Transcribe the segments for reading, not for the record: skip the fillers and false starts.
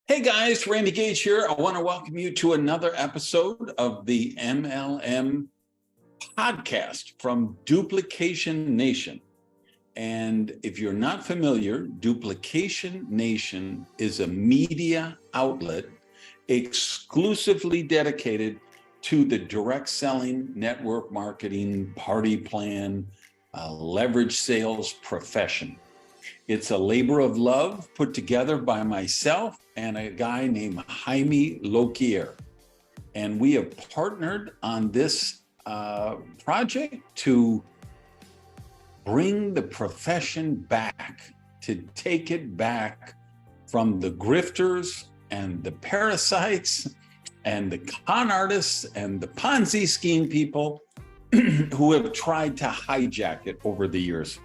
Hey guys, Randy Gage here. I want to welcome you to another episode of the MLM podcast from Duplication Nation. And if you're not familiar, Duplication Nation is a media outlet exclusively dedicated to the direct selling, network marketing, party plan, leverage sales profession. It's a labor of love put together by myself and a guy named Jaime Loquier. And we have partnered on this project to bring the profession back, to take it back from the grifters and the parasites and the con artists and the Ponzi scheme people who have tried to hijack it over the years.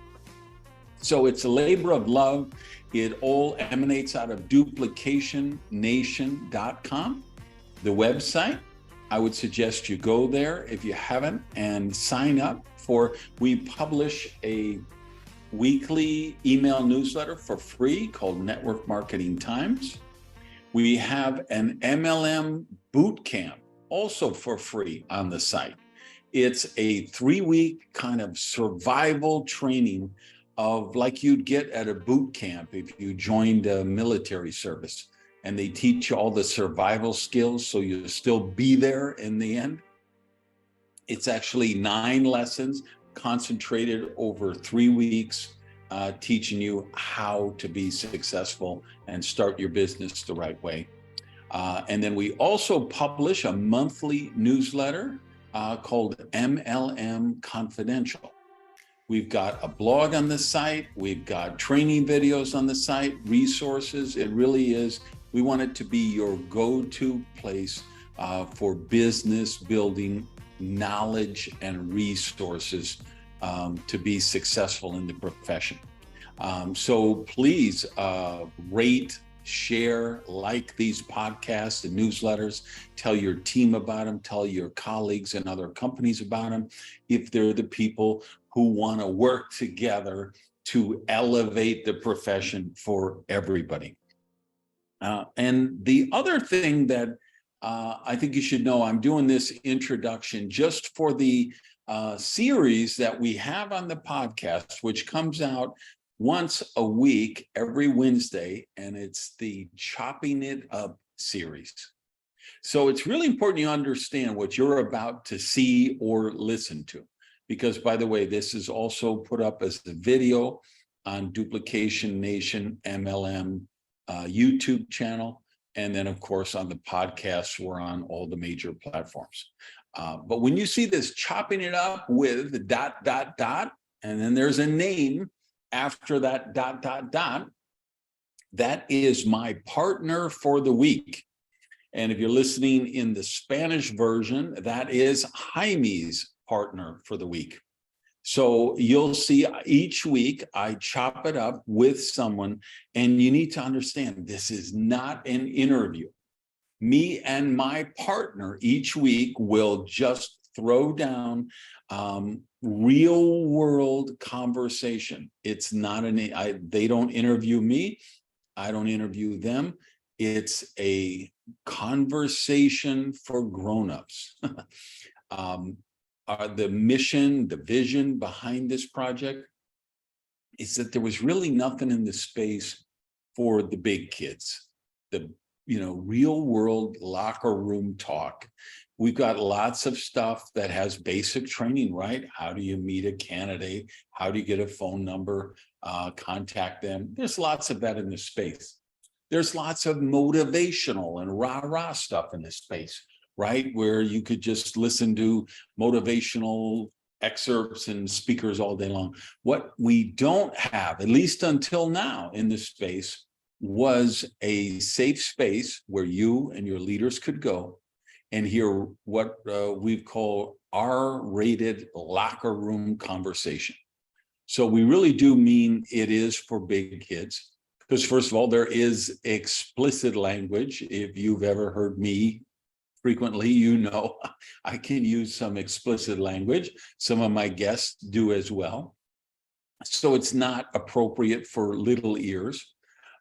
So it's a labor of love. It all emanates out of duplicationnation.com, the website. I would suggest you go there if you haven't and sign up we publish a weekly email newsletter for free called Network Marketing Times. We have an MLM boot camp also for free on the site. It's a 3-week kind of survival training of like you'd get at a boot camp if you joined a military service, and they teach you all the survival skills so you'll still be there in the end. It's actually 9 lessons concentrated over 3 weeks, teaching you how to be successful and start your business the right way. And then we also publish a monthly newsletter called MLM Confidential. We've got a blog on the site. We've got training videos on the site, resources. It really is. We want it to be your go-to place for business building, knowledge, and resources to be successful in the profession. So please rate, share, like these podcasts and newsletters, tell your team about them, tell your colleagues and other companies about them, if they're the people who want to work together to elevate the profession for everybody. And the other thing that I think you should know, I'm doing this introduction just for the series that we have on the podcast, which comes out once a week, every Wednesday, and it's the Chopping It Up series. So it's really important you understand what you're about to see or listen to, because, by the way, this is also put up as a video on Duplication Nation MLM YouTube channel. And then, of course, on the podcast, we're on all the major platforms. But when you see this chopping it up with ... and then there's a name after that ... that is my partner for the week. And if you're listening in the Spanish version, that is Jaime's partner for the week. So you'll see each week I chop it up with someone, and you need to understand this is not an interview. Me and my partner each week will just throw down real world conversation. It's not they don't interview me. I don't interview them. It's a conversation for grown-ups. The mission, the vision behind this project is that there was really nothing in the space for the big kids, the real world locker room talk. We've got lots of stuff that has basic training, right? How do you meet a candidate? How do you get a phone number? Contact them. There's lots of that in this space. There's lots of motivational and rah-rah stuff in this space, right? Where you could just listen to motivational excerpts and speakers all day long. What we don't have, at least until now in this space, was a safe space where you and your leaders could go and hear what we call R-rated locker room conversation. So we really do mean it is for big kids, because first of all, there is explicit language. If you've ever heard me frequently, I can use some explicit language. Some of my guests do as well. So it's not appropriate for little ears.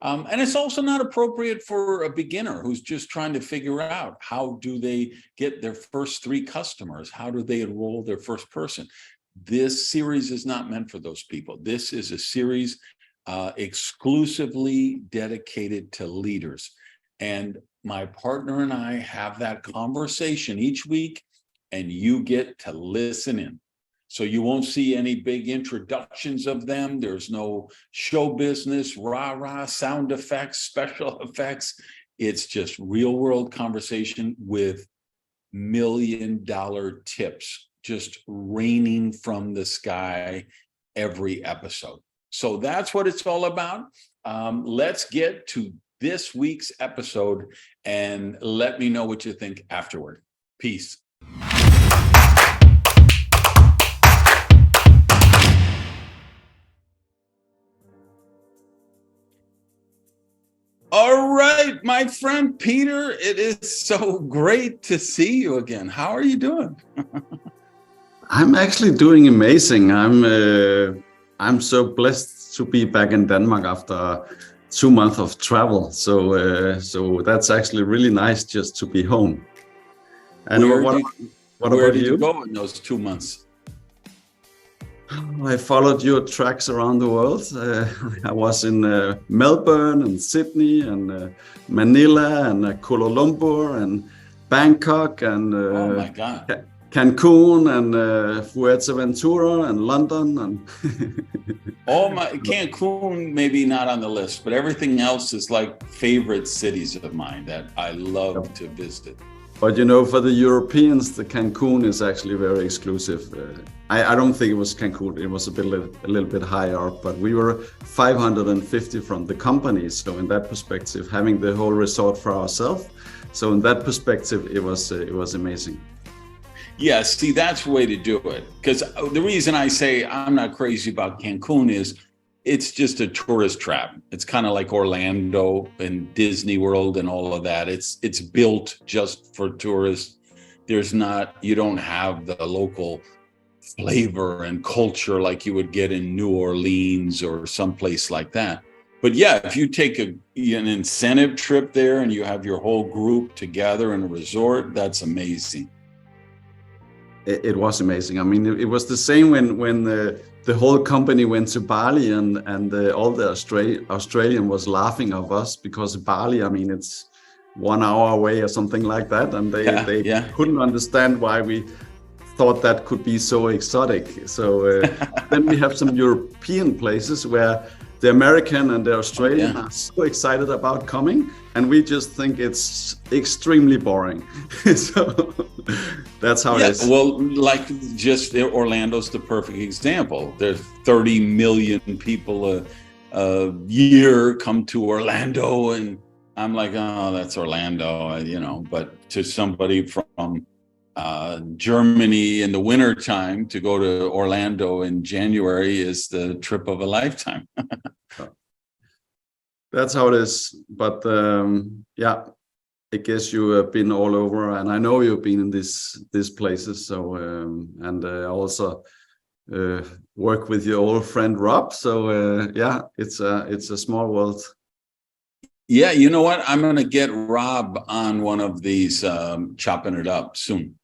And it's also not appropriate for a beginner who's just trying to figure out how do they get their first 3 customers? How do they enroll their first person? This series is not meant for those people. This is a series exclusively dedicated to leaders. And my partner and I have that conversation each week, and you get to listen in. So you won't see any big introductions of them. There's no show business, rah-rah, sound effects, special effects. It's just real world conversation with $1 million tips just raining from the sky every episode. So that's what it's all about. Let's get to this week's episode and let me know what you think afterward. Peace. All right, my friend Peter, it is so great to see you again. How are you doing? I'm actually doing amazing. I'm so blessed to be back in Denmark after 2 months of travel. So that's actually really nice just to be home. And where about did you? You go in those 2 months? I followed your tracks around the world. I was in Melbourne and Sydney and Manila and Kuala Lumpur and Bangkok and Oh my God. Cancun and Fuerteventura and London and Oh my, Cancun maybe not on the list, but everything else is like favorite cities of mine that I love to visit. But you know, for the Europeans, the Cancun is actually very exclusive. I don't think it was Cancun. It was a little bit higher up, but we were 550 from the company. So in that perspective, having the whole resort for ourselves. So in that perspective, it was amazing. Yeah, see, that's the way to do it. Because the reason I say I'm not crazy about Cancun is it's just a tourist trap. It's kind of like Orlando and Disney World and all of that. It's built just for tourists. You don't have the local flavor and culture like you would get in New Orleans or someplace like that. But yeah, if you take an incentive trip there and you have your whole group together in a resort, that's amazing. It was amazing. I mean, it was the same when the whole company went to Bali and all the Australian was laughing of us because Bali, I mean, it's 1 hour away or something like that. And they couldn't understand why we thought that could be so exotic. So then we have some European places where the American and the Australian are so excited about coming, and we just think it's extremely boring. So that's how it is. Well, like just Orlando's the perfect example. There's 30 million people a year come to Orlando, and I'm like, oh, that's Orlando, but to somebody from Germany in the winter time to go to Orlando in January is the trip of a lifetime. That's how it is. But I guess you have been all over, and I know you've been in these places. So and I also work with your old friend Rob. So it's a small world. Yeah, you know what? I'm going to get Rob on one of these chopping it up soon.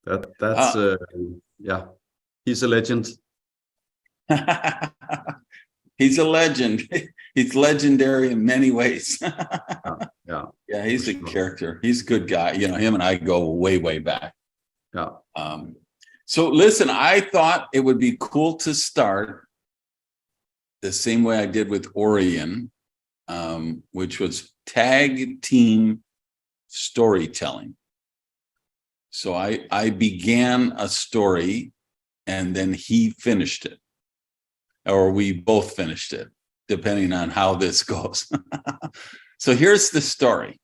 That's he's a legend. He's a legend. He's legendary in many ways. Yeah, he's a character. He's a good guy. Him and I go way, way back. Yeah. So listen, I thought it would be cool to start the same way I did with Orion, which was tag team storytelling. So I began a story and then he finished it, or we both finished it, depending on how this goes. So here's the story.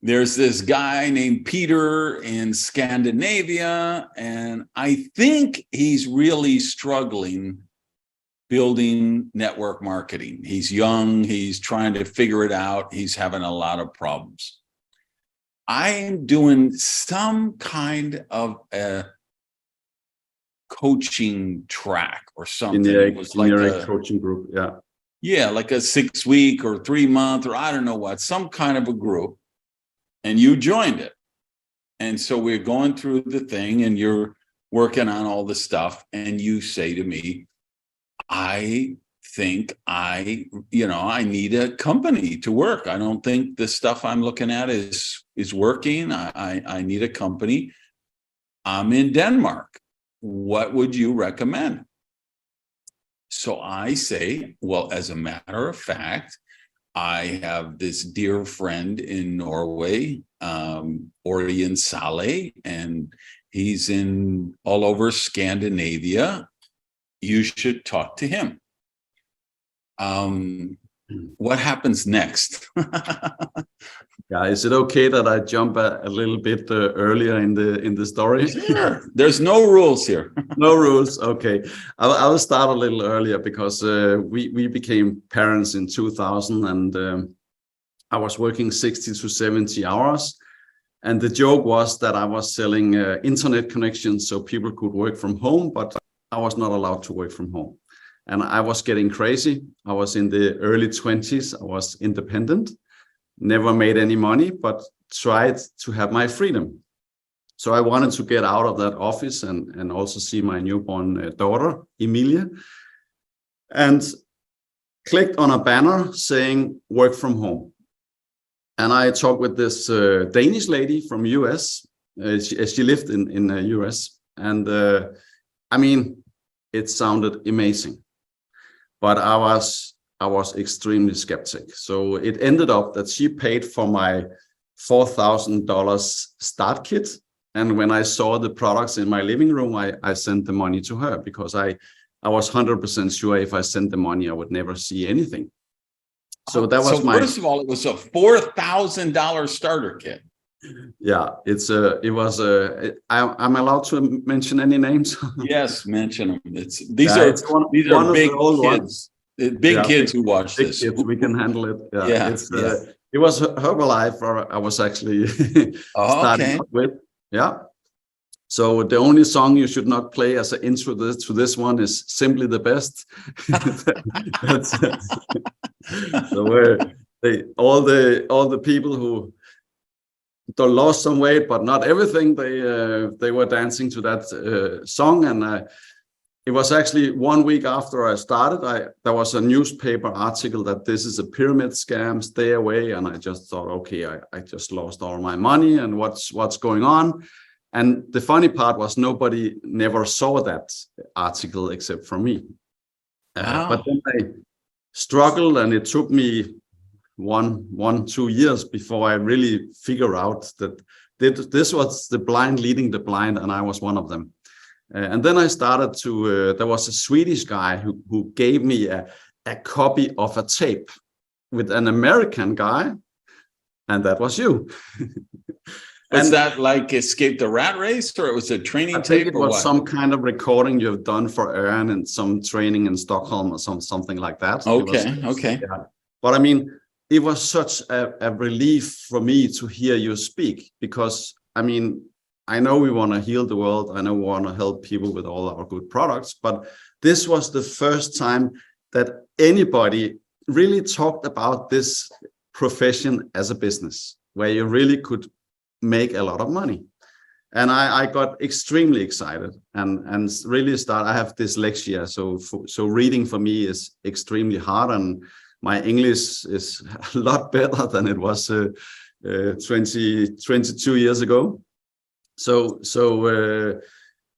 There's this guy named Peter in Scandinavia, and I think he's really struggling building network marketing. He's young, he's trying to figure it out, he's having a lot of problems. I'm doing some kind of a coaching track or something. It was like a coaching group. Yeah. Yeah, like a 6-week or 3-month, or I don't know what, some kind of a group, and you joined it. And so we're going through the thing, and you're working on all the stuff, and you say to me, I think I need a company to work. I don't think the stuff I'm looking at is working. I need a company. I'm in Denmark. What would you recommend? So I say, well, as a matter of fact, I have this dear friend in Norway, Orion Saleh, and he's in all over Scandinavia. You should talk to him. What happens next? Yeah, is it okay that I jump a little bit earlier in the story? Sure. There's no rules here. No rules. Okay, I will start a little earlier because we became parents in 2000, and I was working 60 to 70 hours. And the joke was that I was selling internet connections so people could work from home, but I was not allowed to work from home. And I was getting crazy. I was in the early 20s. I was independent, never made any money, but tried to have my freedom. So I wanted to get out of that office and also see my newborn daughter, Emilia, and clicked on a banner saying work from home. And I talked with this Danish lady from US. She lived in the US. And I mean, it sounded amazing. But I was extremely skeptic. So it ended up that she paid for my $4,000 start kit. And when I saw the products in my living room, I sent the money to her because I was 100% sure if I sent the money, I would never see anything. So that was first of all, it was a $4,000 starter kit. Yeah, I'm allowed to mention any names. Yes, mention them. These are big kids. Big kids who watch this. Kids, we can handle it. Yeah, it was Herbalife I was actually starting up with. Yeah. So the only song you should not play as an intro to this one is Simply the Best. So all the people who lost some weight, but not everything, they were dancing to that song. And it was actually 1 week after I started, there was a newspaper article that this is a pyramid scam, stay away. And I just thought, okay, I just lost all my money, and what's going on? And the funny part was nobody never saw that article except for me. Wow. But then I struggled, and it took me 2 years before I really figure out that this was the blind leading the blind, and I was one of them. And then I started to, there was a Swedish guy who gave me a copy of a tape with an American guy, and that was you. Was that like Escape the Rat Race, or it was a training tape? I think it was some kind of recording you've done for Aaron and some training in Stockholm or something like that. Okay. Yeah. But I mean, it was such a relief for me to hear you speak, because I mean, I know we want to heal the world. I know we want to help people with all our good products, but this was the first time that anybody really talked about this profession as a business where you really could make a lot of money. And I got extremely excited and really I have dyslexia. So reading for me is extremely hard, and my English is a lot better than it was 22 years ago. So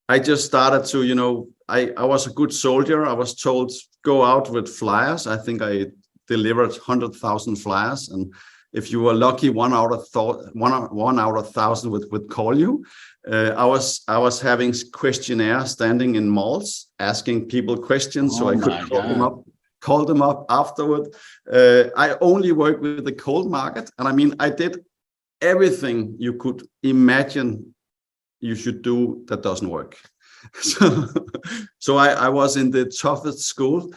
I just started to, I was a good soldier. I was told, go out with flyers. I think I delivered 100,000 flyers, and if you were lucky, one out of 1,000 would call you. I was having questionnaires standing in malls, asking people questions, so I could call them up afterward. I only worked with the cold market, and I mean, I did everything you could imagine you should do that doesn't work. So I was in the toughest school.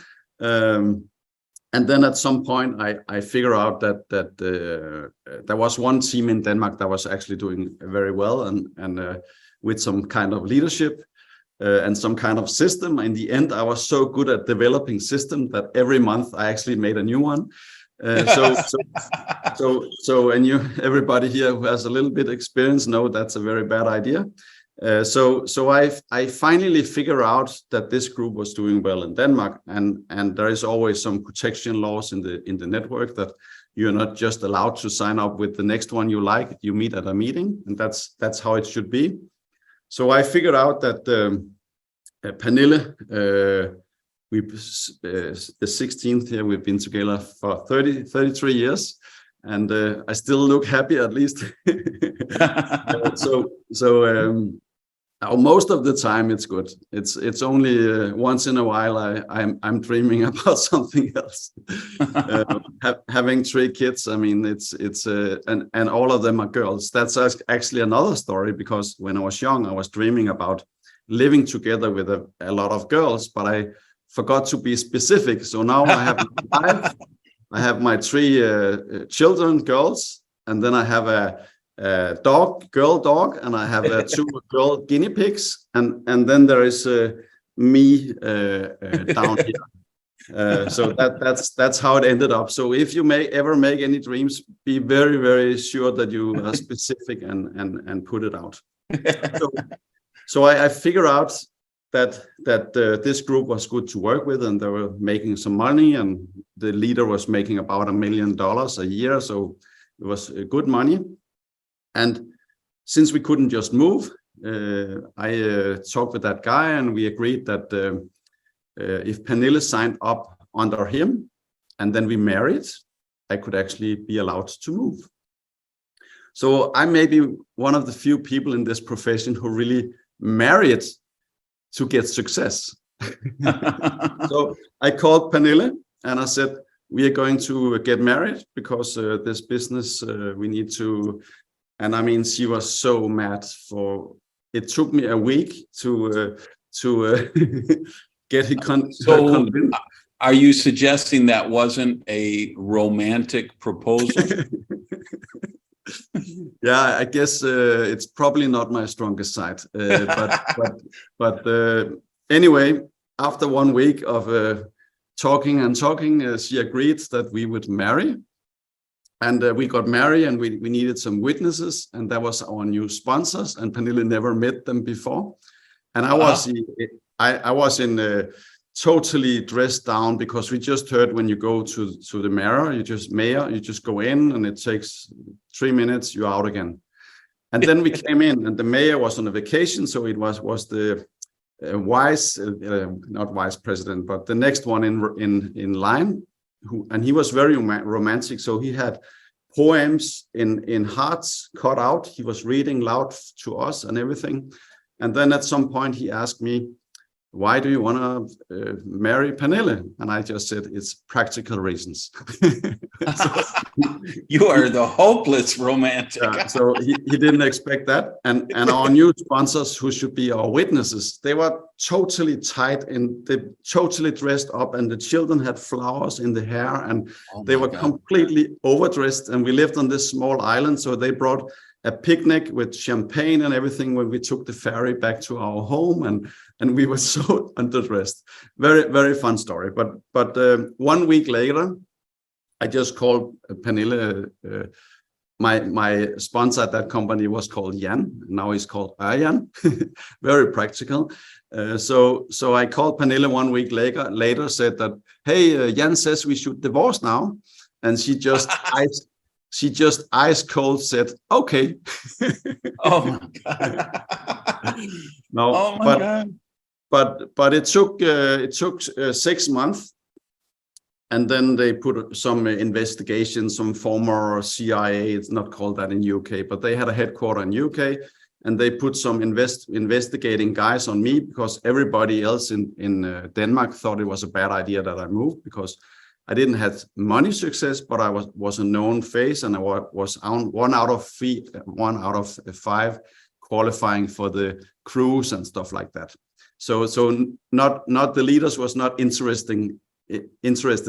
And then at some point, I figure out that there was one team in Denmark that was actually doing very well and with some kind of leadership. and some kind of system. In the end, I was so good at developing system that every month I actually made a new one. So, and everybody here who has a little bit experience know that's a very bad idea. So I finally figure out that this group was doing well in Denmark, and there is always some protection laws in the network that you're not just allowed to sign up with the next one you like. You meet at a meeting, and that's how it should be. So I figured out that Pernille, the 16th year we've been together for 33 years, and I still look happy at least. Most of the time it's good. It's only once in a while I'm dreaming about something else. Having 3 kids, I mean, and all of them are girls. That's actually another story, because when I was young, I was dreaming about living together with a lot of girls, but I forgot to be specific. So now I have 5. I have my 3 children, girls, and then I have a girl dog, and I have 2 girl guinea pigs, and then there is me down here. So that's how it ended up. So if you ever make any dreams, be very, very sure that you are specific and put it out. So I figure out that this group was good to work with, and they were making some money, and the leader was making about $1 million a year, so it was good money. And since we couldn't just move, I talked with that guy, and we agreed that if Pernille signed up under him and then we married, I could actually be allowed to move. So I may be one of the few people in this profession who really married to get success. So I called Pernille and I said, we are going to get married because this business, we need to. And I mean, she was so mad. It took me a week to get her convinced. Are you suggesting that wasn't a romantic proposal? Yeah, I guess it's probably not my strongest side. But anyway, after 1 week of talking, she agreed that we would marry. And we got married, and we needed some witnesses, and that was our new sponsors. And Pernille never met them before, and I was in totally dressed down, because we just heard when you go to the mayor, you just go in, and it takes 3 minutes, you're out again. And then we came in, and the mayor was on a vacation, so it was the not vice president, but the next one in line. And he was very romantic, so he had poems in hearts cut out. He was reading loud to us and everything. And then at some point he asked me, why do you want to marry Pernille? And I just said, it's practical reasons. You are the hopeless romantic. So he didn't expect that. And our new sponsors, who should be our witnesses, they were totally tight and they totally dressed up, and the children had flowers in the hair, and they were completely overdressed. And we lived on this small island, so they brought a picnic with champagne and everything when we took the ferry back to our home, and we were so underdressed. Very, very fun story. But 1 week later, I just called Pernille. My sponsor at that company was called Jan. Now he's called Arjan. Very practical. So I called Pernille 1 week later, said that, hey, Jan says we should divorce now, and she just ice cold said, okay. Oh my God. No, oh my God. But it took 6 months, and then they put some investigation, some former CIA, it's not called that in UK, but they had a headquarter in UK, and they put some investigating guys on me, because everybody else in Denmark thought it was a bad idea that I moved, because I didn't have money success, but I was a known face, and I was one out of 5 qualifying for the cruise and stuff like that. So not the leaders was not interested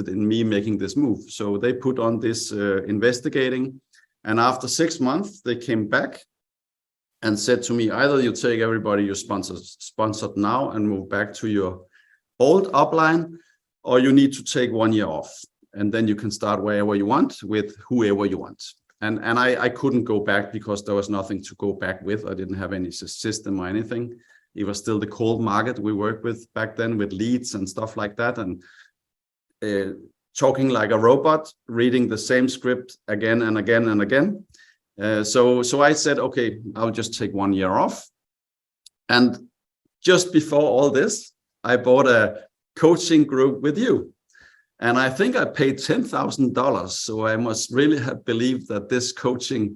in me making this move. So they put on this investigating, and after 6 months they came back, and said to me, either you take everybody you sponsored now and move back to your old upline, or you need to take 1 year off, and then you can start wherever you want with whoever you want. And I couldn't go back because there was nothing to go back with. I didn't have any system or anything. It was still the cold market we worked with back then, with leads and stuff like that, and talking like a robot, reading the same script again and again and again. So I said, okay, I'll just take 1 year off. And just before all this, I bought a coaching group with you. And I think I paid $10,000. So I must really have believed that this coaching,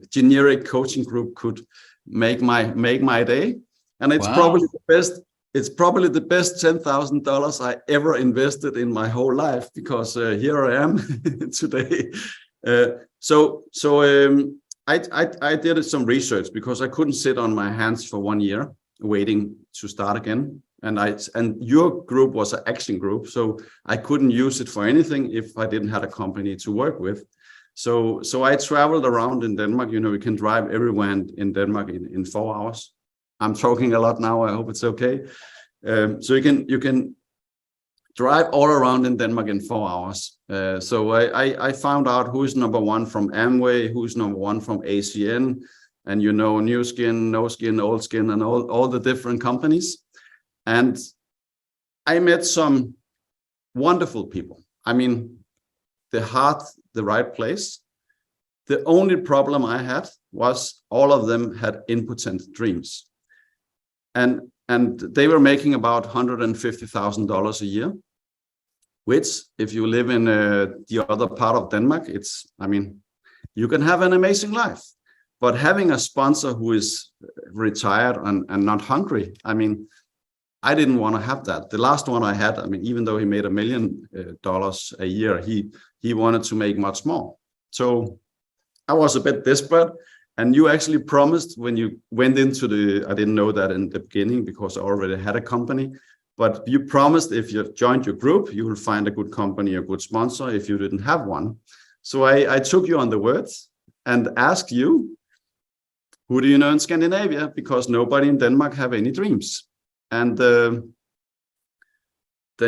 generic coaching group could make my day. And it's probably the best. It's probably the best $10,000 I ever invested in my whole life, because here I am today. I did some research because I couldn't sit on my hands for 1 year waiting to start again. And your group was an action group, so I couldn't use it for anything if I didn't have a company to work with. So I traveled around in Denmark. You know, you can drive everywhere in Denmark in 4 hours. I'm talking a lot now. I hope it's okay. So you can drive all around in Denmark in 4 hours. So I found out who's number one from Amway, who's number one from ACN, and you know, New Skin, No Skin, Old Skin, and all the different companies. And I met some wonderful people. I mean, the heart, the right place. The only problem I had was all of them had impotent dreams. And they were making about $150,000 a year, which if you live in the other part of Denmark, you can have an amazing life. But having a sponsor who is retired and not hungry, I didn't want to have that. The last one I had, even though he made $1 million a year, he wanted to make much more. So I was a bit desperate. And you actually promised when you went into I didn't know that in the beginning because I already had a company, but you promised if you joined your group, you will find a good company, a good sponsor if you didn't have one. So I took you on the words and asked you, who do you know in Scandinavia? Because nobody in Denmark have any dreams. And then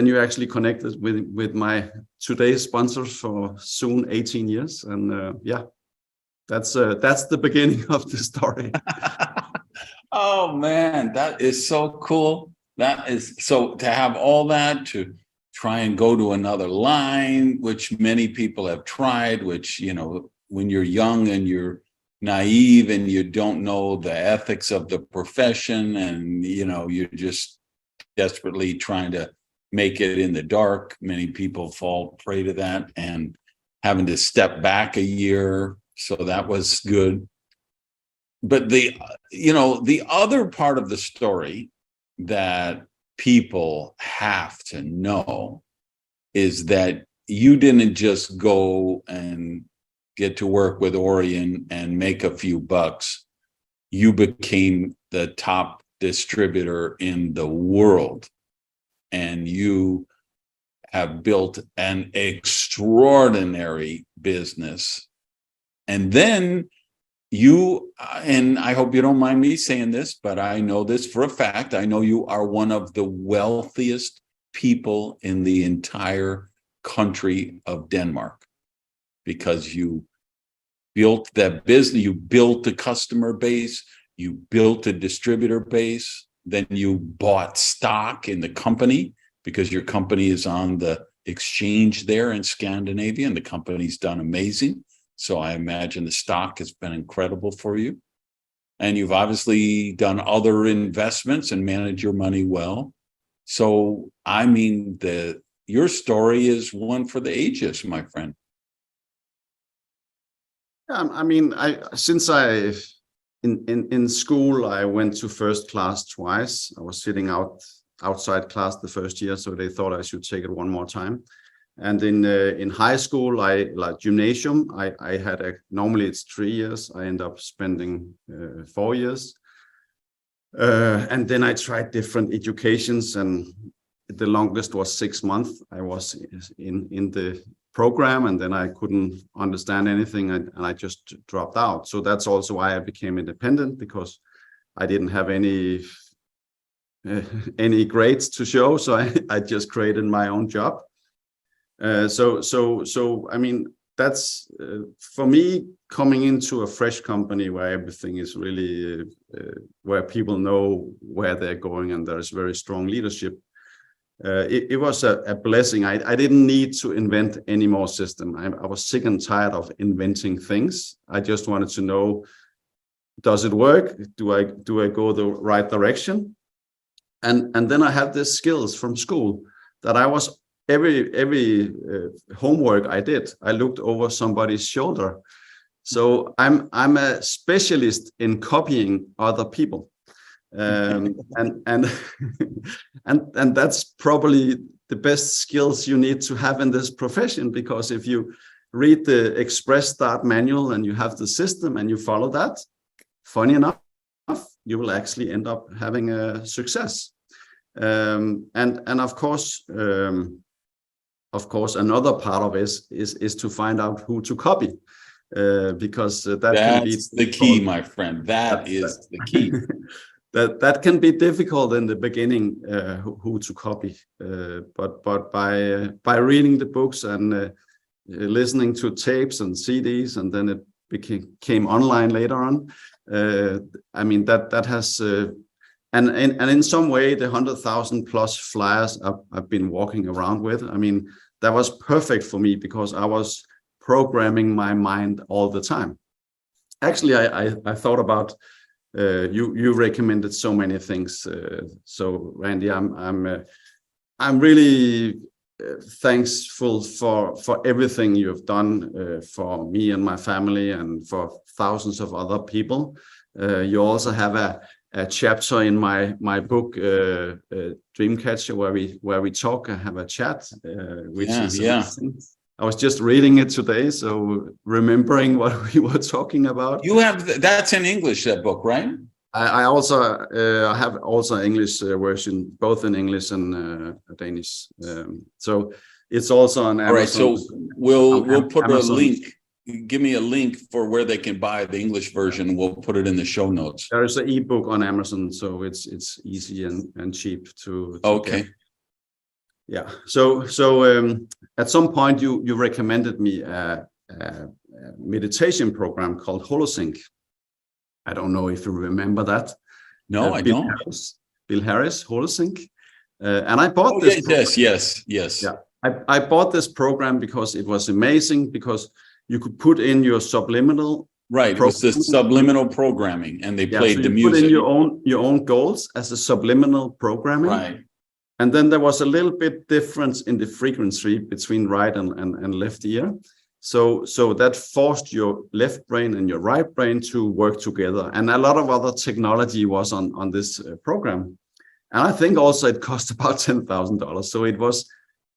you actually connected with my today's sponsors for soon 18 years. And that's the beginning of the story. Oh man, that is so cool. That is so, to have all that, to try and go to another line, which many people have tried, which, you know, when you're young and you're naive and you don't know the ethics of the profession, and, you know, you're just desperately trying to make it in the dark. Many people fall prey to that and having to step back a year. So that was good. But the other part of the story that people have to know is that you didn't just go and get to work with Orion and make a few bucks. You became the top distributor in the world, and you have built an extraordinary business. And then you, and I hope you don't mind me saying this, but I know this for a fact, I know you are one of the wealthiest people in the entire country of Denmark, because you built that business, you built a customer base, you built a distributor base, then you bought stock in the company because your company is on the exchange there in Scandinavia, and the company's done amazing. So I imagine the stock has been incredible for you. And you've obviously done other investments and managed your money well. So, I mean, your story is one for the ages, my friend. In school, I went to first class twice. I was sitting outside class the first year, so they thought I should take it one more time. And in high school, like gymnasium, I had normally it's 3 years. I end up spending 4 years. And then I tried different educations, and the longest was 6 months. I was in the program, and then I couldn't understand anything, and I just dropped out. So that's also why I became independent, because I didn't have any grades to show. So I just created my own job. So I mean, that's for me, coming into a fresh company where everything is really where people know where they're going and there's very strong leadership. It was a blessing. I didn't need to invent any more system. I was sick and tired of inventing things. I just wanted to know, does it work? Do I go the right direction? And then I had these skills from school that I was every homework I did, I looked over somebody's shoulder. So I'm a specialist in copying other people. And that's probably the best skills you need to have in this profession, because if you read the Express Start manual and you have the system and you follow that, funny enough, you will actually end up having a success. And of course, another part of it is to find out who to copy, because that's can be the key, my friend. That is the key. That can be difficult in the beginning, who to copy, but by reading the books and listening to tapes and CDs, and then it became online later on. I mean, that has and in some way the 100,000 plus flyers I've been walking around with, I mean, that was perfect for me, because I was programming my mind all the time. Actually, I thought about you recommended so many things. So Randy, I'm really thankful for everything you've done for me and my family and for thousands of other people. You also have a chapter in my book, Dreamcatcher, where we talk and have a chat, which is amazing. I was just reading it today, so remembering what we were talking about. You have that's in English, that book, right? I also have also English version, both in English and Danish. So it's also on Amazon. All right, so we'll put Amazon. A link. Give me a link for where they can buy the English version. We'll put it in the show notes. There is an ebook on Amazon, so it's easy and cheap to okay. Get. Yeah. So at some point you recommended me a meditation program called Holosync. I don't know if you remember that. No, I don't. Bill Harris, Holosync. And I bought this. Yes. Yeah. I bought this program because it was amazing, because you could put in your subliminal. Right. It was the subliminal programming, and they played so the music. music. Put in your own goals as a subliminal programming. Right. And then there was a little bit difference in the frequency between right and left ear. So that forced your left brain and your right brain to work together. And a lot of other technology was on this program. And I think also it cost about $10,000. So it was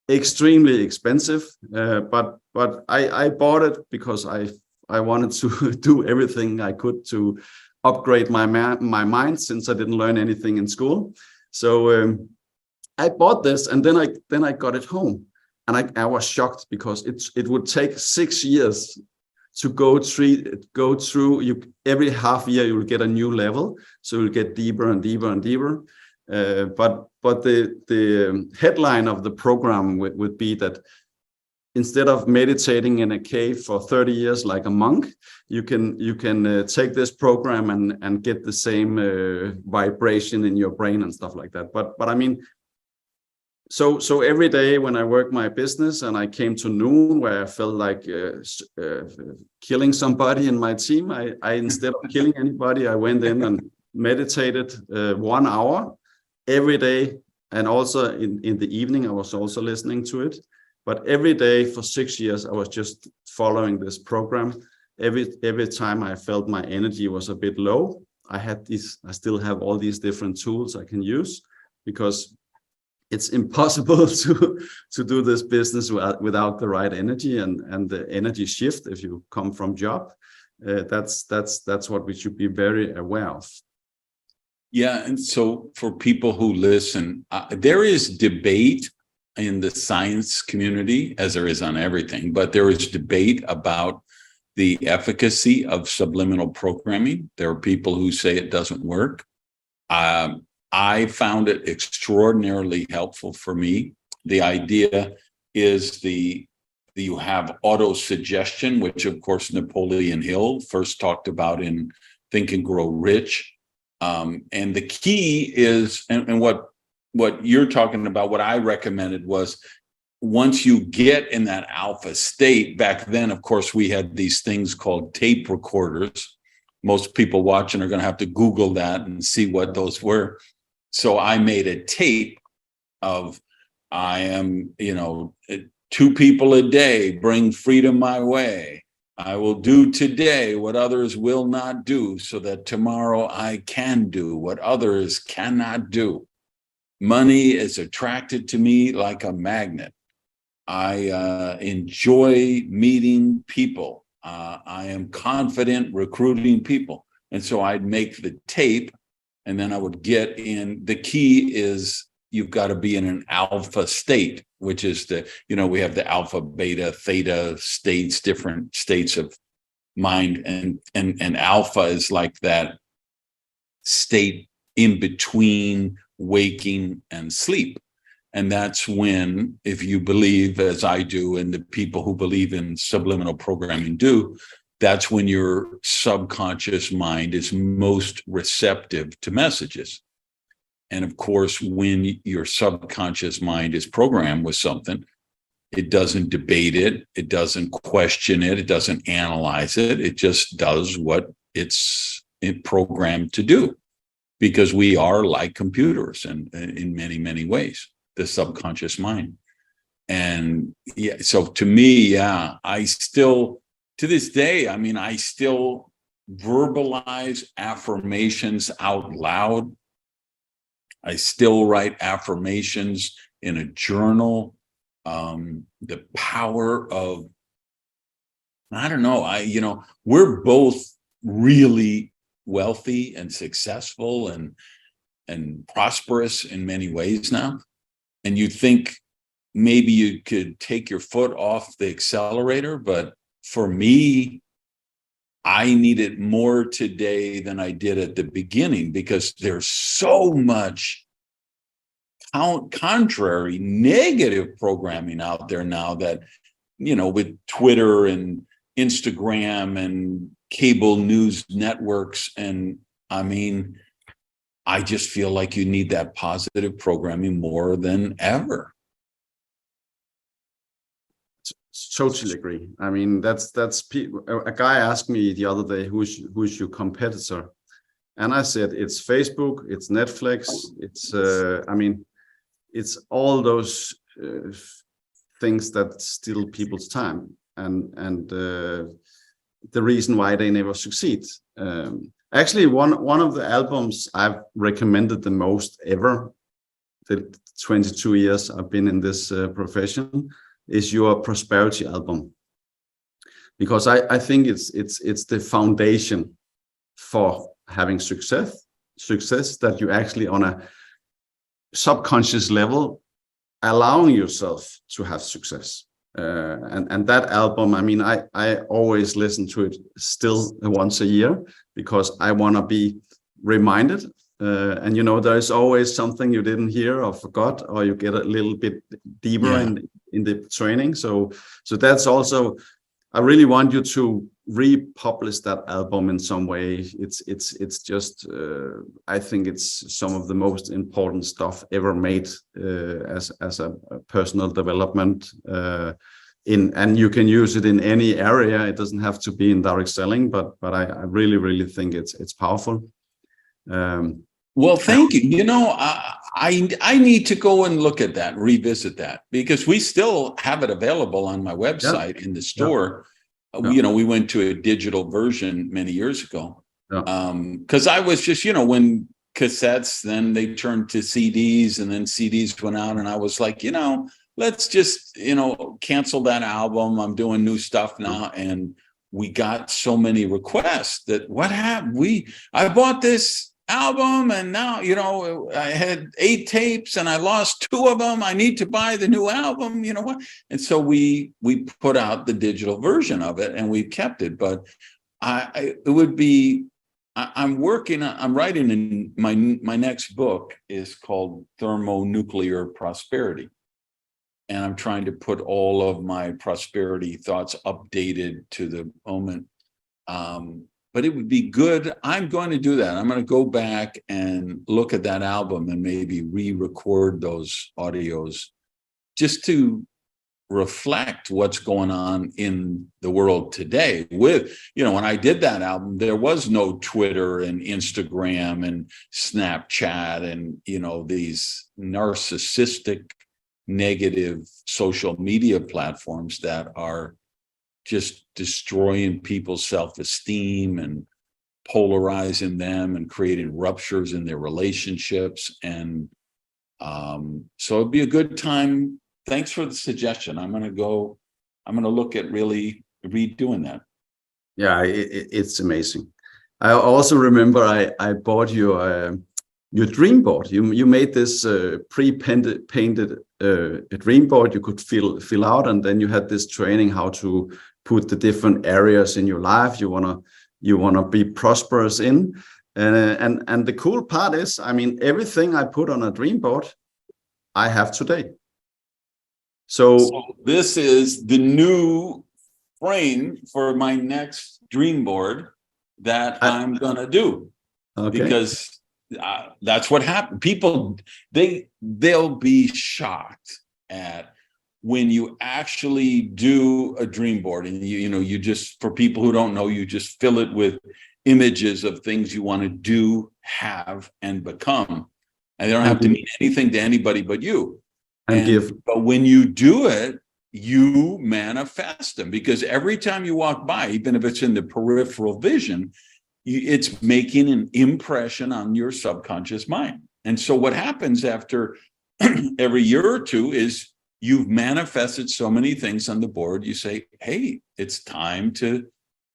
extremely expensive. But I bought it because I wanted to do everything I could to upgrade my mind, since I didn't learn anything in school. So I bought this, and then I got it home, and I was shocked, because it would take 6 years to go through. You every half year you will get a new level, so you'll get deeper and deeper and deeper. But the headline of the program would be that instead of meditating in a cave for 30 years like a monk, you can take this program and get the same vibration in your brain and stuff like that. But I mean. So every day when I worked my business and I came to noon where I felt like killing somebody in my team, I instead of killing anybody, I went in and meditated 1 hour every day. And also in the evening, I was also listening to it. But every day for 6 years, I was just following this program. Every time I felt my energy was a bit low, I still have all these different tools I can use, because it's impossible to do this business without the right energy and the energy shift. If you come from job, that's what we should be very aware of. Yeah, and so for people who listen, there is debate in the science community, as there is on everything, but there is debate about the efficacy of subliminal programming. There are people who say it doesn't work. I found it extraordinarily helpful for me. The idea is you have auto-suggestion, which of course Napoleon Hill first talked about in Think and Grow Rich. And the key is, and what you're talking about, what I recommended was, once you get in that alpha state, back then, of course, we had these things called tape recorders. Most people watching are going to have to Google that and see what those were. So I made a tape of, I am, 2 people a day bring freedom my way. I will do today what others will not do, so that tomorrow I can do what others cannot do. Money is attracted to me like a magnet. I enjoy meeting people. I am confident recruiting people. And so I'd make the tape, and then I would get in. The key is you've got to be in an alpha state, which is we have the alpha, beta, theta states, different states of mind. And alpha is like that state in between waking and sleep. And that's when, if you believe, as I do, and the people who believe in subliminal programming do, that's when your subconscious mind is most receptive to messages. And of course, when your subconscious mind is programmed with something, it doesn't debate it, it doesn't question it, it doesn't analyze it, it just does what it's programmed to do. Because we are like computers in many, many ways, the subconscious mind. And yeah, so to me, I still, to this day, I still verbalize affirmations out loud. I still write affirmations in a journal. The power of, I don't know, we're both really wealthy and successful and prosperous in many ways now. And you think maybe you could take your foot off the accelerator, but for me, I need it more today than I did at the beginning, because there's so much contrary, negative programming out there now that, with Twitter and Instagram and cable news networks. And I just feel like you need that positive programming more than ever. Totally agree. That's people. A guy asked me the other day, who's your competitor? And I said, it's Facebook, it's Netflix, it's all those things that steal people's time and the reason why they never succeed. Actually, one of the albums I've recommended the most ever, the 22 years I've been in this profession, is your Prosperity album, because I think it's the foundation for having success that you actually, on a subconscious level, allowing yourself to have success. And that album, I always listen to it still once a year, because I want to be reminded. And there's always something you didn't hear or forgot, or you get a little bit deeper in the training. So that's also, I really want you to republish that album in some way. It's just I think it's some of the most important stuff ever made as a personal development. And you can use it in any area. It doesn't have to be in direct selling, but I really think it's powerful. Well, thank you. I need to go and look at that, revisit that, because we still have it available on my website in the store. We went to a digital version many years ago, because I was just, when cassettes, then they turned to CDs, and then CDs went out, and I was like, let's just, cancel that album. I'm doing new stuff now. And we got so many requests that what happened? I bought this album, and now, you know, I had 8 tapes and I lost 2 of them. I need to buy the new album, you know what? And so we put out the digital version of it, and we've kept it. But it would be, I'm writing in my next book is called Thermonuclear Prosperity. And I'm trying to put all of my prosperity thoughts updated to the moment. But it would be good. I'm going to do that. I'm going to go back and look at that album and maybe re-record those audios just to reflect what's going on in the world today. With, you know, when I did that album, there was no Twitter and Instagram and Snapchat and, you know, these narcissistic, negative social media platforms that are just destroying people's self-esteem and polarizing them and creating ruptures in their relationships. And so it'd be a good time. Thanks for the suggestion. I'm going to look at really redoing that. Yeah, it's amazing. I also remember I bought your dream board. You made this pre-painted dream board you could fill out, and then you had this training how to put the different areas in your life you wanna be prosperous in. And the cool part is, I mean, everything I put on a dream board, I have today. So this is the new frame for my next dream board that I'm gonna do. Okay. Because that's what happened. People, they'll be shocked at when you actually do a dream board, and you just, for people who don't know, you just fill it with images of things you want to do, have, and become, and they don't have to mean anything to anybody but you. But when you do it, you manifest them, because every time you walk by, even if it's in the peripheral vision, it's making an impression on your subconscious mind. And so what happens after every year or two is you've manifested so many things on the board, you say, hey, it's time to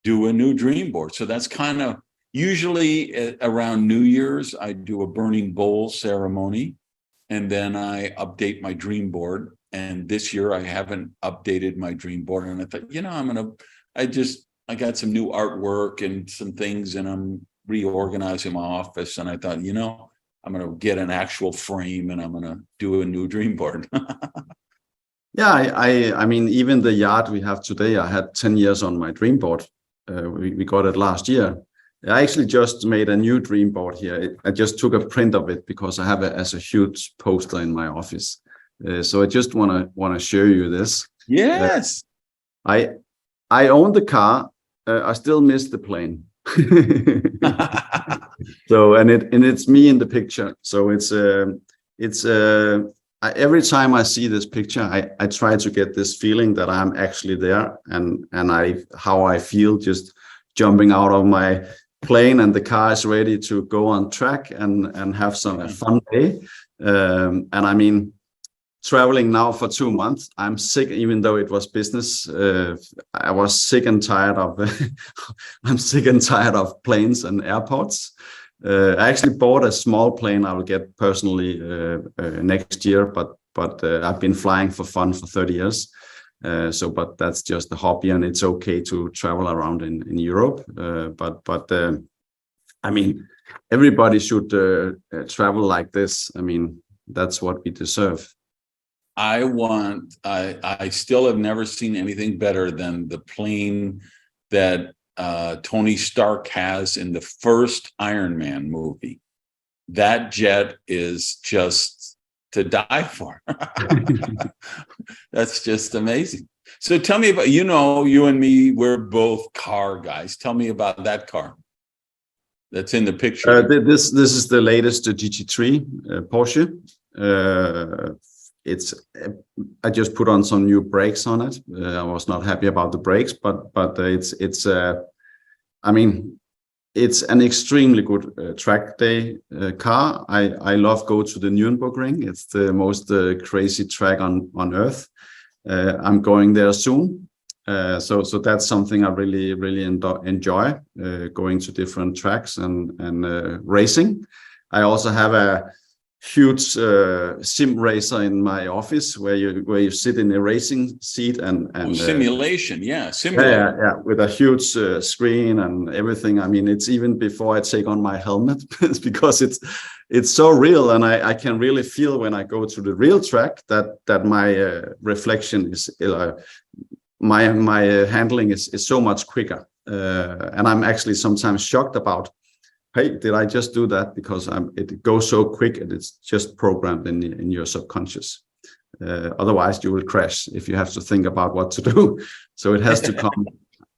do a new dream board. So that's kind of usually around New Year's, I do a burning bowl ceremony, and then I update my dream board. And this year I haven't updated my dream board. And I thought, I got some new artwork and some things, and I'm reorganizing my office. And I thought, I'm going to get an actual frame and I'm going to do a new dream board. Yeah, I mean, even the yard we have today, I had 10 years on my dream board. We got it last year. I actually just made a new dream board here. I just took a print of it because I have it as a huge poster in my office. So I just want to show you this. Yes. I own the car. I still miss the plane. So and it's me in the picture. So it's every time I see this picture, I try to get this feeling that I'm actually there, and how I feel just jumping out of my plane and the car is ready to go on track and have a fun day. And I mean, traveling now for 2 months, I'm sick. Even though it was business, I was sick and tired of. I'm sick and tired of planes and airports. I actually bought a small plane I will get personally next year, but I've been flying for fun for 30 years. But that's just a hobby, and it's okay to travel around in Europe. But I mean, everybody should travel like this. I mean, that's what we deserve. I still have never seen anything better than the plane that Tony Stark has in the first Iron Man movie. That jet is just to die for. That's just amazing. So tell me about, you and me, we're both car guys. Tell me about that car that's in the picture. This is the latest GT3 Porsche. I just put on some new brakes on it. I was not happy about the brakes, but it's I mean, it's an extremely good track day car. I love go to the Nürburgring. It's the most crazy track on earth. I'm going there soon. So that's something I really enjoy, going to different tracks and racing. I also have a huge sim racer in my office where you sit in a racing seat and simulation, simulator. Yeah, with a huge screen and everything. I mean, it's even before I take on my helmet because it's so real, and I can really feel when I go to the real track that my reflection is my handling is so much quicker, and I'm actually sometimes shocked about, hey, did I just do that? Because it goes so quick and it's just programmed in your subconscious. Otherwise, you will crash if you have to think about what to do. So it has to come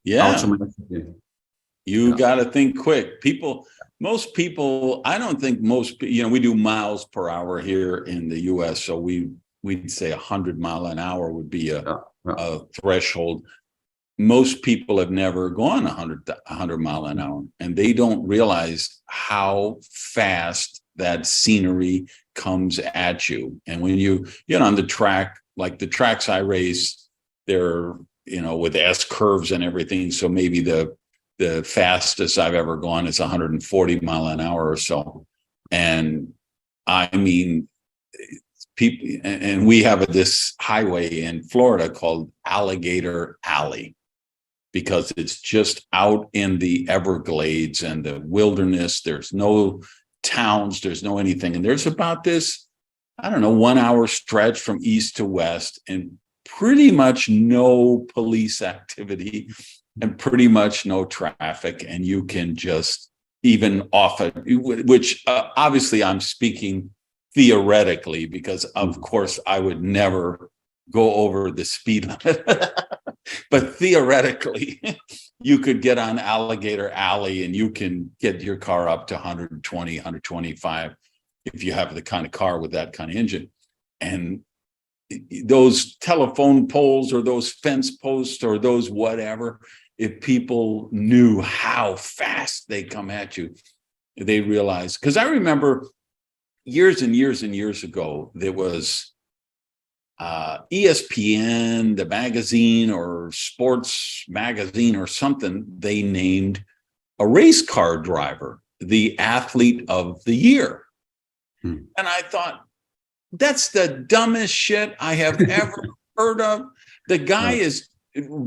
automatically. You got to think quick. Most people, I don't think we do miles per hour here in the US. So we'd say 100 mile an hour would be a threshold. Most people have never gone 100 mile an hour, and they don't realize how fast that scenery comes at you. And when you get on the track, like the tracks I race, they're, with S curves and everything. So maybe the fastest I've ever gone is 140 mile an hour or so. And I mean, people, and we have this highway in Florida called Alligator Alley, because it's just out in the Everglades and the wilderness. There's no towns, there's no anything. And there's about this, 1 hour stretch from east to west, and pretty much no police activity and pretty much no traffic. And you can just even off it, which obviously I'm speaking theoretically, because of course I would never go over the speed limit. But theoretically, you could get on Alligator Alley and you can get your car up to 120, 125 if you have the kind of car with that kind of engine. And those telephone poles or those fence posts or those whatever, if people knew how fast they come at you, they realize. Because I remember years and years and years ago, there was ESPN, the magazine or sports magazine or something, they named a race car driver the athlete of the year. And I thought, that's the dumbest shit I have ever heard of. The guy is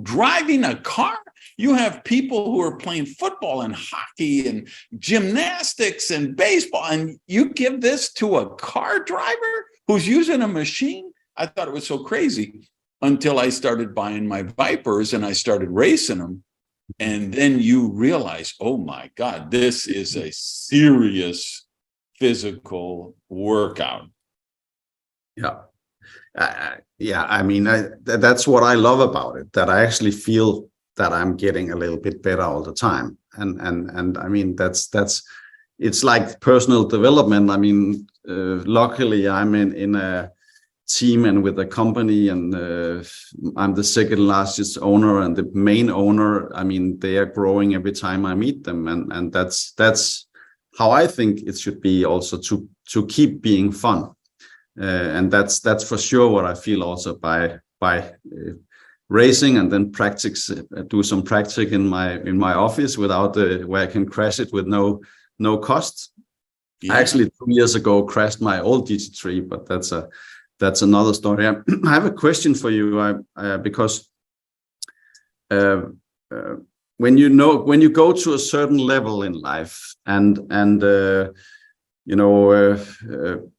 driving a car. You have people who are playing football and hockey and gymnastics and baseball, and you give this to a car driver who's using a machine? I thought it was so crazy until I started buying my Vipers and I started racing them. And then you realize, oh my God, this is a serious physical workout. Yeah. I mean, that's what I love about it, that I actually feel that I'm getting a little bit better all the time. And I mean, it's like personal development. I mean, luckily I'm in a team and with a company, and I'm the second largest owner and the main owner. I mean, they are growing every time I meet them, and that's how I think it should be also, to keep being fun, and that's for sure what I feel also by racing, and then do some practice in my office without where I can crash it with no cost. I actually 2 years ago crashed my old GT3, but that's another story. I have a question for you, because when you go to a certain level in life, and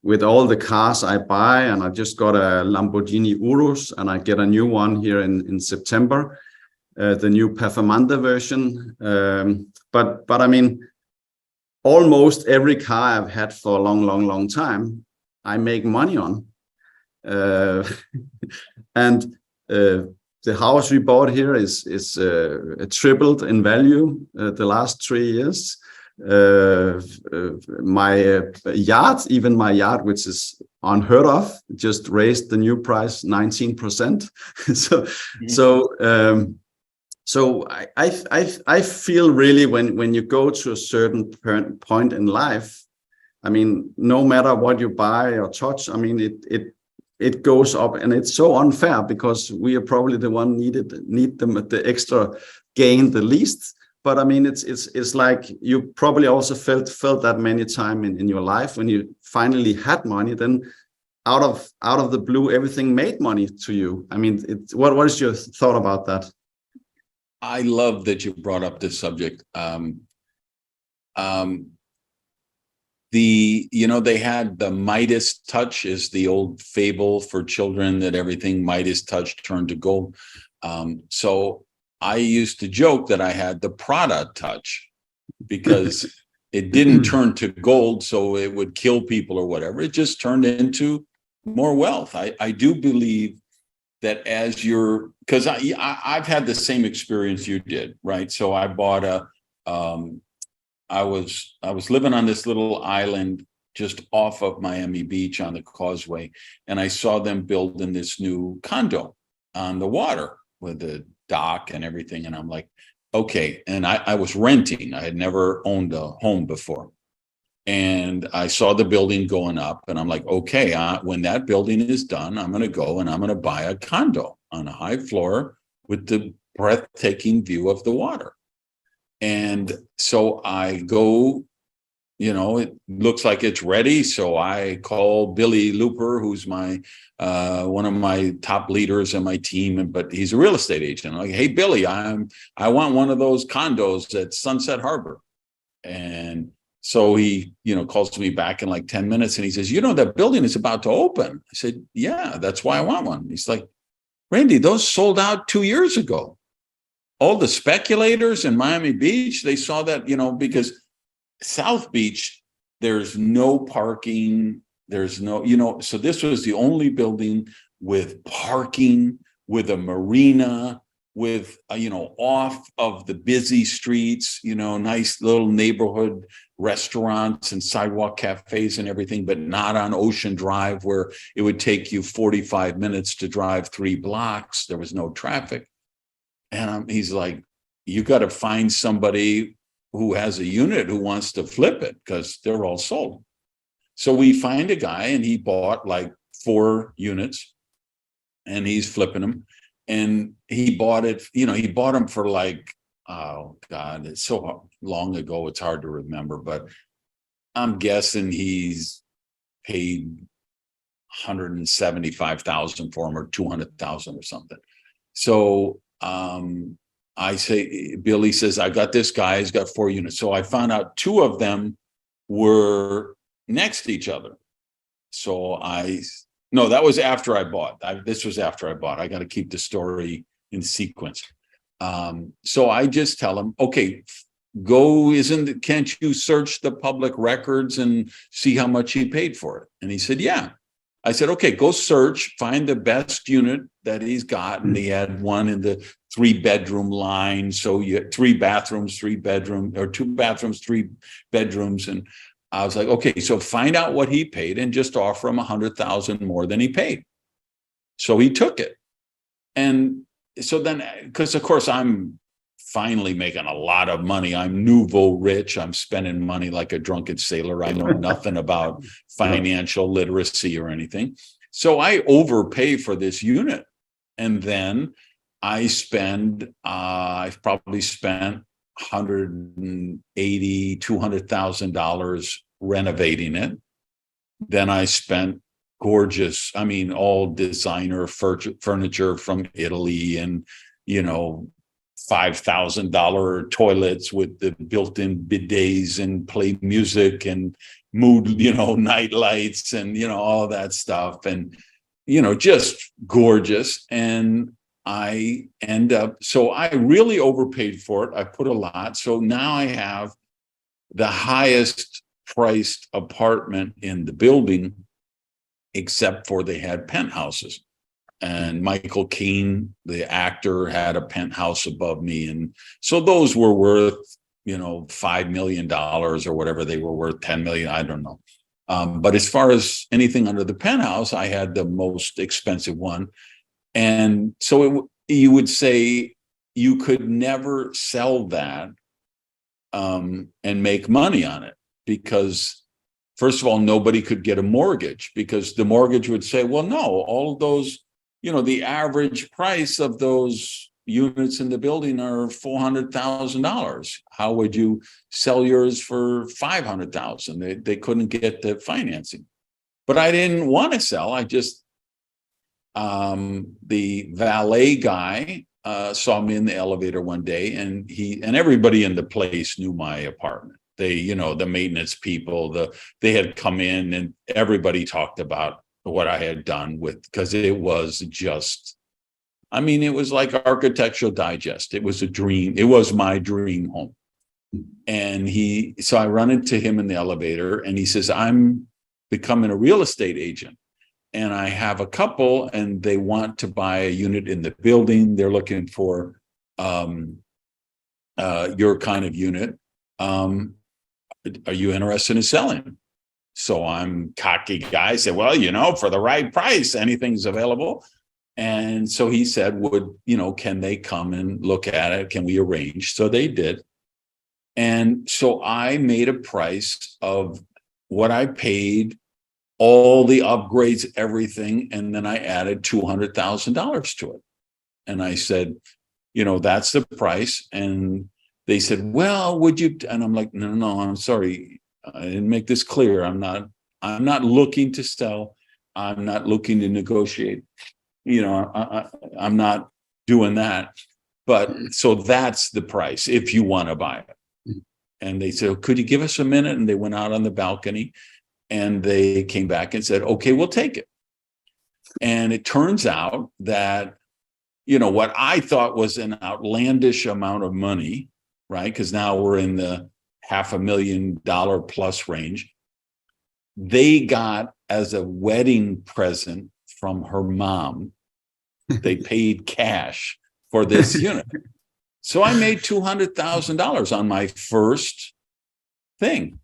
with all the cars I buy, and I just got a Lamborghini Urus, and I get a new one here in September, the new Performante version. But I mean, almost every car I've had for a long time, I make money on. And the house we bought here is tripled in value the last 3 years. My yacht, which is unheard of, just raised the new price 19%. So I feel really, when you go to a certain point in life, I mean, no matter what you buy or touch, I mean, it goes up, and it's so unfair because we are probably the one need them at the extra gain the least. But I mean, it's like you probably also felt that many times in your life when you finally had money, then out of the blue, everything made money to you. I mean, what is your thought about that? I love that you brought up this subject. They had the Midas touch, is the old fable for children that everything Midas touched turned to gold. So I used to joke that I had the Prada touch because it didn't turn to gold, so it would kill people or whatever. It just turned into more wealth. I do believe that because I've had the same experience you did, right? So I bought I was living on this little island just off of Miami Beach on the causeway, and I saw them building this new condo on the water with the dock and everything. And I'm like, okay. And I was renting. I had never owned a home before. And I saw the building going up, and I'm like, okay, when that building is done, I'm going to go and I'm going to buy a condo on a high floor with the breathtaking view of the water. And so I go, it looks like it's ready. So I call Billy Looper, who's my one of my top leaders in my team, but he's a real estate agent. I'm like, hey, Billy, I want one of those condos at Sunset Harbor. And so he, calls me back in like 10 minutes, and he says, that building is about to open. I said, yeah, that's why I want one. He's like, Randy, those sold out 2 years ago. All the speculators in Miami Beach, they saw that, because South Beach, there's no parking. There's no, so this was the only building with parking, with a marina, with, off of the busy streets, nice little neighborhood restaurants and sidewalk cafes and everything, but not on Ocean Drive where it would take you 45 minutes to drive 3 blocks. There was no traffic. And he's like, you got to find somebody who has a unit who wants to flip it because they're all sold. So we find a guy, and he bought like 4 units, and he's flipping them. And he bought it, he bought them for like, oh God, it's so long ago, it's hard to remember, but I'm guessing he's paid $175,000 for them, or $200,000 or something. So Billy says, I got this guy, he's got 4 units. So I found out 2 of them were next to each other. So no, that was after I bought. This was after I bought. I got to keep the story in sequence. So I just tell him, okay, can't you search the public records and see how much he paid for it? And he said, yeah. I said, okay, go search, find the best unit that he's got. And he had one in the 3-bedroom line. So you had 3 bathrooms, 3 bedrooms, or 2 bathrooms, 3 bedrooms. And I was like, okay, so find out what he paid and just offer him $100,000 more than he paid. So he took it. And so then, because of course I'm finally making a lot of money. I'm nouveau rich. I'm spending money like a drunken sailor. I know nothing about financial literacy or anything. So I overpay for this unit. And then I've probably spent $180,000, $200,000 renovating it. Then I spent gorgeous, all designer furniture from Italy, and, $5,000 toilets with the built-in bidets, and play music and mood, night lights, and, all that stuff. And, just gorgeous. And I end up, so I really overpaid for it. I put a lot. So now I have the highest priced apartment in the building, except for they had penthouses. And Michael Keane, the actor, had a penthouse above me. And so those were worth, $5 million or whatever they were worth, 10 million, I don't know. But as far as anything under the penthouse, I had the most expensive one. And so you would say you could never sell that and make money on it, because first of all, nobody could get a mortgage because the mortgage would say, well, no, all of those, the average price of those units in the building are $400,000. How would you sell yours for $500,000? They couldn't get the financing. But I didn't want to sell. I just, the valet guy saw me in the elevator one day, and everybody in the place knew my apartment. They, the maintenance people, they had come in, and everybody talked about what I had done because it was just, it was like Architectural Digest. It was a dream. It was my dream home. And so I run into him in the elevator, and he says, I'm becoming a real estate agent, and I have a couple, and they want to buy a unit in the building. They're looking for your kind of unit. Are you interested in selling? So I'm cocky guy. I said, well, for the right price, anything's available. And so he said, can they come and look at it? Can we arrange? So they did. And so I made a price of what I paid, all the upgrades, everything. And then I added $200,000 to it. And I said, that's the price. And they said, well, would you? And I'm like, no, I'm sorry. I didn't make this clear. I'm not looking to sell. I'm not looking to negotiate. I'm not doing that. But so that's the price if you want to buy it. And they said, could you give us a minute? And they went out on the balcony, and they came back and said, okay, we'll take it. And it turns out that, what I thought was an outlandish amount of money, right? Because now we're in the $500,000 plus range. They got as a wedding present from her mom. They paid cash for this unit. So I made $200,000 on my first thing.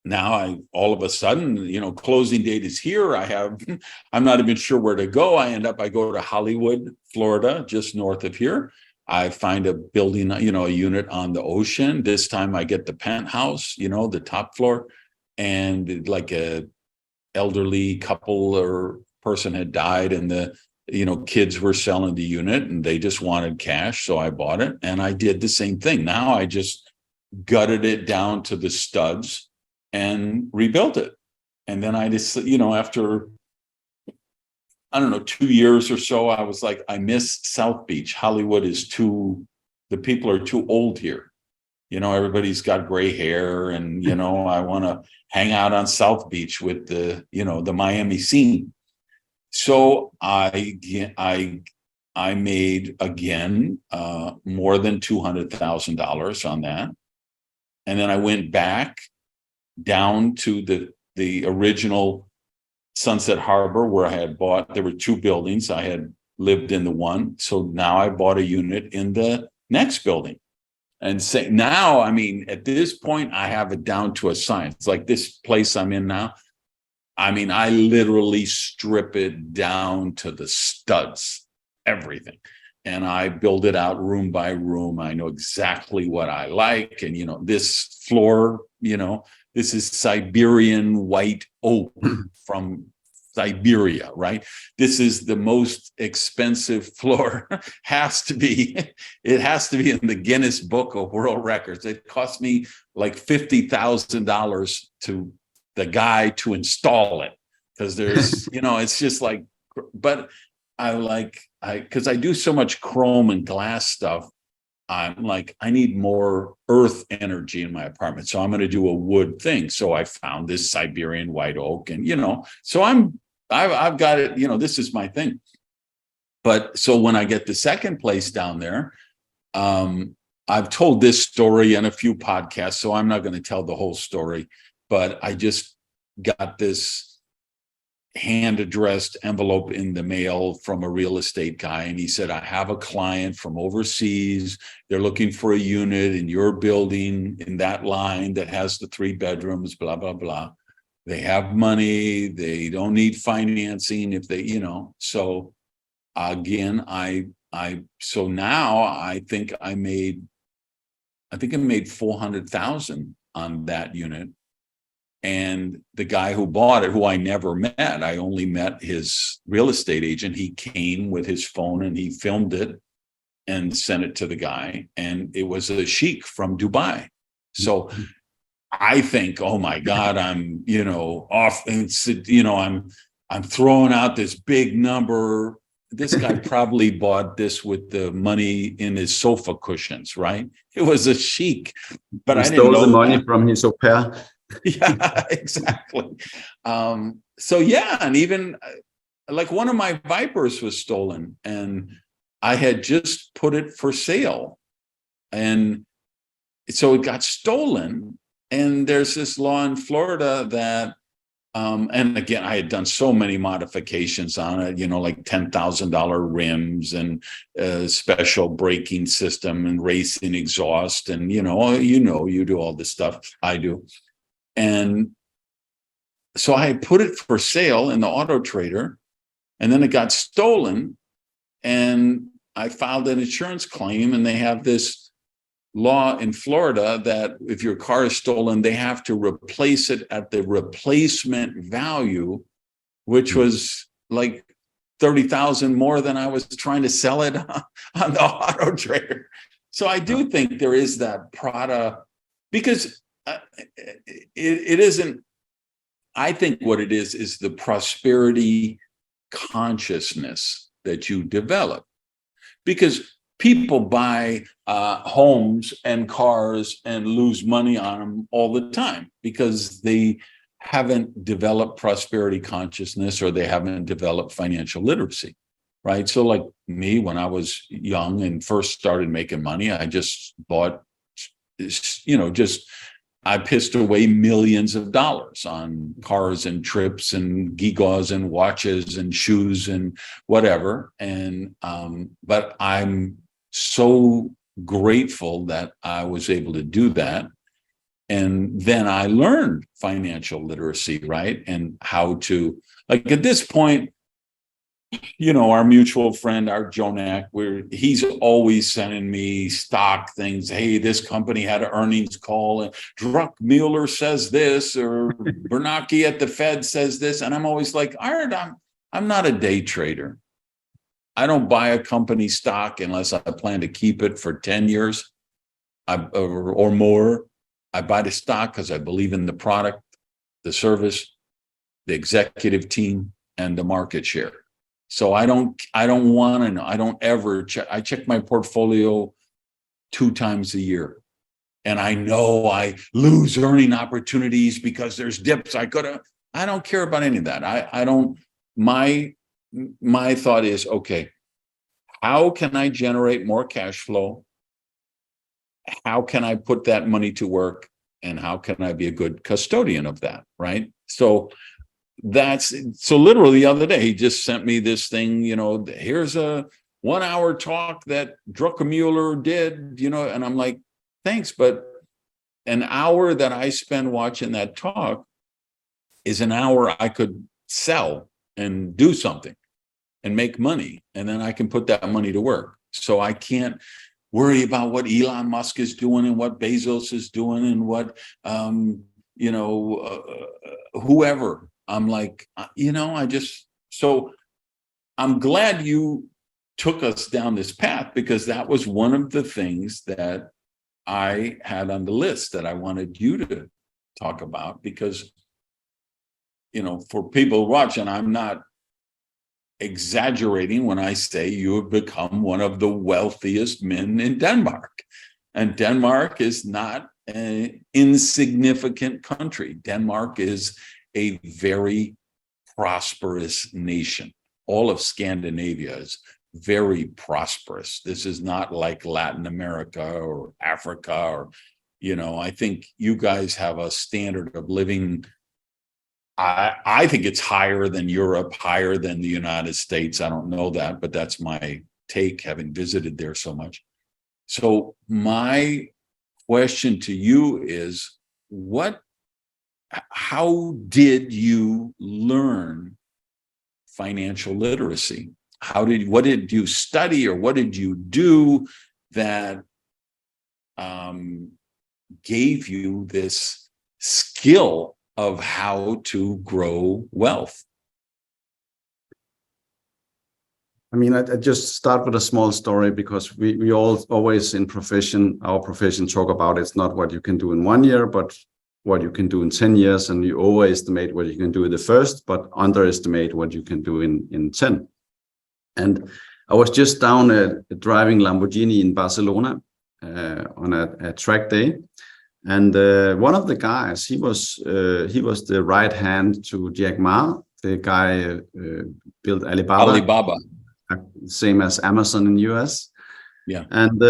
Now all of a sudden, closing date is here. I'm not even sure where to go. I go to Hollywood, Florida, just north of here. I find a building, a unit on the ocean. This time I get the penthouse, the top floor, and like a elderly couple or person had died, and the, kids were selling the unit, and they just wanted cash. So I bought it, and I did the same thing. Now I just gutted it down to the studs and rebuilt it. And then I just, after, 2 years or so, I was like, I miss South Beach. Hollywood is the people are too old here. Everybody's got gray hair, and, I want to hang out on South Beach with the Miami scene. So I made again more than $200,000 on that. And then I went back down to the original Sunset Harbor, where I had bought. There were two buildings. I had lived in the one. So now I bought a unit in the next building. And now, at this point, I have it down to a science. Like this place I'm in now, I literally strip it down to the studs, everything. And I build it out room by room. I know exactly what I like. And, this floor, this is Siberian white oak from Siberia, right? This is the most expensive floor. It has to be in the Guinness Book of World Records. It cost me like $50,000 to the guy to install it, because there's, it's just like, but because I do so much chrome and glass stuff, I'm like, I need more earth energy in my apartment. So I'm going to do a wood thing. So I found this Siberian white oak, and, so I've got it, this is my thing. But so when I get the second place down there, I've told this story in a few podcasts, so I'm not going to tell the whole story, but I just got this hand-addressed envelope in the mail from a real estate guy, and he said, I have a client from overseas. They're looking for a unit in your building in that line that has the 3 bedrooms, blah, blah, blah. They have money. They don't need financing if they, so again, so now I think I made 400,000 on that unit. And the guy who bought it, who I never met, I only met his real estate agent. He came with his phone and he filmed it and sent it to the guy. And it was a sheik from Dubai. So I think, oh my God, I'm, off. It's, I'm throwing out this big number. This guy probably bought this with the money in his sofa cushions, right? It was a sheik, but He I didn't stole know the money that. from his au pair. Yeah, exactly. So yeah, and even like one of my Vipers was stolen, and I had just put it for sale, and so it got stolen. And there's this law in Florida that, and again, I had done so many modifications on it, like $10,000 rims and special braking system and racing exhaust, and you do all this stuff. I do. And so I put it for sale in the Auto Trader, and then it got stolen, and I filed an insurance claim, and they have this law in Florida that if your car is stolen, they have to replace it at the replacement value, which was like 30,000 more than I was trying to sell it on the Auto Trader. So I do think there is that product, because it isn't. I think what it is the prosperity consciousness that you develop, because people buy homes and cars and lose money on them all the time because they haven't developed prosperity consciousness, or they haven't developed financial literacy, right? So like me, when I was young and first started making money, I just bought, I pissed away millions of dollars on cars and trips and gewgaws and watches and shoes and whatever. And but I'm so grateful that I was able to do that. And then I learned financial literacy, right? And how to, like at this point, our mutual friend, Art Jonak, he's always sending me stock things. Hey, this company had an earnings call, and Druckmuller says this, or Bernanke at the Fed says this, and I'm always like, Art, I'm not a day trader. I don't buy a company stock unless I plan to keep it for 10 years or more. I buy the stock because I believe in the product, the service, the executive team, and the market share. So I don't want to know. I don't ever check. I check my portfolio 2 times a year. And I know I lose earning opportunities because there's dips. I don't care about any of that. I don't, my thought is, okay, how can I generate more cash flow? How can I put that money to work? And how can I be a good custodian of that? Right. So literally the other day, he just sent me this thing, here's a 1-hour talk that Druckenmuller did, and I'm like, thanks. But an hour that I spend watching that talk is an hour I could sell and do something and make money. And then I can put that money to work. So I can't worry about what Elon Musk is doing and what Bezos is doing and what, whoever. I'm like, so I'm glad you took us down this path, because that was one of the things that I had on the list that I wanted you to talk about, because, for people watching, I'm not exaggerating when I say you have become one of the wealthiest men in Denmark. And Denmark is not an insignificant country. Denmark is a very prosperous nation. All of Scandinavia is very prosperous. This is not like Latin America or Africa, or, I think you guys have a standard of living. I think it's higher than Europe, higher than the United States. I don't know that, but that's my take, having visited there so much. So my question to you is, how did you learn financial literacy? What did you study, or what did you do that gave you this skill of how to grow wealth. I mean, I just start with a small story, because we all always in our profession talk about it's not what you can do in 1 year, but what you can do in 10 years. And you overestimate what you can do in the first, but underestimate what you can do in 10. And I was just down driving Lamborghini in Barcelona on a track day. And one of the guys, he was the right hand to Jack Ma, the guy built Alibaba. Same as Amazon in US. Yeah. And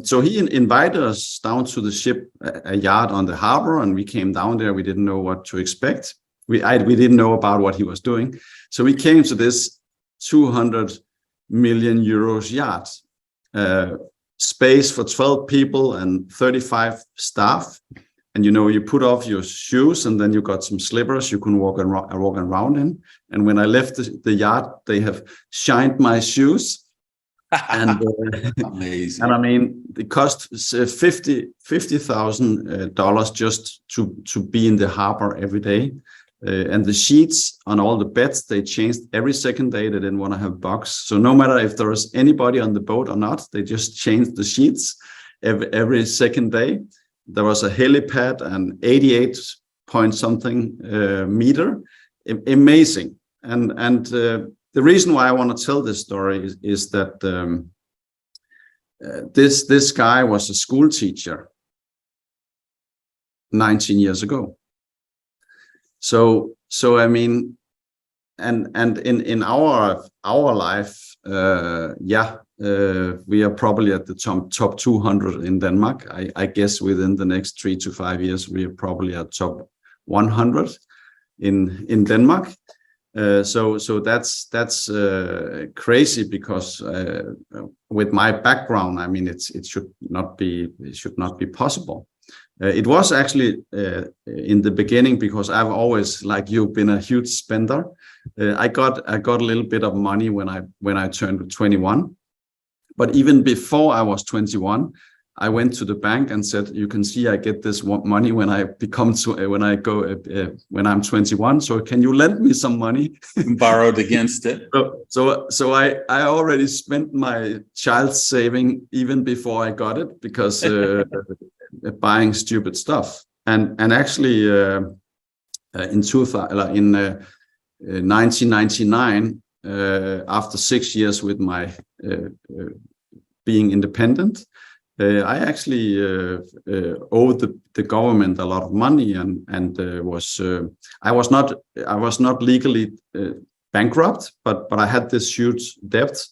so he invited us down to the ship, a yard on the harbor, and we came down there. We didn't know what to expect. We didn't know about what he was doing. So we came to this 200 million euros yacht, space for 12 people and 35 staff. And, you put off your shoes, and then you got some slippers you can walk around in. And when I left the yacht, they have shined my shoes. And amazing. And I mean, it cost $50,000 just to be in the harbor every day. And the sheets on all the beds, they changed every second day. They didn't want to have bugs. So no matter if there was anybody on the boat or not, they just changed the sheets every second day. There was a helipad and 88 point something meter. Amazing. And the reason why I want to tell this story is that this guy was a school teacher 19 years ago. So I mean, and in our life, we are probably at the top 200 in Denmark. I guess within the next 3 to 5 years, we are probably at top 100 in Denmark. So that's crazy, because with my background, I mean, it should not be possible. It was actually in the beginning, because I've always, like you, been a huge spender. I got a little bit of money when I turned 21, but even before I was 21, I went to the bank and said, "You can see I get this money when I'm 21. So can you lend me some money?" Borrowed against it. So I already spent my child's saving even before I got it, because buying stupid stuff. And actually, in 1999, after 6 years with my being independent, I actually owed the government a lot of money, and I was not legally bankrupt, but I had this huge debt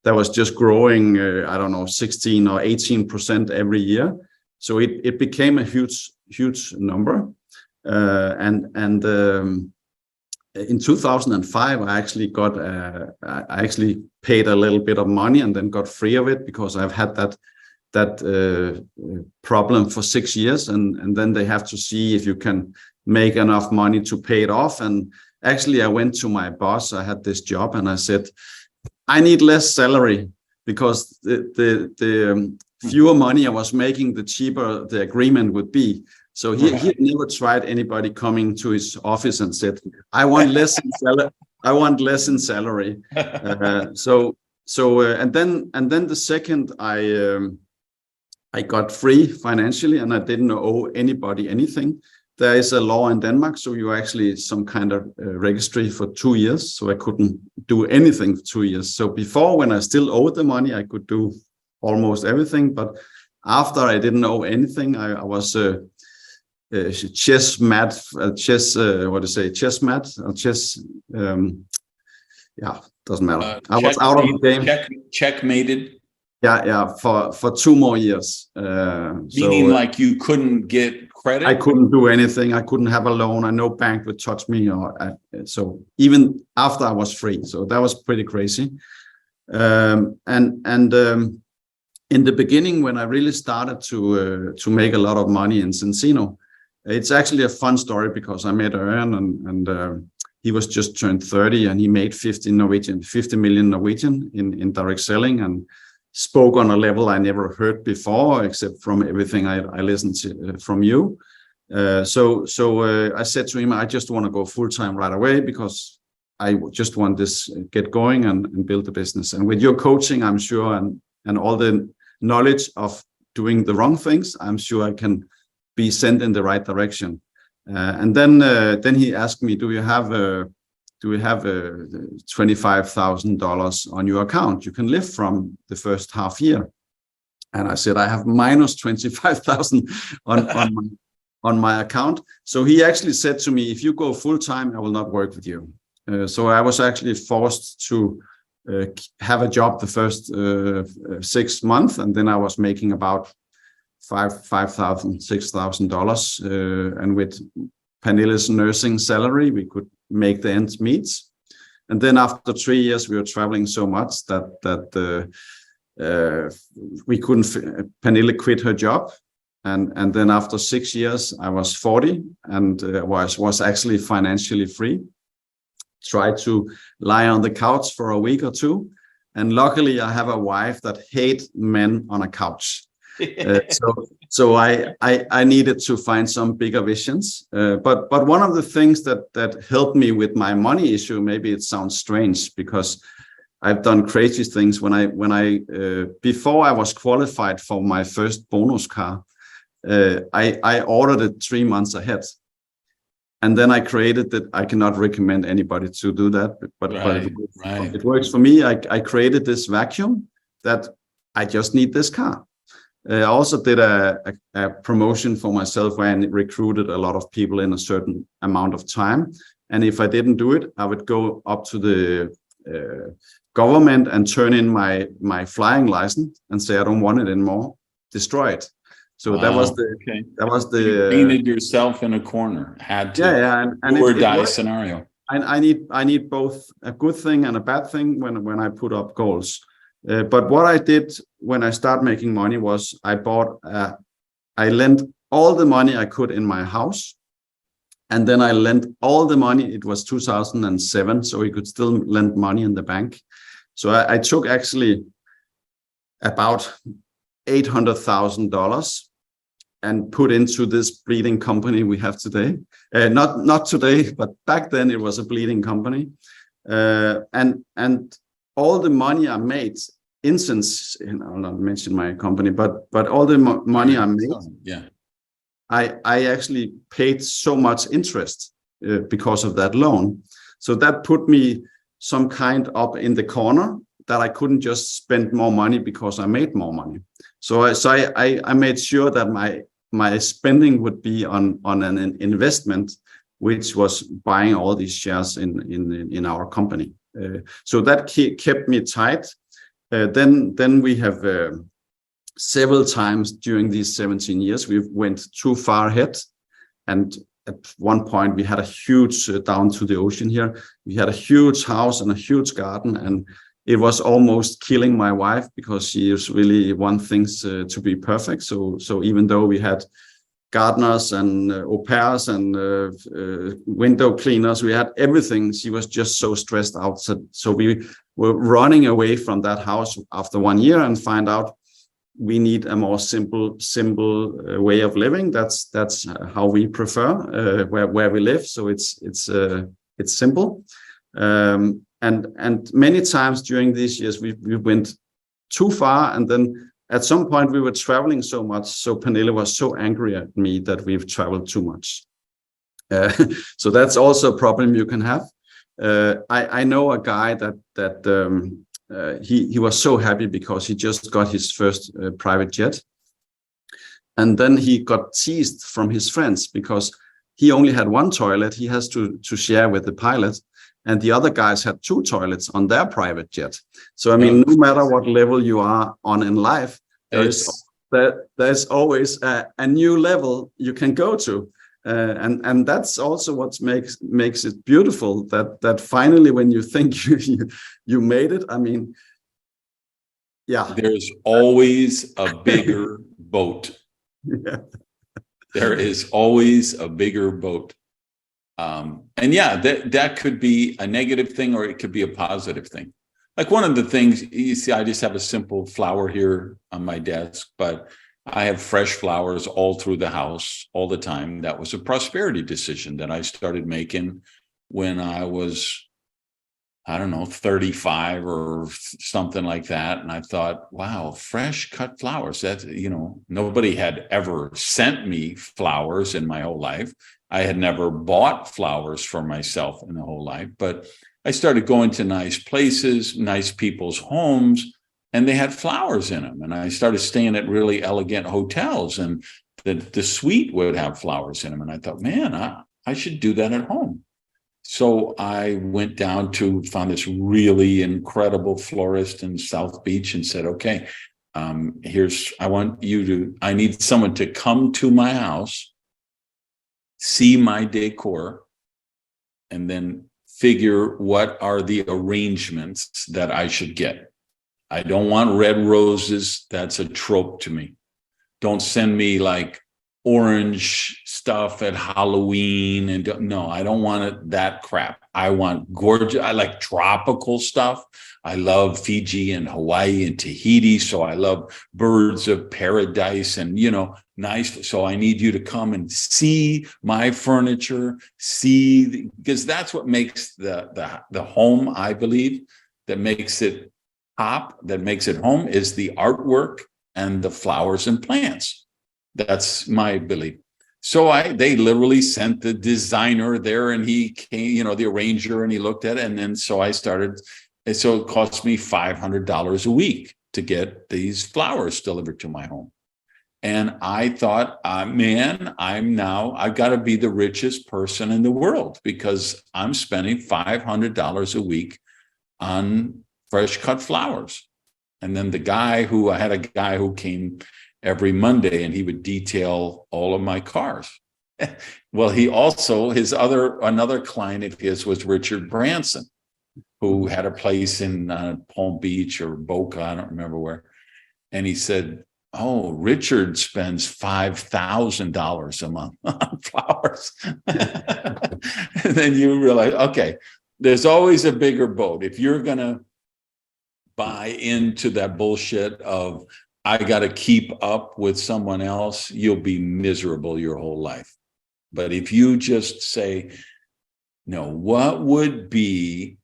that was just growing, 16 or 18% every year. So it became a huge number, and in 2005 I actually paid a little bit of money and then got free of it, because I've had that problem for 6 years, and then they have to see if you can make enough money to pay it off. And actually, I went to my boss. I had this job, and I said, I need less salary, because the fewer money I was making, the cheaper the agreement would be. So he never tried anybody coming to his office and said, I want less in salary. I want less in salary. And then the second I got free financially, and I didn't owe anybody anything. There is a law in Denmark, so you actually some kind of registry for 2 years. So I couldn't do anything for 2 years. So before, when I still owed the money, I could do almost everything. But after I didn't owe anything, I was chess mat. Doesn't matter. I was out of the game. Checkmated. Yeah, for 2 more years. Meaning, like, you couldn't get credit? I couldn't do anything. I couldn't have a loan. No bank would touch me. So even after I was free. So that was pretty crazy. In the beginning, when I really started to make a lot of money in Cincino, it's actually a fun story, because I met Ørjan, and he was just turned 30, and he made 50 million Norwegian in direct selling, and spoke on a level I never heard before, except from everything I listened to from you. I said to him, I just want to go full time right away because I just want this get going and build the business. And with your coaching, I'm sure, and all the knowledge of doing the wrong things, I'm sure I can be sent in the right direction. And then he asked me, do you have $25,000 on your account you can live from the first half year? And I said, I have minus 25,000 on my account. So he actually said to me, if you go full time, I will not work with you. So I was actually forced to have a job the first 6 months, and then I was making about $5,000, $6,000, and with Pernille's nursing salary, we could make the ends meet. And then after 3 years, we were traveling so much that we couldn't. Pernille quit her job, and then after 6 years, I was 40 and was actually financially free. Tried to lie on the couch for a week or two, and luckily I have a wife that hates men on a couch. So I needed to find some bigger visions. But one of the things that helped me with my money issue, maybe it sounds strange because I've done crazy things. When I before I was qualified for my first bonus car, I ordered it 3 months ahead. And then I created that. I cannot recommend anybody to do that, but it works for me. I created this vacuum that I just need this car. I also did a promotion for myself where I recruited a lot of people in a certain amount of time. And if I didn't do it, I would go up to the government and turn in my flying license and say, I don't want it anymore, destroy it. So wow. that was the you painted yourself in a corner. Had to and do or die scenario. I need both a good thing and a bad thing when I put up goals. But what I did when I started making money was I lent all the money I could in my house, and then I lent all the money. It was 2007, so we could still lend money in the bank. So I took actually about $800,000 and put into this bleeding company we have today. Not today, but back then it was a bleeding company. And all the money I made, instance, I'll not mention my company, but all the money I made, I actually paid so much interest because of that loan. So that put me some kind up in the corner that I couldn't just spend more money because I made more money. So I made sure that my spending would be on an investment, which was buying all these shares in our company. So that kept me tight. Then we have several times during these 17 years, we went too far ahead. And at one point we had a huge, down to the ocean here, we had a huge house and a huge garden, and it was almost killing my wife because she is really wants things to be perfect. So even though we had gardeners and au pairs and window cleaners, we had everything, she was just so stressed out. So we were running away from that house after 1 year and find out we need a more simple way of living. That's how we prefer where we live. So it's simple. And many times during these years, we went too far. And then at some point we were traveling so much. So Pernille was so angry at me that we've traveled too much. So that's also a problem you can have. I know a guy that he was so happy because he just got his first private jet. And then he got teased from his friends because he only had one toilet he has to share with the pilot. And the other guys had 2 toilets on their private jet. So, I mean, no matter what level you are on in life, there's always a new level you can go to. And that's also what makes it beautiful, that finally, when you think you made it, I mean, yeah. There's always a bigger boat. Yeah. There is always a bigger boat. And yeah, that could be a negative thing, or it could be a positive thing. Like one of the things you see, I just have a simple flower here on my desk, but I have fresh flowers all through the house all the time. That was a prosperity decision that I started making when I was, I don't know, 35 or something like that. And I thought, wow, fresh cut flowers. That's, nobody had ever sent me flowers in my whole life. I had never bought flowers for myself in the whole life, but I started going to nice places, nice people's homes, and they had flowers in them. And I started staying at really elegant hotels, and the suite would have flowers in them. And I thought, man, I should do that at home. So I went down to found this really incredible florist in South Beach and said, okay, I need someone to come to my house, see my decor, and then figure what are the arrangements that I should get. I don't want red roses. That's a trope to me. Don't send me like orange stuff at Halloween. And no, I don't want that crap. I want gorgeous. I like tropical stuff. I love Fiji and Hawaii and Tahiti. So I love birds of paradise and, nice. So I need you to come and see my furniture, because that's what makes the home, I believe, that makes it pop, that makes it home, is the artwork and the flowers and plants. That's my belief. So they literally sent the designer there, and he came, the arranger, and he looked at it. And then so I started. And so it cost me $500 a week to get these flowers delivered to my home. And I thought, man, I've got to be the richest person in the world, because I'm spending $500 a week on fresh cut flowers. And then I had a guy who came every Monday, and he would detail all of my cars. Well, another client of his was Richard Branson, who had a place in Palm Beach or Boca, I don't remember where. And he said, oh, Richard spends $5,000 a month on flowers. And then you realize, okay, there's always a bigger boat. If you're going to buy into that bullshit of, I got to keep up with someone else, you'll be miserable your whole life. But if you just say, no, what would be,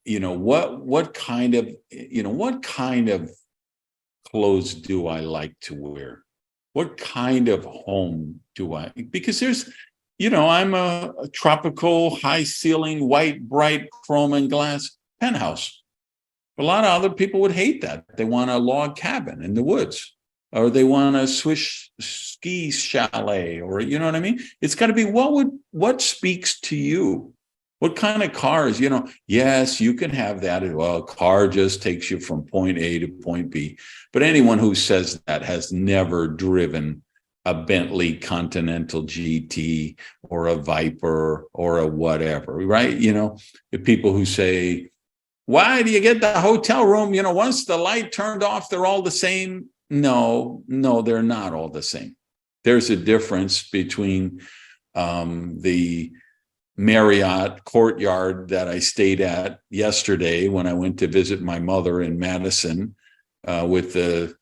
what kind of clothes do I like to wear? What kind of home do I, because there's, I'm a tropical, high ceiling, white, bright chrome and glass penthouse. A lot of other people would hate that. They want a log cabin in the woods, or they want a Swiss ski chalet, or you know what I mean? It's got to be what speaks to you. What kind of cars, yes, you can have that as well. A car just takes you from point A to point B. But anyone who says that has never driven a Bentley Continental GT or a Viper or a whatever, right? The people who say, why do you get the hotel room? Once the light turned off, they're all the same. No, they're not all the same. There's a difference between the Marriott Courtyard that I stayed at yesterday when I went to visit my mother in Madison, with the,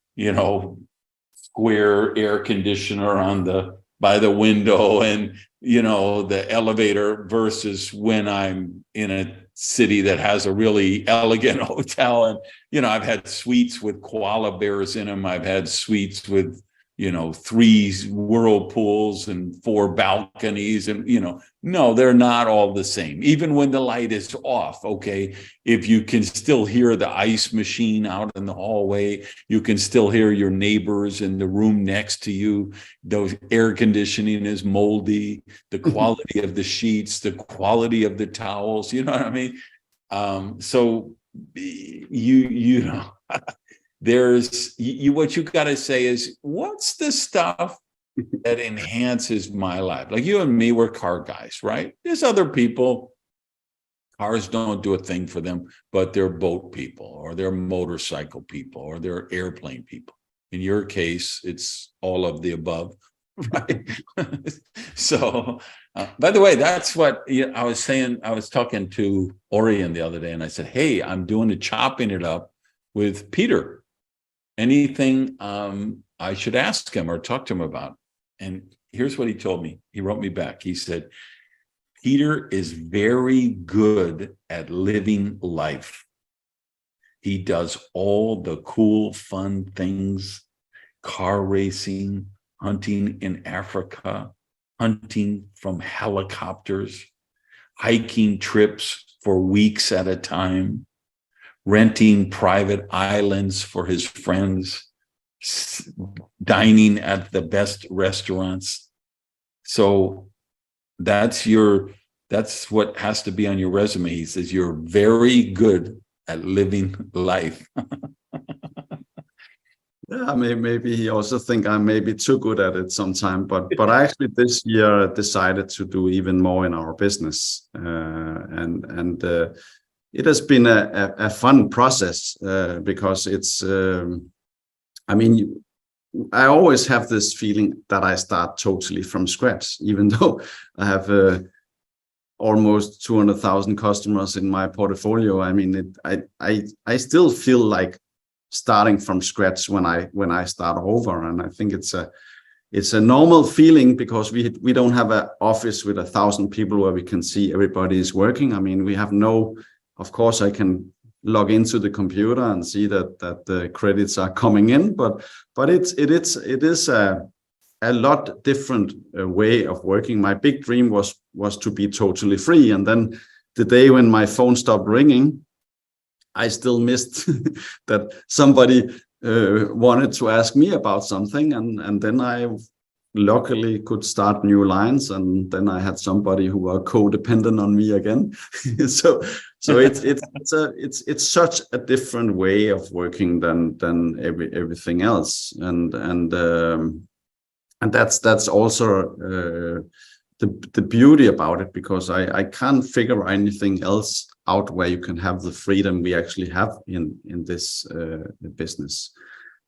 square air conditioner by the window, and, the elevator, versus when I'm in a city that has a really elegant hotel. And, I've had suites with koala bears in them. I've had suites with, 3 whirlpools and 4 balconies, and, no, they're not all the same. Even when the light is off, okay, if you can still hear the ice machine out in the hallway, you can still hear your neighbors in the room next to you. Those air conditioning is moldy, the quality of the sheets, the quality of the towels, you know what I mean? So what you got to say is, what's the stuff that enhances my life? Like you and me, we're car guys, right? There's other people, cars don't do a thing for them, but they're boat people, or they're motorcycle people, or they're airplane people. In your case, it's all of the above, right? So, by the way, that's what I was saying. I was talking to Orion the other day, and I said, hey, I'm doing the Chopping It Up with Peter. Anything I should ask him or talk to him about. And here's what he told me. He wrote me back. He said, Peter is very good at living life. He does all the cool, fun things, car racing, hunting in Africa, hunting from helicopters, hiking trips for weeks at a time, renting private islands for his friends, dining at the best restaurants. So that's what has to be on your resume. He says, you're very good at living life. Yeah, maybe he also think I'm maybe too good at it sometime, but I actually this year decided to do even more in our business, and it has been a fun process because it's I mean, I always have this feeling that I start totally from scratch, even though I have almost 200,000 customers in my portfolio. I mean, I still feel like starting from scratch when I start over, and I think it's a normal feeling because we don't have an office with 1,000 people where we can see everybody is working. I mean, we have no. Of course, I can log into the computer and see that the credits are coming in, but it is a lot different way of working. My big dream was to be totally free, and then the day when my phone stopped ringing, I still missed that somebody wanted to ask me about something, and then I luckily could start new lines, and then I had somebody who were codependent on me again. so it's such a different way of working than everything else, and that's also the beauty about it, because I can't figure anything else out where you can have the freedom we actually have in this business.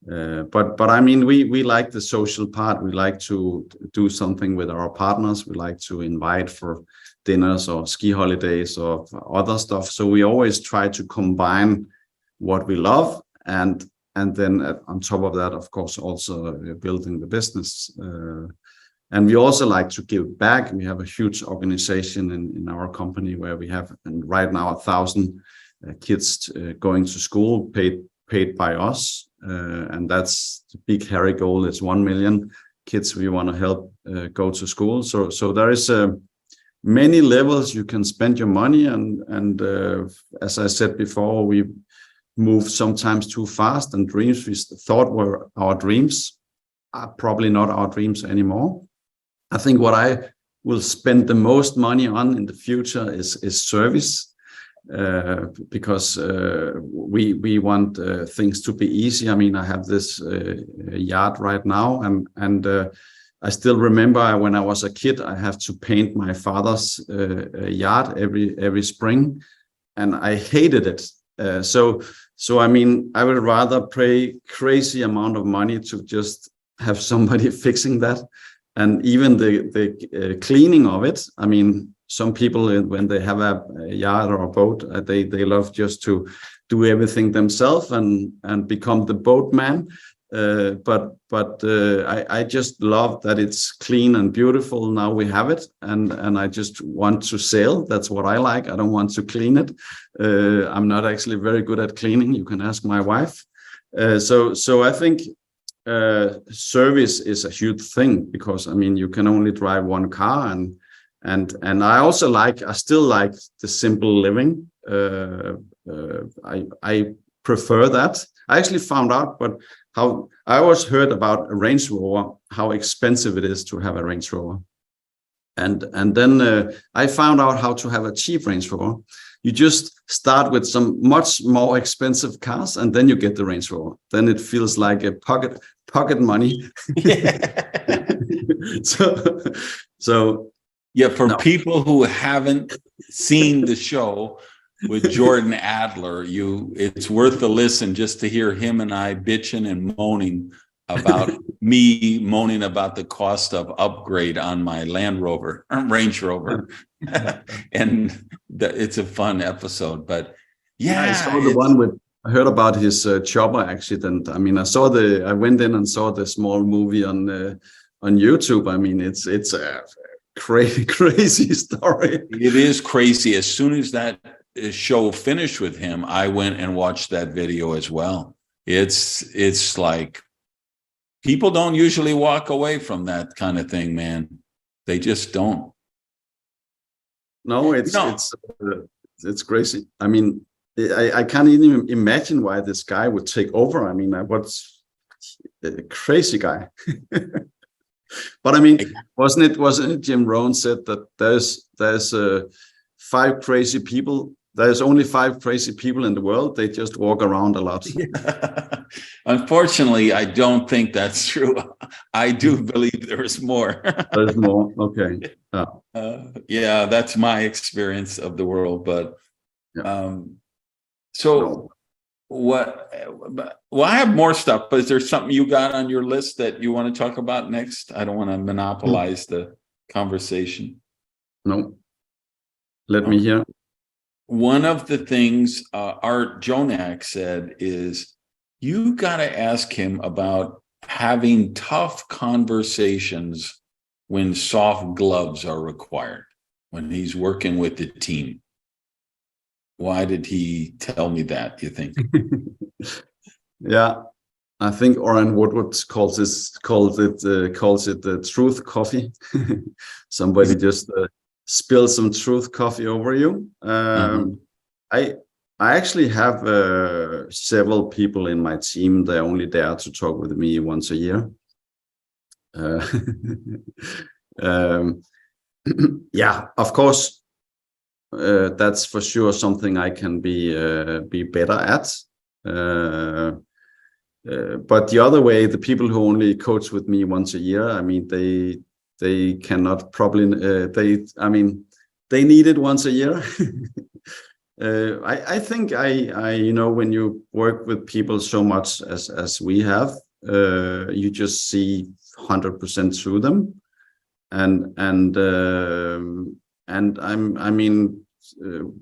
But I mean, we like the social part. We like to do something with our partners. We like to invite for dinners or ski holidays or other stuff. So we always try to combine what we love and then on top of that, of course, also building the business. And we also like to give back. We have a huge organization in our company where we have, and right now, 1,000 kids going to school paid by us. And that's the big hairy goal. It's 1 million kids we want to help go to school. So there is many levels you can spend your money, and as I said before, we move sometimes too fast, and dreams we thought were our dreams are probably not our dreams anymore. I think what I will spend the most money on in the future is service, because we want things to be easy. I mean, I have this yard right now, and I still remember when I was a kid, I have to paint my father's yard every spring, and I hated it. So I mean, I would rather pay crazy amount of money to just have somebody fixing that. And even the cleaning of it. I mean, some people, when they have a yacht or a boat, they love just to do everything themselves and become the boatman. But I just love that it's clean and beautiful. Now we have it, and I just want to sail. That's what I like. I don't want to clean it. I'm not actually very good at cleaning. You can ask my wife. So I think service is a huge thing, because I mean, you can only drive one car, and I still like the simple living. I prefer that. I actually found out, but how I always heard about a Range Rover, how expensive it is to have a Range Rover, and then I found out how to have a cheap Range Rover. You just start with some much more expensive cars, and then you get the Range Rover. Then it feels like a pocket money. so yeah, for people who haven't seen the show with Jordan Adler, it's worth the listen just to hear him and I bitching and moaning about me moaning about the cost of upgrade on my Range Rover. And it's a fun episode. But yeah, I saw the one I heard about his chopper accident. I mean, I went in and saw the small movie on YouTube. I mean, it's a crazy, crazy story. It is crazy. As soon as that show finished with him, I went and watched that video as well. It's like people don't usually walk away from that kind of thing, man. They just don't. No, it's crazy. I mean, I can't even imagine why this guy would take over. I mean, what's a crazy guy. But I mean, wasn't it Jim Rohn said that there's 5 crazy people. There's only 5 crazy people in the world. They just walk around a lot. Yeah. Unfortunately, I don't think that's true. I do believe there's more. There's more. Okay. Yeah, that's my experience of the world. But well, I have more stuff, but is there something you got on your list that you want to talk about next? I don't want to monopolize the conversation. No. Let me hear. One of the things Art Jonak said is you got to ask him about having tough conversations when soft gloves are required, when he's working with the team. Why did he tell me that, you think? Yeah, I think Orrin Woodward calls it the truth coffee. Somebody just spill some truth coffee over you. I actually have several people in my team that only dare to talk with me once a year. Yeah, of course, that's for sure something I can be better at. But the other way, the people who only coach with me once a year, I mean, they cannot probably, they need it once a year. I think when you work with people so much as we have, you just see 100% through them.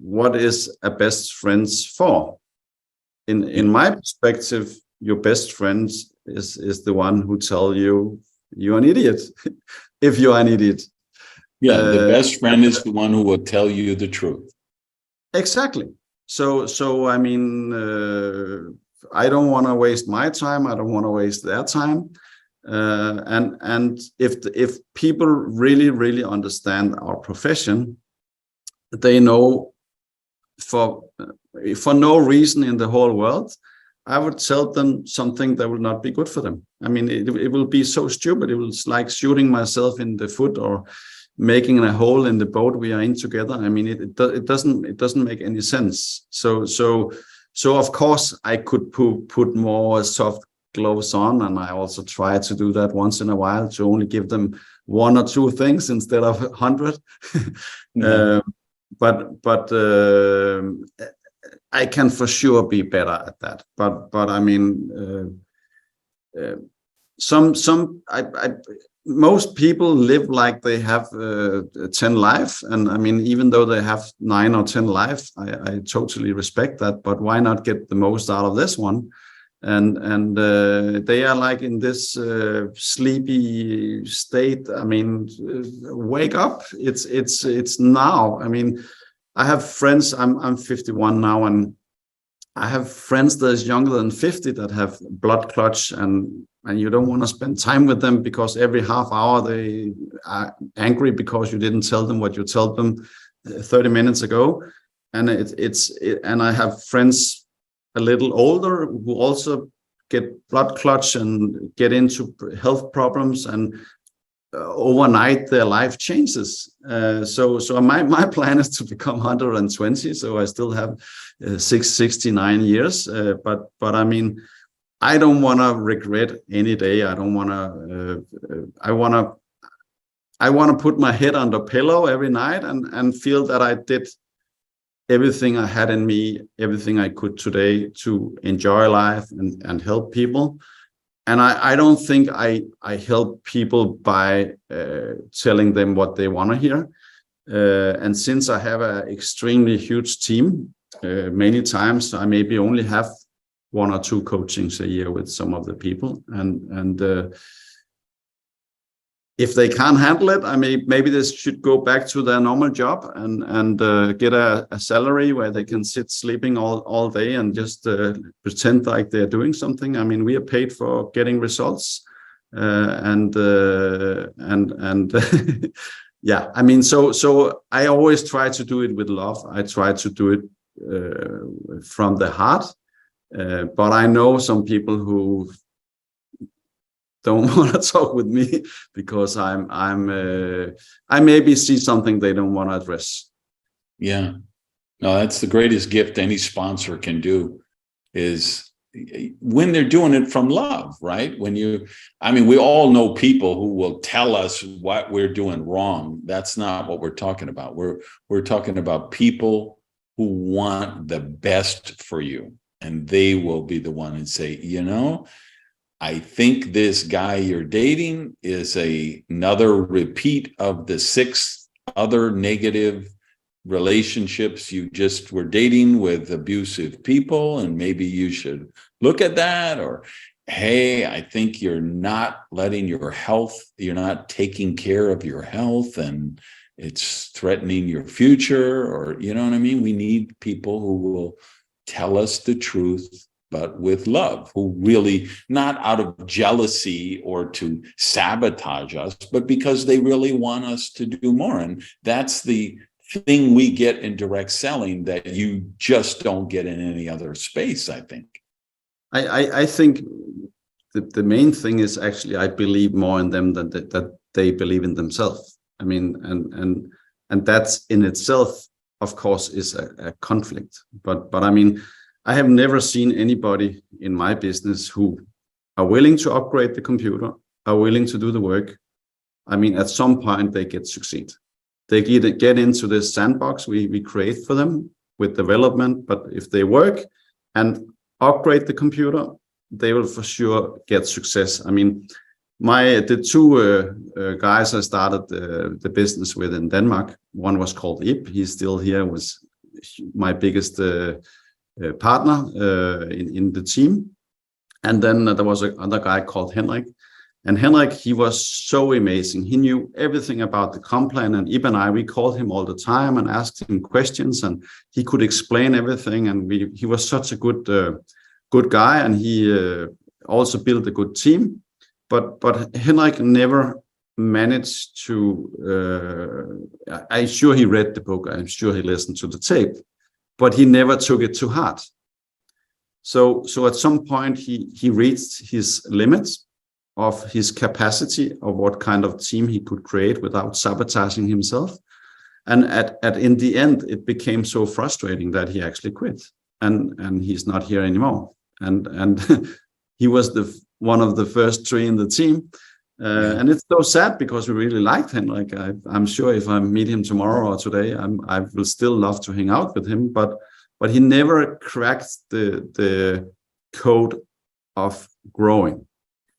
What is a best friends for? In my perspective, your best friend is the one who tell you you're an idiot. If you're an idiot. Yeah, the best friend is the one who will tell you the truth. Exactly. So I mean, I don't want to waste my time. I don't want to waste their time. And if people really understand our profession, they know for no reason in the whole world, I would tell them something that will not be good for them. I mean, it will be so stupid. It was like shooting myself in the foot or making a hole in the boat we are in together. I mean, it doesn't make any sense. So of course I could put more soft gloves on, and I also try to do that once in a while to only give them 1 or 2 things instead of 100. But I can for sure be better at that. But I mean, most people live like they have 10 life, and I mean, even though they have 9 or 10 life, I totally respect that. But why not get the most out of this one? And they are like in this sleepy state. I mean, wake up! It's now. I mean, I have friends. I'm 51 now, and I have friends that is younger than 50 that have blood clots, and you don't want to spend time with them because every half hour they are angry because you didn't tell them what you told them 30 minutes ago. And and I have friends a little older who also get blood clots and get into health problems, and overnight their life changes. So my plan is to become 120, so I still have 69 years. But I mean, I don't want to regret any day. I don't want to. I want to put my head on the pillow every night and feel that I did everything I had in me, everything I could today to enjoy life and help people. And I don't think I help people by telling them what they want to hear. And since I have an extremely huge team, many times I maybe only have 1 or 2 coachings a year with some of the people, and if they can't handle it, I mean, maybe they should go back to their normal job and get a salary where they can sit sleeping all day and just pretend like they're doing something. I mean, we are paid for getting results, and yeah. I mean, so I always try to do it with love. I try to do it from the heart, but I know some people who don't want to talk with me because I maybe see something they don't want to address. Yeah, no, that's the greatest gift any sponsor can do, is when they're doing it from love, right? I mean, we all know people who will tell us what we're doing wrong. That's not what we're talking about. We're talking about people who want the best for you, and they will be the one and say, I think this guy you're dating is another repeat of the 6 other negative relationships you just were dating with abusive people, and maybe you should look at that. Or, hey, I think you're not you're not taking care of your health, and it's threatening your future. Or, you know what I mean? We need people who will tell us the truth, but with love, who really, not out of jealousy or to sabotage us, but because they really want us to do more. And that's the thing we get in direct selling that you just don't get in any other space, I think. I think the main thing is actually I believe more in them than that they believe in themselves. I mean, and that's in itself, of course, is a conflict. But I mean, I have never seen anybody in my business who are willing to upgrade the computer, are willing to do the work. I mean, at some point they succeed. They get into this sandbox we create for them with development. But if they work and upgrade the computer, they will for sure get success. I mean, the 2 guys I started the business with in Denmark, one was called Ip. He's still here, was my biggest partner in the team. And then there was another guy called Henrik. And Henrik, he was so amazing. He knew everything about the comp plan. And Ib and we called him all the time and asked him questions, and he could explain everything. And he was such a good guy, and he also built a good team. But Henrik never managed to. I'm sure he read the book. I'm sure he listened to the tape, but he never took it to heart. So at some point he reached his limits of his capacity of what kind of team he could create without sabotaging himself. And in the end, it became so frustrating that he actually quit, and he's not here anymore. And he was one of the first 3 in the team. And it's so sad because we really liked him. Like I'm sure if I meet him tomorrow or today, I will still love to hang out with him. But he never cracked the code of growing.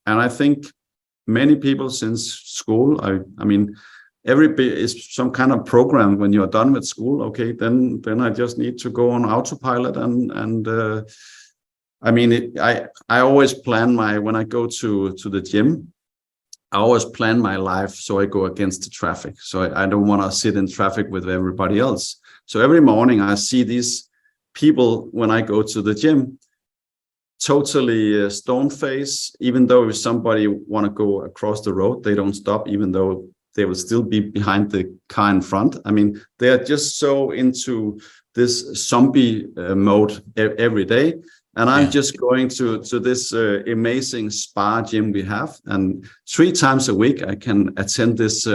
And I think many people since school, I mean, is some kind of program when you're done with school. Okay, then I just need to go on autopilot and I mean, I always plan when I go to the gym, I always plan my life so I go against the traffic. So I don't want to sit in traffic with everybody else. So every morning I see these people when I go to the gym, totally stone face. Even though if somebody want to go across the road, they don't stop, even though they will still be behind the car in front. I mean, they are just so into this zombie mode every day. And I'm just going to this amazing spa gym we have. And 3 times a week, I can attend this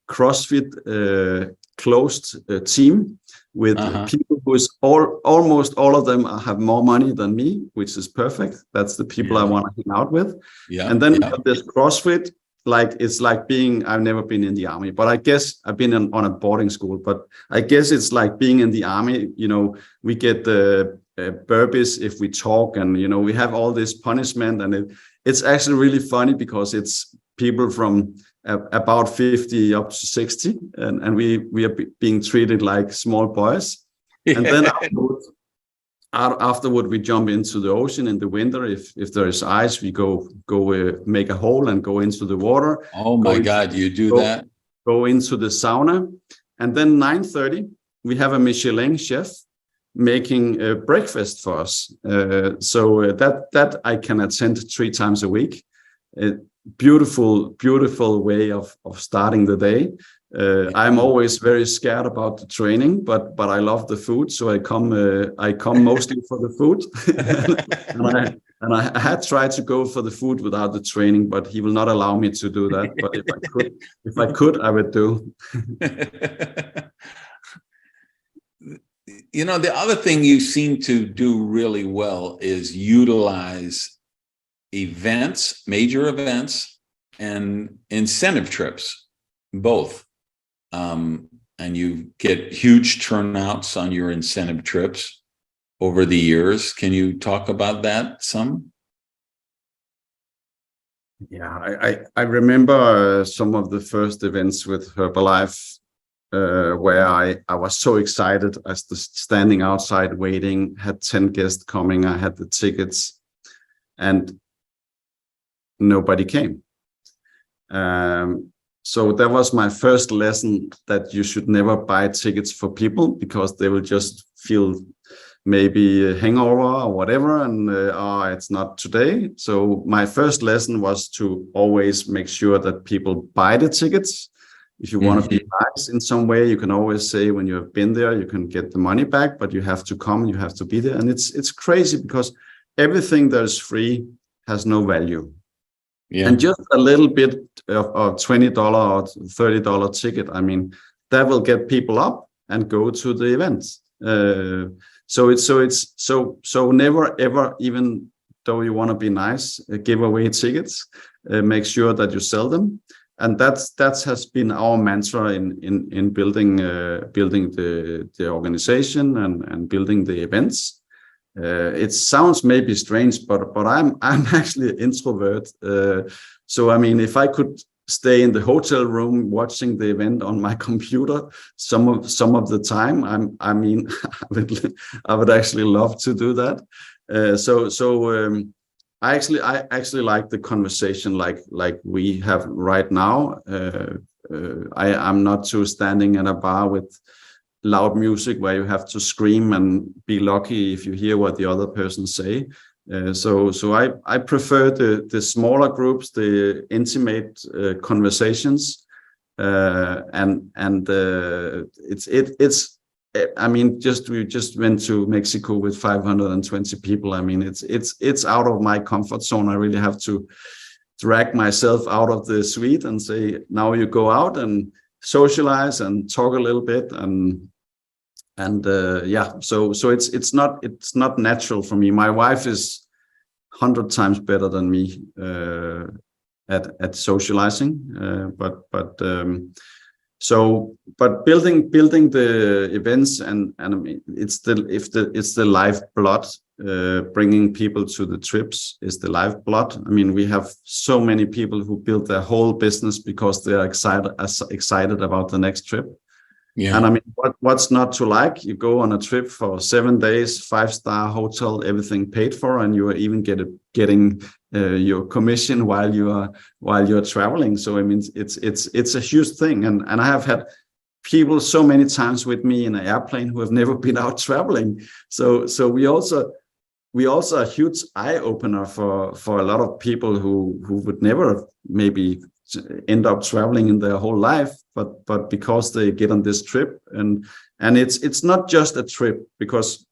CrossFit closed team with people who is almost all of them have more money than me, which is perfect. That's the people I want to hang out with. And then this CrossFit, like it's like I've never been in the army, but I guess I've been on a boarding school, but I guess it's like being in the army. You know, we get the burpees if we talk, and you know, we have all this punishment, and it's actually really funny because it's people from about 50 up to 60, and we are being treated like small boys. And then afterward, we jump into the ocean in the winter. If there is ice, we go make a hole and go into the water. Oh my God, you do that? Go into the sauna. And then 9:30, we have a Michelin chef making breakfast for us. So that I can attend 3 times a week. Beautiful way of starting the day. I'm always very scared about the training, but I love the food, so I come mostly for the food. and I had tried to go for the food without the training, but he will not allow me to do that. But if I could, I would do. You know, the other thing you seem to do really well is utilize events, major events, and incentive trips, both. And you get huge turnouts on your incentive trips over the years. Can you talk about that some? Yeah, I remember some of the first events with Herbalife where I was so excited as standing outside waiting, had 10 guests coming, I had the tickets, and nobody came. So that was my first lesson, that you should never buy tickets for people, because they will just feel maybe a hangover or whatever, and it's not today. So my first lesson was to always make sure that people buy the tickets. If you want to be nice in some way, you can always say when you have been there, you can get the money back, but you have to come, you have to be there. And it's crazy, because everything that is free has no value. Yeah. And just a little bit of $20 or $30 ticket, I mean, that will get people up and go to the events. So never ever, even though you want to be nice, give away tickets. Make sure that you sell them, and that has been our mantra in building the organization and building the events. It sounds maybe strange, but I'm actually an introvert. So I mean, if I could stay in the hotel room watching the event on my computer some of the time, I would actually love to do that. I actually like the conversation like we have right now. I'm not too standing in a bar with loud music where you have to scream and be lucky if you hear what the other person say. So I prefer the smaller groups, the intimate conversations, and it's. I mean, we just went to Mexico with 520 people. I mean, it's out of my comfort zone. I really have to drag myself out of the suite and say, now you go out and socialize and talk a little bit, and yeah. So it's not natural for me. My wife is 100 times better than me at socializing, but building the events and I mean, it's the lifeblood. Bringing people to the trips is the lifeblood. I mean, we have so many people who build their whole business because they are excited about the next trip. Yeah. And I mean, what's not to like? You go on a trip for 7 days, 5-star hotel, everything paid for, and you are even getting your commission while you're traveling. So I mean, it's a huge thing, and I have had people so many times with me in an airplane who have never been out traveling. So we also a huge eye opener for a lot of people who would never maybe end up traveling in their whole life, but because they get on this trip, and it's not just a trip, because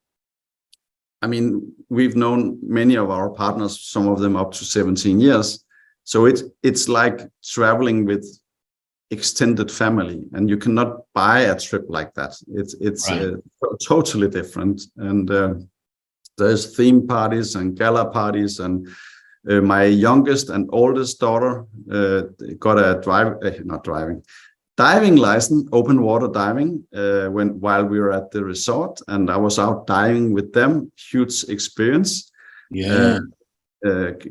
I mean, we've known many of our partners, some of them up to 17 years. So it's like traveling with extended family, and you cannot buy a trip like that. It's right. Totally different. And there's theme parties and gala parties, and my youngest and oldest daughter got a diving license, open water diving, while we were at the resort, and I was out diving with them. Huge experience. Yeah.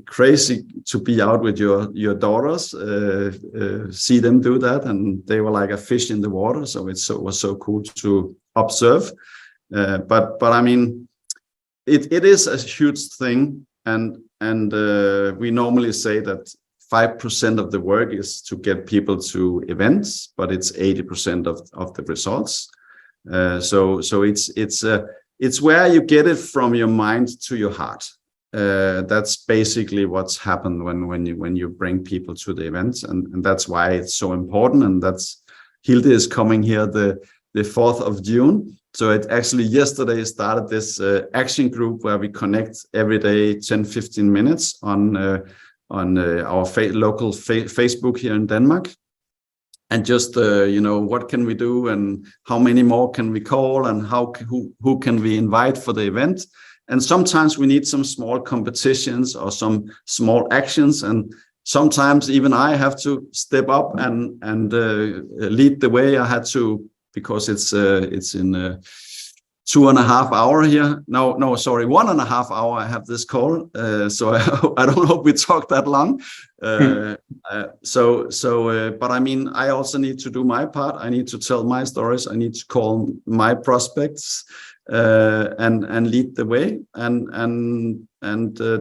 Crazy to be out with your daughters, see them do that, and they were like a fish in the water. So it was so cool to observe. But I mean, it is a huge thing, and we normally say that 5% of the work is to get people to events, but it's 80% of the results. So it's where you get it from your mind to your heart. That's basically what's happened when you bring people to the events, and that's why it's so important. And that's Hilde is coming here the 4th of June. So it actually yesterday started this action group where we connect every day 10-15 minutes on our local Facebook here in Denmark. And just, what can we do and how many more can we call and who can we invite for the event? And sometimes we need some small competitions or some small actions. And sometimes even I have to step up and lead the way. I had to, because it's in 2.5 hours here. No, sorry, 1.5 hours I have this call. So I don't hope we talk that long. But I mean, I also need to do my part. I need to tell my stories. I need to call my prospects and lead the way. And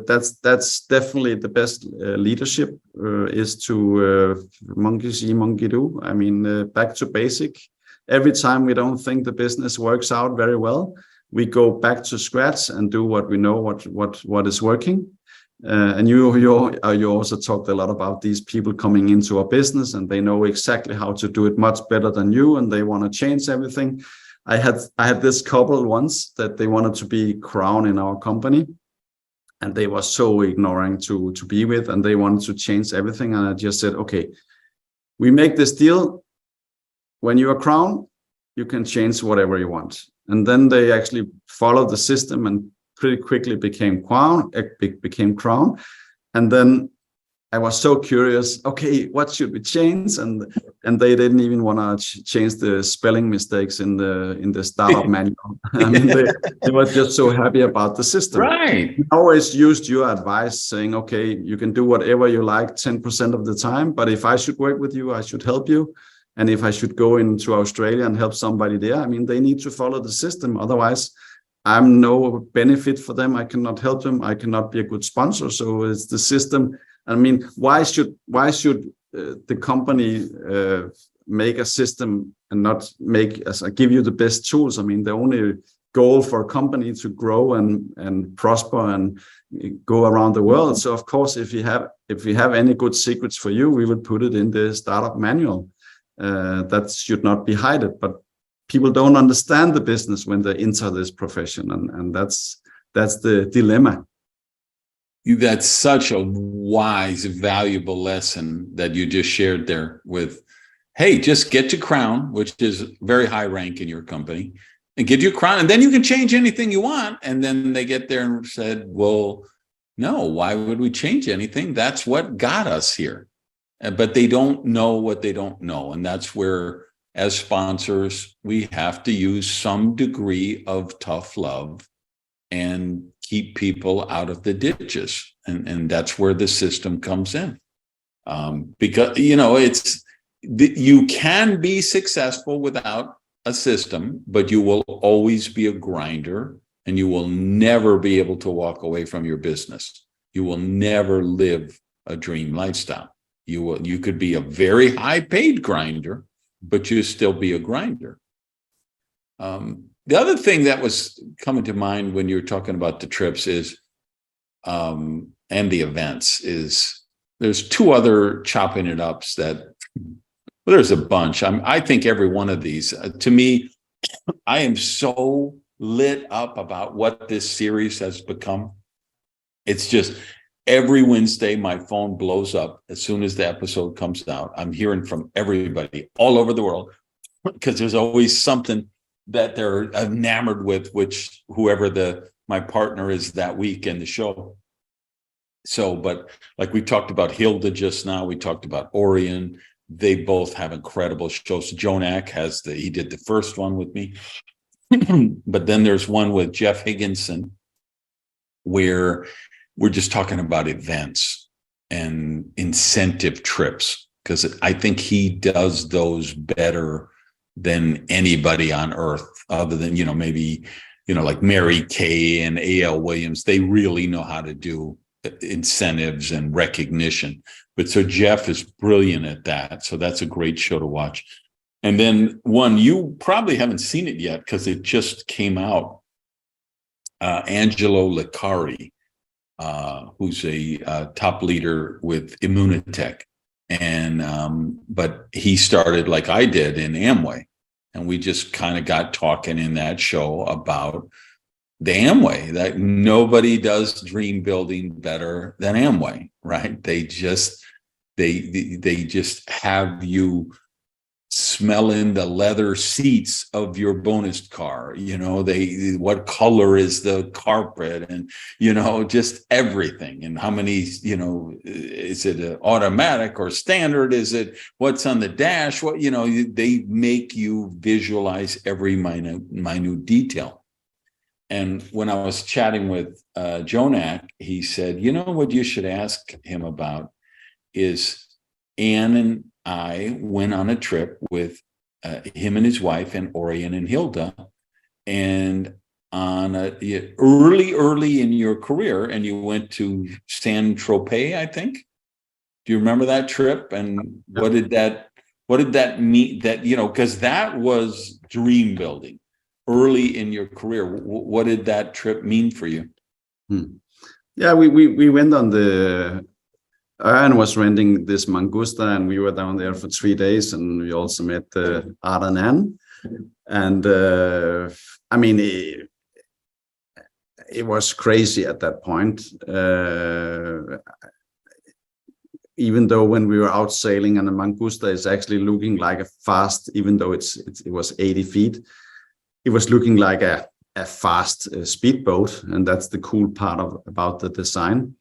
that's definitely the best leadership is to monkey see, monkey do. I mean, back to basic. Every time we don't think the business works out very well, we go back to scratch and do what we know what is working. And you also talked a lot about these people coming into our business, and they know exactly how to do it much better than you, and they want to change everything. I had this couple once that they wanted to be crown in our company, and they were so ignoring to be with, and they wanted to change everything. And I just said, okay, we make this deal. When you are crown, you can change whatever you want. And then they actually followed the system and pretty quickly became crown. And then I was so curious, okay, what should we change? And they didn't even want to change the spelling mistakes in the startup manual. I mean, they were just so happy about the system. Right. We always used your advice saying, okay, you can do whatever you like 10% of the time, but if I should work with you, I should help you. And if I should go into Australia and help somebody there, I mean, they need to follow the system. Otherwise, I'm no benefit for them. I cannot help them. I cannot be a good sponsor. So it's the system. I mean, why should the company make a system and not give you the best tools? I mean, the only goal for a company to grow and prosper and go around the world. So of course, if we have any good secrets for you, we will put it in the startup manual. That should not be hidden, but people don't understand the business when they enter this profession, and that's the dilemma. That's such a wise, valuable lesson that you just shared there with, hey, just get to crown, which is very high rank in your company, and get your crown, and then you can change anything you want. And then they get there and said, well, no, why would we change anything? That's what got us here. But they don't know what they don't know. And that's where, as sponsors, we have to use some degree of tough love and keep people out of the ditches. And that's where the system comes in. Because, you can be successful without a system, but you will always be a grinder, and you will never be able to walk away from your business. You will never live a dream lifestyle. You could be a very high paid grinder, but you still be a grinder. The other thing that was coming to mind when you were talking about the trips is, and the events, is there's two other chopping it ups that, well, there's a bunch. I think every one of these, to me, I am so lit up about what this series has become. It's just, every Wednesday, my phone blows up as soon as the episode comes out. I'm hearing from everybody all over the world, because there's always something that they're enamored with, which whoever my partner is that week in the show. So, but like we talked about Hilde just now, we talked about Orion. They both have incredible shows. Jonak he did the first one with me, but then there's one with Jeff Higginson where we're just talking about events and incentive trips, because I think he does those better than anybody on earth, other than, maybe like Mary Kay and A.L. Williams, they really know how to do incentives and recognition. But so Jeff is brilliant at that. So that's a great show to watch. And then one, you probably haven't seen it yet because it just came out. Angelo Licari, who's a top leader with Immunotech. And but he started like I did in Amway. And we just kind of got talking in that show about the Amway, that nobody does dream building better than Amway, right? They just have you smelling the leather seats of your bonus car. What color is the carpet, and just everything, and how many, is it an automatic or standard? Is it what's on the dash? What, they make you visualize every minute detail. And when I was chatting with Jonak, he said, what you should ask him about is Anne and I went on a trip with him and his wife and Orion and Hilda, and on early in your career, and you went to Saint-Tropez, I think. Do you remember that trip? And what did that mean? That, because that was dream building early in your career. What did that trip mean for you? Yeah, we went on the Aaron was renting this Mangusta, and we were down there for 3 days, and we also met Art and Anne. And I mean, it was crazy at that point. Even though when we were out sailing, and the Mangusta is actually looking like a fast, even though it was 80 feet, it was looking like a fast speedboat, and that's the cool part about the design.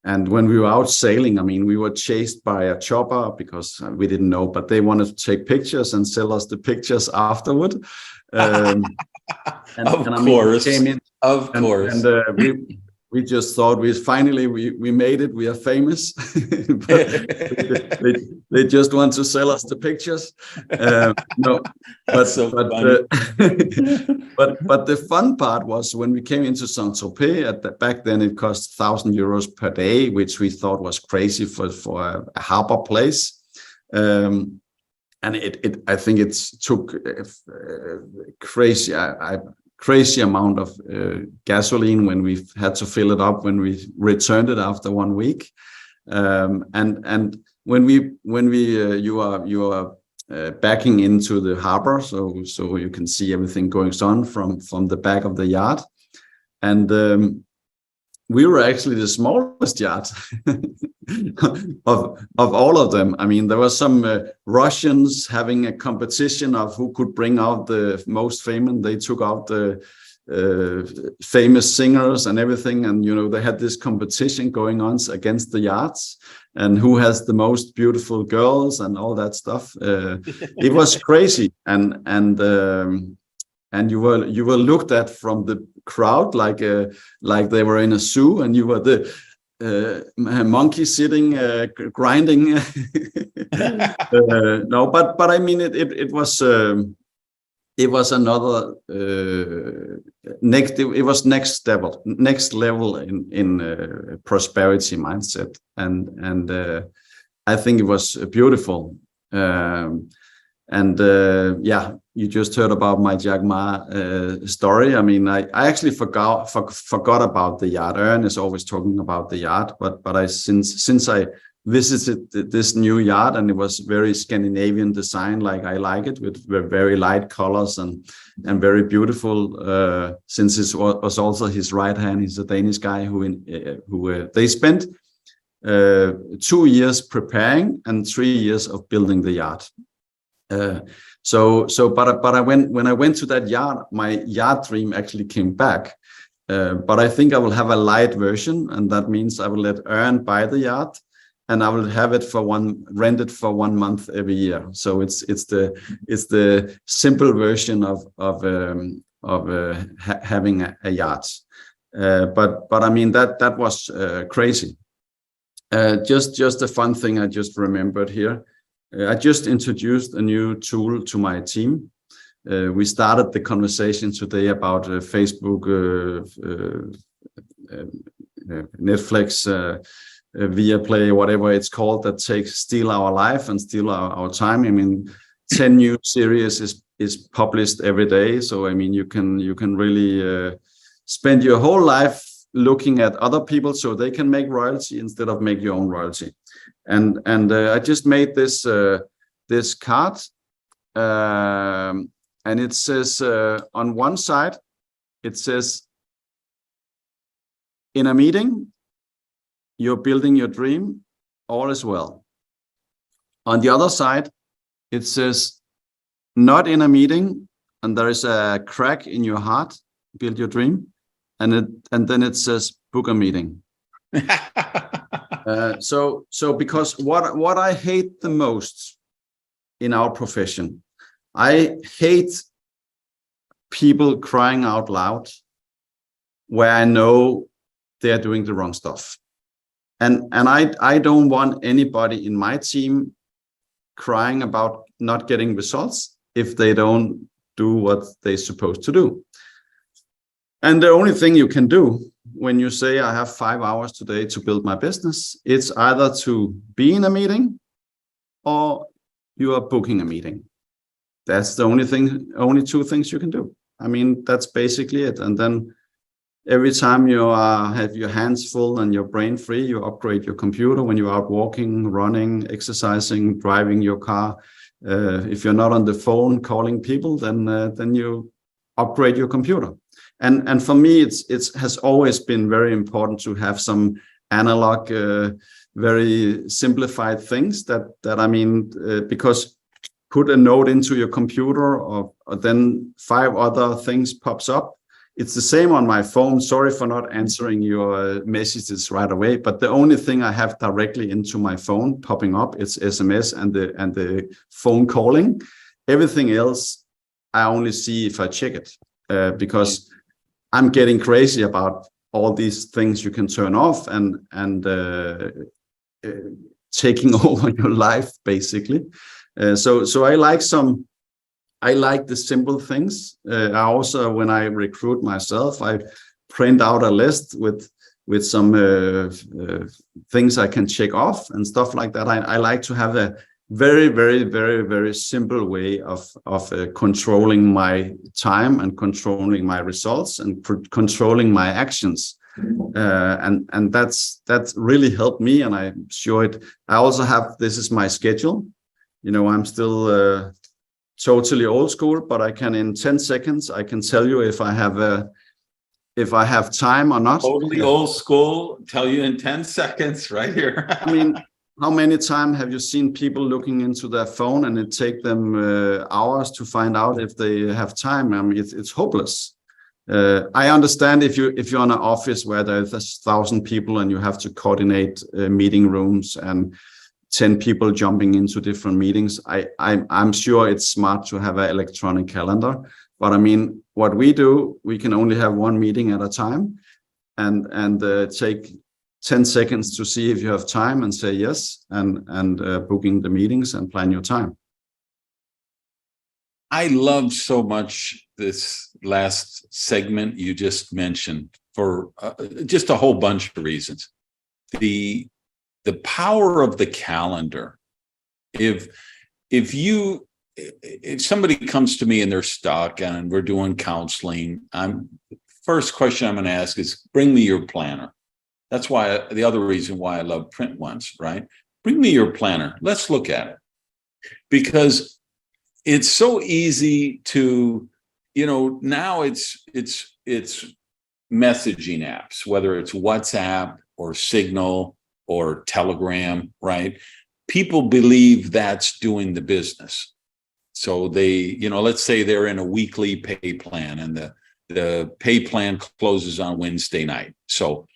And when we were out sailing, I mean, we were chased by a chopper because we didn't know, but they wanted to take pictures and sell us the pictures afterward. Of course. We just thought we made it. We are famous. they just want to sell us the pictures. No, but so but the fun part was when we came into Saint-Tropez. Back then it cost 1,000 euros per day, which we thought was crazy for a harbor place. And I think it took crazy amount of gasoline when we had to fill it up when we returned it after 1 week. And when you are backing into the harbor, so you can see everything going on from the back of the yacht, and we were actually the smallest yacht of all of them. I mean, there were some Russians having a competition of who could bring out the most famous. They took out the famous singers and everything, and they had this competition going on against the yachts, and who has the most beautiful girls and all that stuff. It was crazy, and you were looked at from the crowd like they were in a zoo, and you were the monkey sitting grinding. No, but I mean it was another next level in prosperity mindset, and I think it was beautiful. Yeah, you just heard about my Jack Ma story. I mean, I actually forgot about the yacht. Ern is always talking about the yacht, but since I visited this new yacht, and it was very Scandinavian design, like I like it, with very light colors and very beautiful. Since it was also his right hand, he's a Danish guy who they spent 2 years preparing and 3 years of building the yacht. But when I went to that yacht, my yacht dream actually came back. But I think I will have a light version, and that means I will let Ern buy the yacht, and I will have it rented for 1 month every year. So it's the simple version of having a yacht. But I mean that was crazy. Just a fun thing I just remembered here. I just introduced a new tool to my team. We started the conversation today about Facebook, Netflix, Viaplay, whatever it's called, that steal our life and steal our time. I mean, 10 new series is published every day. So I mean, you can really spend your whole life looking at other people so they can make royalty instead of make your own royalty. And I just made this this card, and it says on one side, it says, in a meeting, you're building your dream, all is well. On the other side, it says, not in a meeting, and there is a crack in your heart, build your dream. And then it says, book a meeting. So because what I hate the most in our profession, I hate people crying out loud where I know they're doing the wrong stuff. And I don't want anybody in my team crying about not getting results if they don't do what they're supposed to do. And the only thing you can do when you say, I have 5 hours today to build my business, it's either to be in a meeting or you are booking a meeting. That's the only two things you can do. I mean, that's basically it. And then every time you have your hands full and your brain free, you upgrade your computer when you're out walking, running, exercising, driving your car. If you're not on the phone calling people, then you upgrade your computer. And for me, it has always been very important to have some analog, very simplified things that I mean, because put a note into your computer or then 5 other things pops up. It's the same on my phone. Sorry for not answering your messages right away, but the only thing I have directly into my phone popping up is SMS and the phone calling. Everything else I only see if I check it, because I'm getting crazy about all these things you can turn off and taking over your life basically. So I like the simple things. I also, when I recruit myself, I print out a list with some things I can check off and stuff like that. I like to have a very, very, very, very simple way of controlling my time and controlling my results and controlling my actions. And that's really helped me. And I'm sure I also have, this is my schedule. You know, I'm still totally old school, but I can, in 10 seconds, I can tell you if I have time or not. Totally old school, tell you in 10 seconds right here. I mean, how many times have you seen people looking into their phone and it take them hours to find out if they have time? I mean, it's hopeless. I understand if you're in an office where there's 1,000 people and you have to coordinate meeting rooms and 10 people jumping into different meetings. I'm sure it's smart to have an electronic calendar, but I mean, what we do, we can only have one meeting at a time, and take 10 seconds to see if you have time and say yes, and booking the meetings and plan your time. I love so much this last segment you just mentioned for just a whole bunch of reasons. The power of the calendar. If somebody comes to me and they're stuck and we're doing counseling, first question I'm going to ask is, bring me your planner. That's why the other reason why I love print ones, right? Bring me your planner. Let's look at it. Because it's so easy to, you know, now it's messaging apps, whether it's WhatsApp or Signal or Telegram, right? People believe that's doing the business. So they, you know, let's say they're in a weekly pay plan and the pay plan closes on Wednesday night. So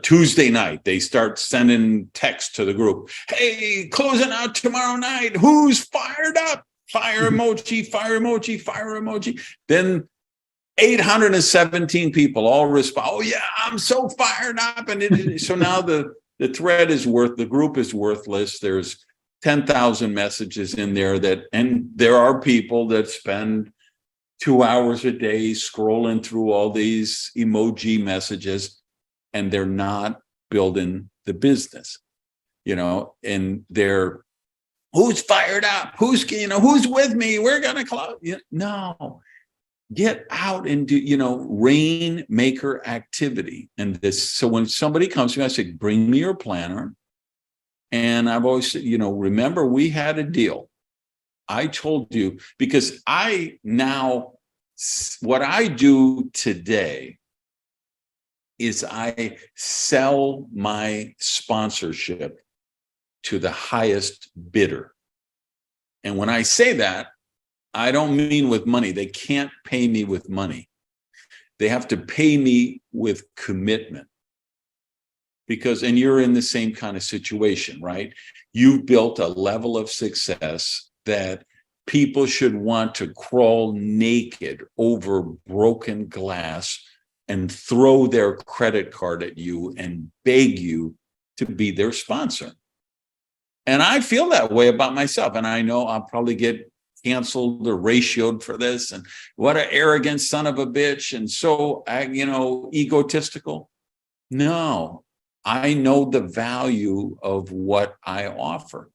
Tuesday night, they start sending text to the group. Hey, closing out tomorrow night. Who's fired up? Fire emoji, fire emoji, fire emoji. Then 817 people all respond. Oh yeah, I'm so fired up. And so now the thread is the group is worthless. There's 10,000 messages in there and there are people that spend 2 hours a day scrolling through all these emoji messages, and they're not building the business, and they're, who's fired up? Who's with me? We're going to close. No, get out and do, rainmaker activity. And this, so when somebody comes to me, I say, bring me your planner. And I've always said, remember, we had a deal. I told you, because what I do today is I sell my sponsorship to the highest bidder. And when I say that, I don't mean with money. They can't pay me with money. They have to pay me with commitment. And you're in the same kind of situation, right? You've built a level of success that people should want to crawl naked over broken glass and throw their credit card at you and beg you to be their sponsor. And I feel that way about myself. And I know I'll probably get canceled or ratioed for this. And what an arrogant son of a bitch. And so, egotistical. No, I know the value of what I offer.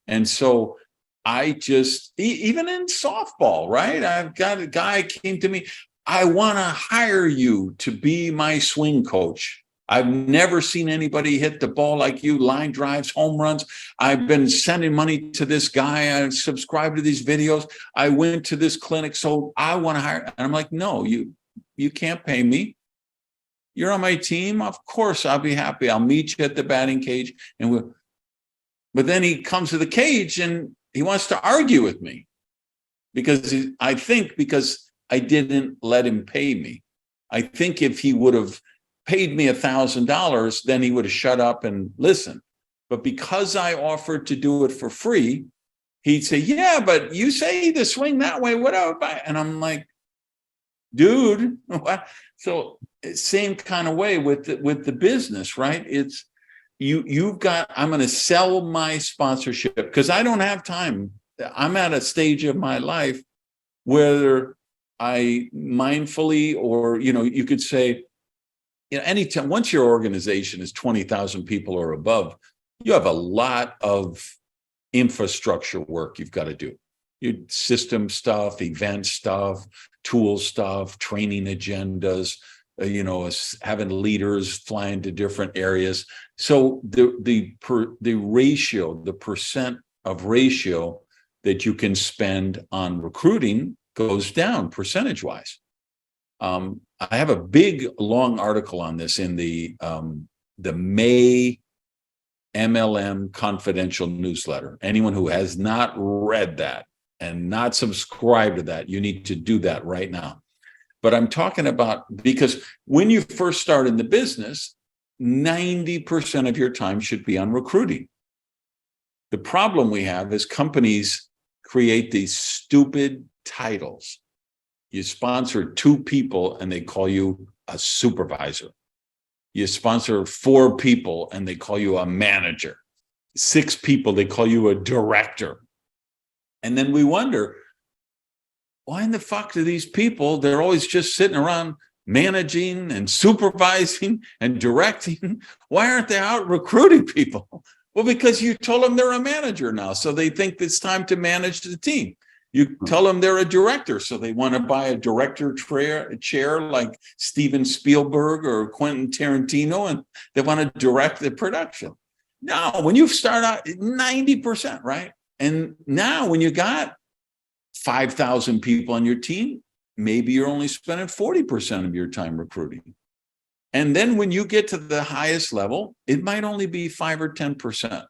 And so I just, even in softball, right? I've got a guy came to me, I want to hire you to be my swing coach. I've never seen anybody hit the ball like you, line drives, home runs. I've been sending money to this guy. I subscribe to these videos. I went to this clinic, so I want to hire. And I'm like, no, you can't pay me. You're on my team. Of course, I'll be happy. I'll meet you at the batting cage. But then he comes to the cage and he wants to argue with me because I didn't let him pay me. I think if he would have paid me $1,000, then he would have shut up and listened. But because I offered to do it for free, he'd say, yeah, but you say to swing that way, what about? And I'm like, dude, what? So same kind of way with the business, right? It's you've got, I'm going to sell my sponsorship because I don't have time. I'm at a stage of my life where I mindfully, or, you could say, anytime, once your organization is 20,000 people or above, you have a lot of infrastructure work you've got to do. Your system stuff, event stuff, tool stuff, training agendas, having leaders flying to different areas. So the ratio, the percent of ratio that you can spend on recruiting goes down percentage-wise. I have a big, long article on this in the May MLM Confidential newsletter. Anyone who has not read that and not subscribed to that, you need to do that right now. But I'm talking about, because when you first start in the business, 90% of your time should be on recruiting. The problem we have is companies create these stupid titles. You sponsor 2 people and they call you a supervisor. You sponsor 4 people and they call you a manager. 6 people, they call you a director. And then we wonder, why in the fuck do these people, they're always just sitting around managing and supervising and directing. Why aren't they out recruiting people? Well, because you told them they're a manager now, so they think it's time to manage the team. You tell them they're a director, so they want to buy a director chair like Steven Spielberg or Quentin Tarantino, and they want to direct the production. No, when you start out 90%, right? And now when you got 5,000 people on your team, maybe you're only spending 40% of your time recruiting. And then when you get to the highest level, it might only be 5 or 10%.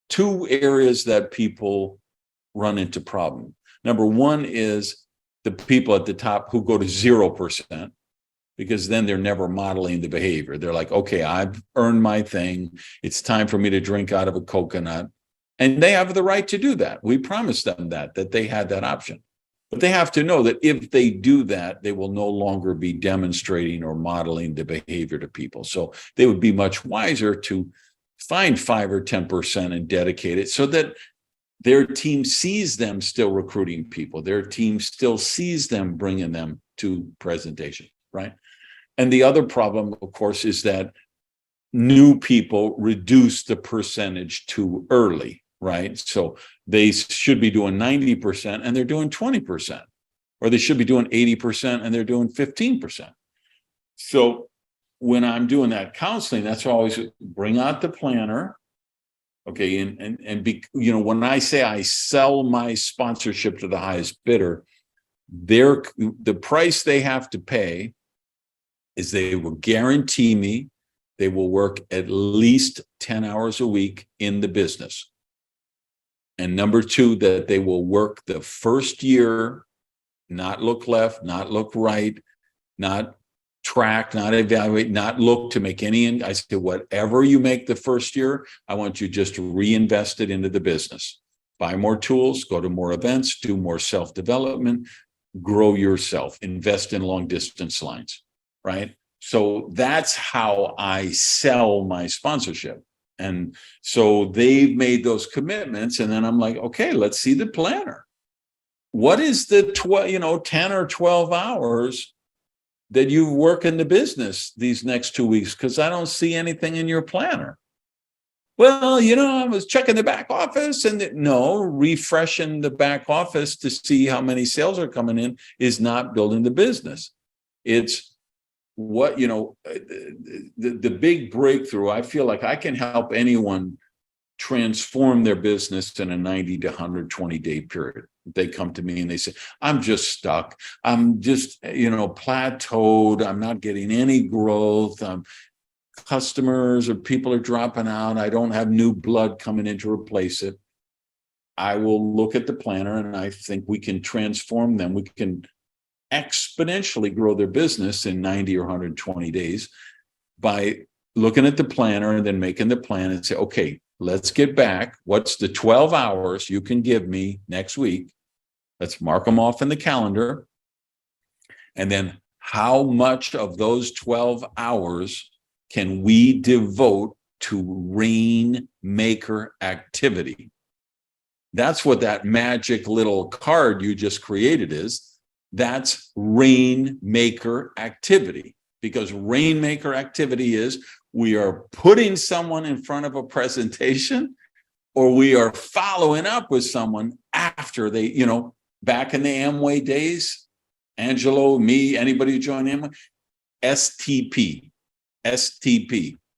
2 areas that people run into problem. Number one is the people at the top who go to 0%, because then they're never modeling the behavior. They're like, okay, I've earned my thing. It's time for me to drink out of a coconut. And they have the right to do that. We promised them that they had that option. But they have to know that if they do that, they will no longer be demonstrating or modeling the behavior to people. So they would be much wiser to find 5 or 10% and dedicate it so that their team sees them still recruiting people. Their team still sees them bringing them to presentation, right? And the other problem, of course, is that new people reduce the percentage too early, right? So they should be doing 90% and they're doing 20%, or they should be doing 80% and they're doing 15%. So when I'm doing that counseling, that's always bring out the planner. Okay, and be, you know, when I say I sell my sponsorship to the highest bidder, the price they have to pay is they will guarantee me they will work at least 10 hours a week in the business. And number two, that they will work the first year, not look left, not look right, not track, not evaluate, not look to make any. I said, whatever you make the first year, I want you just to reinvest it into the business. Buy more tools, go to more events, do more self-development, grow yourself, invest in long distance lines, right? So that's how I sell my sponsorship. And so they've made those commitments. And then I'm like, okay, let's see the planner. What is the 10 or 12 hours that you work in the business these next 2 weeks? Because I don't see anything in your planner. Well, I was checking the back office, and refreshing the back office to see how many sales are coming in is not building the business. It's what, the big breakthrough. I feel like I can help anyone transform their business in a 90 to 120 day period. They come to me and they say, I'm just stuck. I'm just, plateaued. I'm not getting any growth. Customers or people are dropping out. I don't have new blood coming in to replace it. I will look at the planner and I think we can transform them. We can exponentially grow their business in 90 or 120 days by looking at the planner and then making the plan and say, okay, let's get back. What's the 12 hours you can give me next week? Let's mark them off in the calendar. And then how much of those 12 hours can we devote to rainmaker activity? That's what that magic little card you just created is. That's rainmaker activity, because rainmaker activity is we are putting someone in front of a presentation, or we are following up with someone after they, back in the Amway days, Angelo, me, anybody who joined Amway, STP,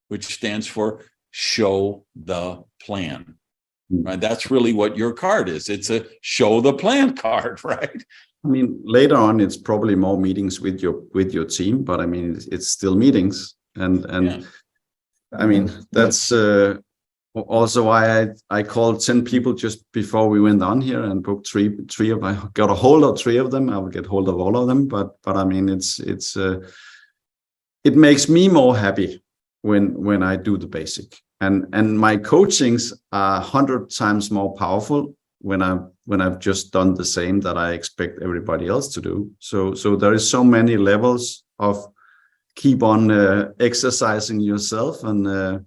which stands for show the plan, right? That's really what your card is. It's a show the plan card, right? I mean, later on, it's probably more meetings with your team, but I mean, it's still meetings. And yeah. I mean, that's also why I called 10 people just before we went on here and booked three of. I got a hold of 3 of them. I will get hold of all of them. But I mean, it makes me more happy when I do the basic. And my coachings are 100 times more powerful when I've just done the same that I expect everybody else to do. So there is so many levels of keep on exercising yourself and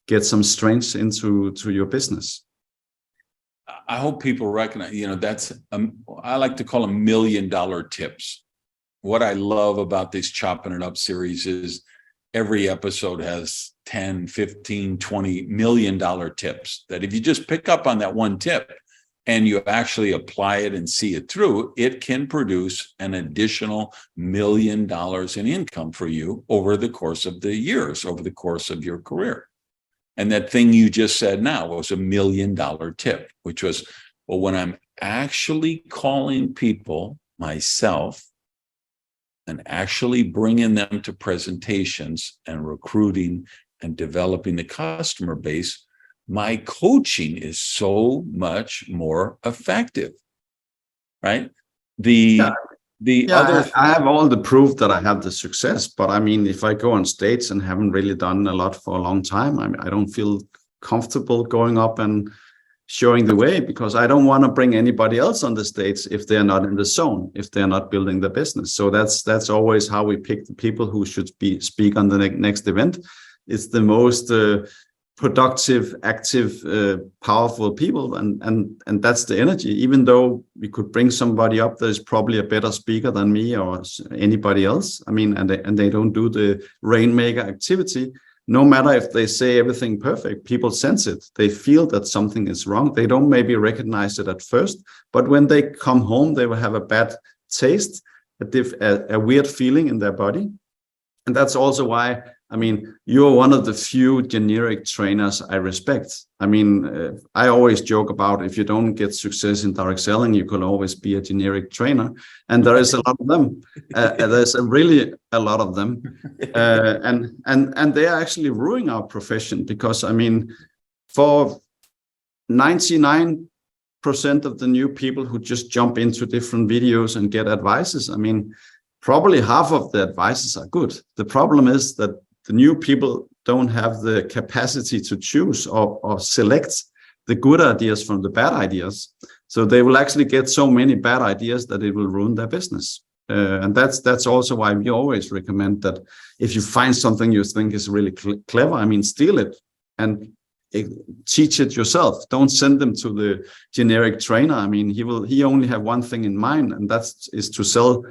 get some strength into your business. I hope people recognize, that's I like to call them $1 million tips. What I love about this Chopping It Up series is every episode has 10, 15, 20 $1 million tips that if you just pick up on that one tip and you actually apply it and see it through, it can produce an additional $1 million in income for you over the course of the years, over the course of your career. And that thing you just said now was $1 million tip, which was, well, when I'm actually calling people myself and actually bringing them to presentations and recruiting and developing the customer base, my coaching is so much more effective, right? I have all the proof that I have the success, but I mean, if I go on stage and haven't really done a lot for a long time, I don't feel comfortable going up and showing the way, because I don't want to bring anybody else on the stage if they're not in the zone, if they're not building the business. So that's always how we pick the people who should speak on the next event. It's the most productive, active, powerful people, and that's the energy. Even though we could bring somebody up that is probably a better speaker than me or anybody else, I mean, and they don't do the rainmaker activity. No matter if they say everything perfect, people sense it. They feel that something is wrong. They don't maybe recognize it at first, but when they come home, they will have a bad taste, a weird feeling in their body. And that's also why, I mean, you're one of the few generic trainers I respect. I mean, I always joke about, if you don't get success in direct selling, you can always be a generic trainer. And there is a lot of them. There's really a lot of them. And they are actually ruining our profession, because, I mean, for 99% of the new people who just jump into different videos and get advices, I mean, probably half of the advices are good. The problem is that the new people don't have the capacity to choose or select the good ideas from the bad ideas. So they will actually get so many bad ideas that it will ruin their business. And that's also why we always recommend that if you find something you think is really clever, I mean, steal it and teach it yourself. Don't send them to the generic trainer. I mean, he only have one thing in mind, and that is to sell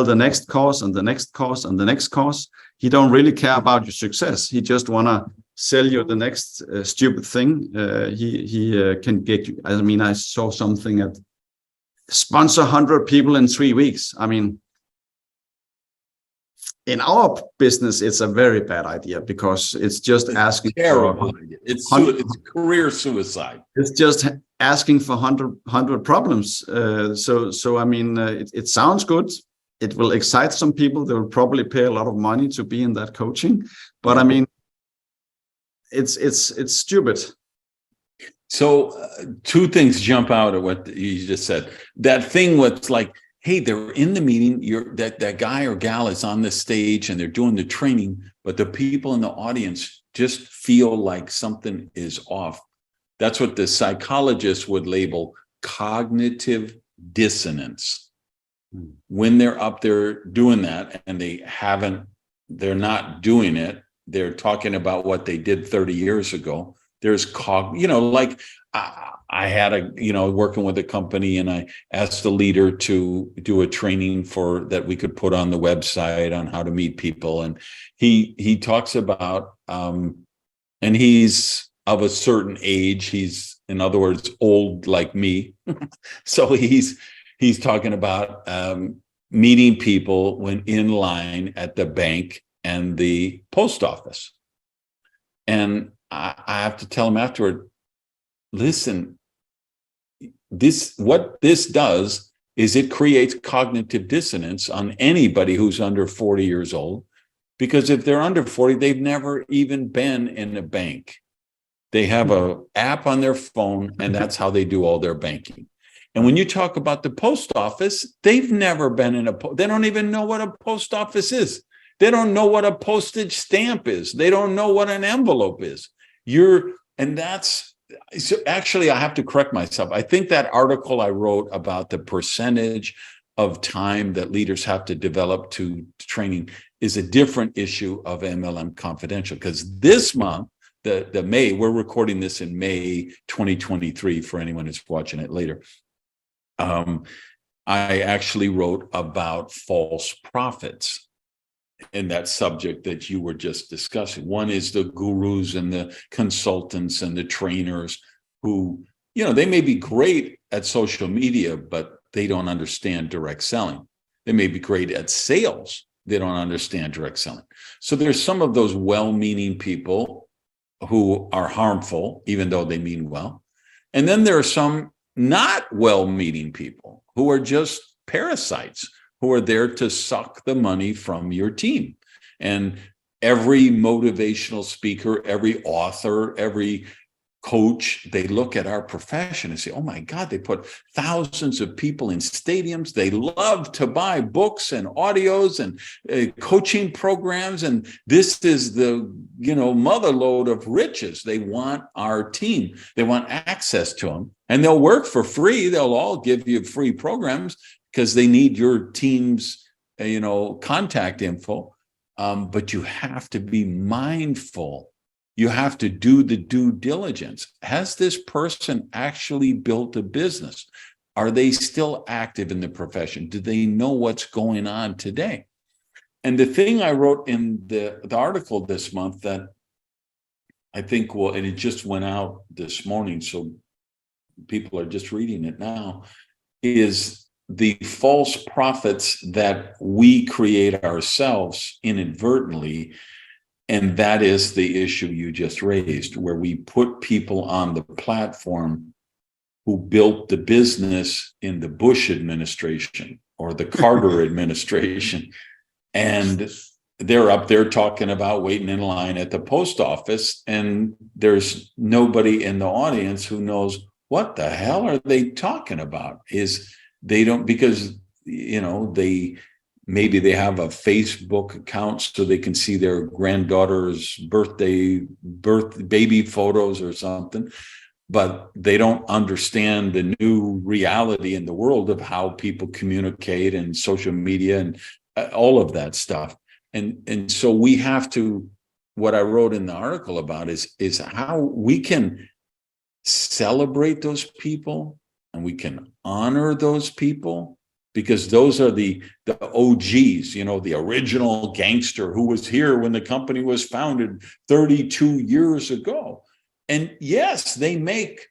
the next course and the next course and the next course. He don't really care about your success. He just want to sell you the next stupid thing. He can get you. I mean, I saw something at sponsor 100 people in 3 weeks. I mean, in our business, it's a very bad idea, because it's just asking terrible. It's career suicide. It's just asking for 100 problems. So I mean, it sounds good. It will excite some people. They will probably pay a lot of money to be in that coaching. But I mean, it's stupid. So two things jump out at what you just said. That thing was like, hey, they're in the meeting, that guy or gal is on the stage and they're doing the training, but the people in the audience just feel like something is off. That's what the psychologists would label cognitive dissonance. When they're up there doing that and they're not doing it, they're talking about what they did 30 years ago. There's like I had working with a company, and I asked the leader to do a training that we could put on the website on how to meet people. And he talks about, and he's of a certain age. He's, in other words, old like me. So he's talking about meeting people when in line at the bank and the post office. And I have to tell him afterward, listen, what this does is it creates cognitive dissonance on anybody who's under 40 years old, because if they're under 40, they've never even been in a bank. They have an app on their phone, and that's how they do all their banking. And when you talk about the post office, they've never been they don't even know what a post office is. They don't know what a postage stamp is. They don't know what an envelope is. So actually, I have to correct myself. I think that article I wrote about the percentage of time that leaders have to develop to training is a different issue of MLM Confidential, because this month, the May, we're recording this in May 2023 for anyone who's watching it later. I actually wrote about false prophets in that subject that you were just discussing. One is the gurus and the consultants and the trainers who, they may be great at social media, but they don't understand direct selling. They may be great at sales. They don't understand direct selling. So there's some of those well-meaning people who are harmful, even though they mean well. And then there are some not well-meaning people who are just parasites, who are there to suck the money from your team. And every motivational speaker, every author, every coach, they look at our profession and say, oh my God, they put thousands of people in stadiums. They love to buy books and audios and coaching programs. And this is the, mother lode of riches. They want our team. They want access to them. And they'll work for free. They'll all give you free programs because they need your team's, contact info. But you have to be mindful you have to do the due diligence. Has this person actually built a business? Are they still active in the profession? Do they know what's going on today? And the thing I wrote in the article this month that I think and it just went out this morning, so people are just reading it now, is the false prophets that we create ourselves inadvertently. And that is the issue you just raised, where we put people on the platform who built the business in the Bush administration or the Carter administration. And they're up there talking about waiting in line at the post office. And there's nobody in the audience who knows what the hell are they talking about. They don't, because, maybe they have a Facebook account so they can see their granddaughter's baby photos or something, but they don't understand the new reality in the world of how people communicate and social media and all of that stuff. And so we have to, what I wrote in the article about is how we can celebrate those people and we can honor those people, because those are the OGs, the original gangster who was here when the company was founded 32 years ago. And yes, they make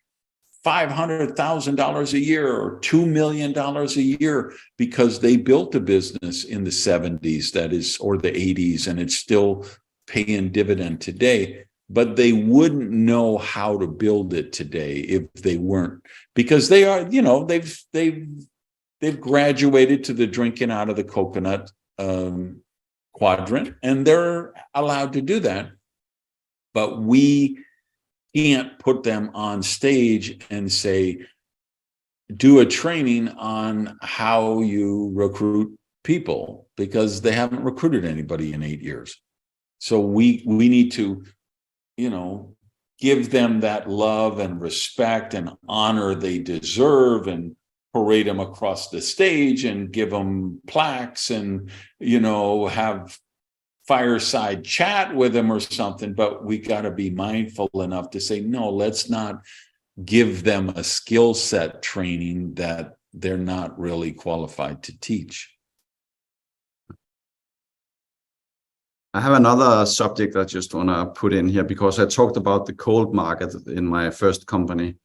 $500,000 a year or $2 million a year because they built a business in the 70s, or the 80s, and it's still paying dividend today. But they wouldn't know how to build it today if they weren't, because they are, they've graduated to the drinking out of the coconut quadrant, and they're allowed to do that. But we can't put them on stage and say, do a training on how you recruit people, because they haven't recruited anybody in 8 years. So we need to, give them that love and respect and honor they deserve, and parade them across the stage and give them plaques and, have fireside chat with them or something. But we got to be mindful enough to say, no, let's not give them a skill set training that they're not really qualified to teach. I have another subject I just want to put in here, because I talked about the cold market in my first company.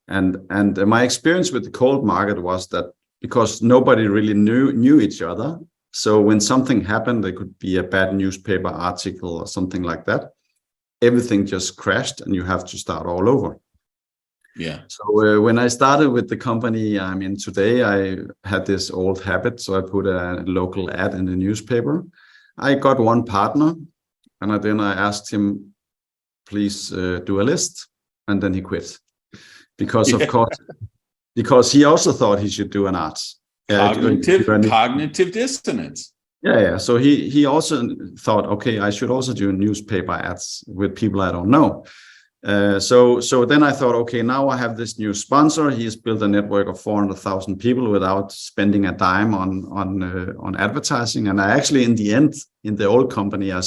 And my experience with the cold market was that because nobody really knew each other. So when something happened, there could be a bad newspaper article or something like that, everything just crashed and you have to start all over. Yeah. So when I started with the company I'm in today, I had this old habit. So I put a local ad in the newspaper. I got one partner, and then I asked him, please do a list. And then he quit. Because of course, because he also thought he should do an art. Cognitive dissonance. Yeah. So he also thought, okay, I should also do newspaper ads with people I don't know. So then I thought, okay, now I have this new sponsor. He's built a network of 400,000 people without spending a dime on advertising. And I actually, in the end, in the old company I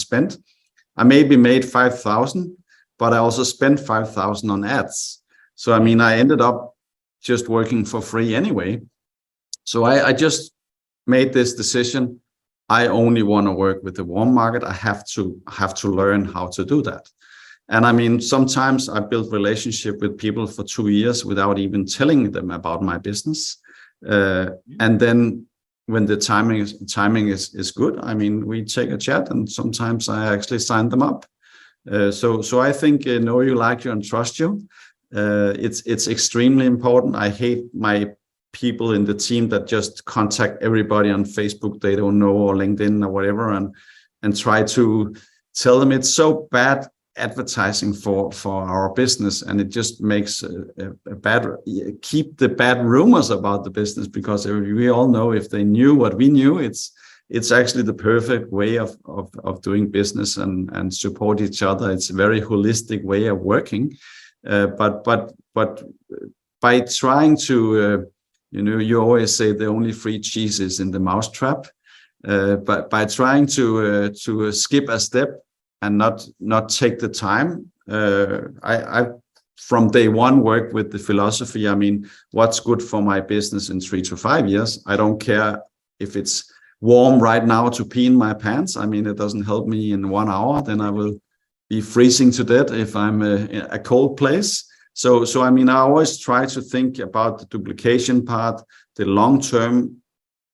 maybe made 5,000, but I also spent 5,000 on ads. So, I ended up just working for free anyway. So I just made this decision. I only want to work with the warm market. I have to learn how to do that. And sometimes I built relationship with people for 2 years without even telling them about my business. And then when the timing is good, we take a chat, and sometimes I actually sign them up. So I think know you, like you, and trust you. It's extremely important. I hate my people in the team that just contact everybody on Facebook they don't know, or LinkedIn or whatever, and try to tell them it's so bad advertising for our business, and it just makes keep the bad rumors about the business, because we all know if they knew what we knew, it's actually the perfect way of doing business and support each other. It's a very holistic way of working, but by trying to you always say the only free cheese is in the mousetrap, but by trying to skip a step and not take the time. I from day one worked with the philosophy. I mean, what's good for my business in 3 to 5 years? I don't care if it's warm right now to pee in my pants. I mean, it doesn't help me in 1 hour. Then I will be freezing to death if I'm in a cold place. So I mean, I always try to think about the duplication part, the long-term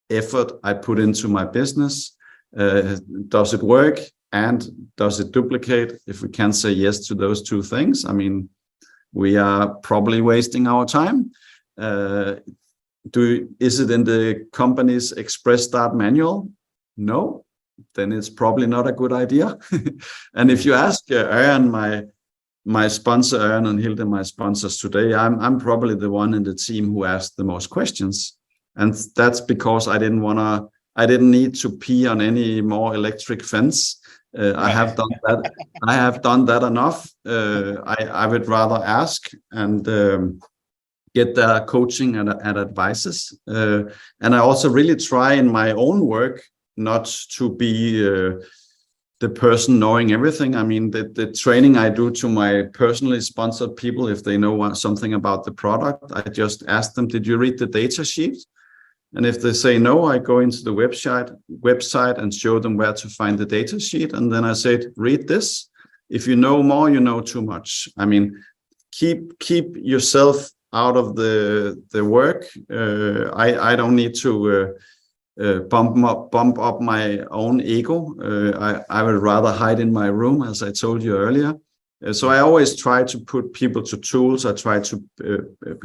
effort I put into my business. Does it work? And does it duplicate? If we can say yes to those two things, I mean, we are probably wasting our time. Is it in the company's express start manual? No, then it's probably not a good idea. And if you ask Aaron, my sponsor, Aaron and Hilde, my sponsors today, I'm probably the one in the team who asked the most questions. And that's because I didn't need to pee on any more electric fence. I have done that. I have done that enough. I would rather ask and get their coaching and advices. And I also really try in my own work not to be the person knowing everything. I mean, the training I do to my personally sponsored people, if they know something about the product, I just ask them, did you read the data sheet? And if they say no, I go into the website and show them where to find the data sheet. And then I say, read this. If you know more, you know too much. I mean, keep yourself out of the work. I don't need to bump up my own ego. I would rather hide in my room, as I told you earlier. So I always try to put people to tools. I try to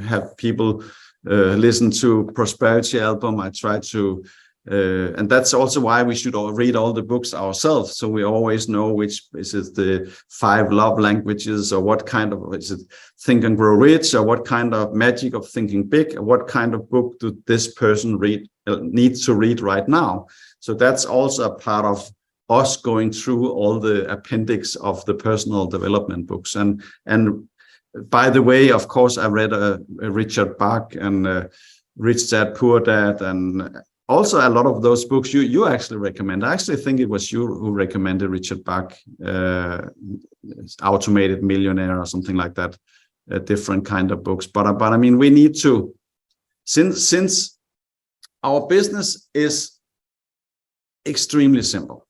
have people listen to Prosperity album. I try to, and that's also why we should all read all the books ourselves. So we always know which is it the 5 love languages, or what kind of, is it Think and Grow Rich, or what kind of magic of thinking big, or what kind of book do this person needs to read right now. So that's also a part of us going through all the appendix of the personal development books. And by the way, of course, I read Richard Bach and Rich Dad, Poor Dad, and also a lot of those books you actually recommend. I actually think it was you who recommended Richard Bach, Automated Millionaire or something like that, a different kind of books. But I mean, we need to, since our business is extremely simple.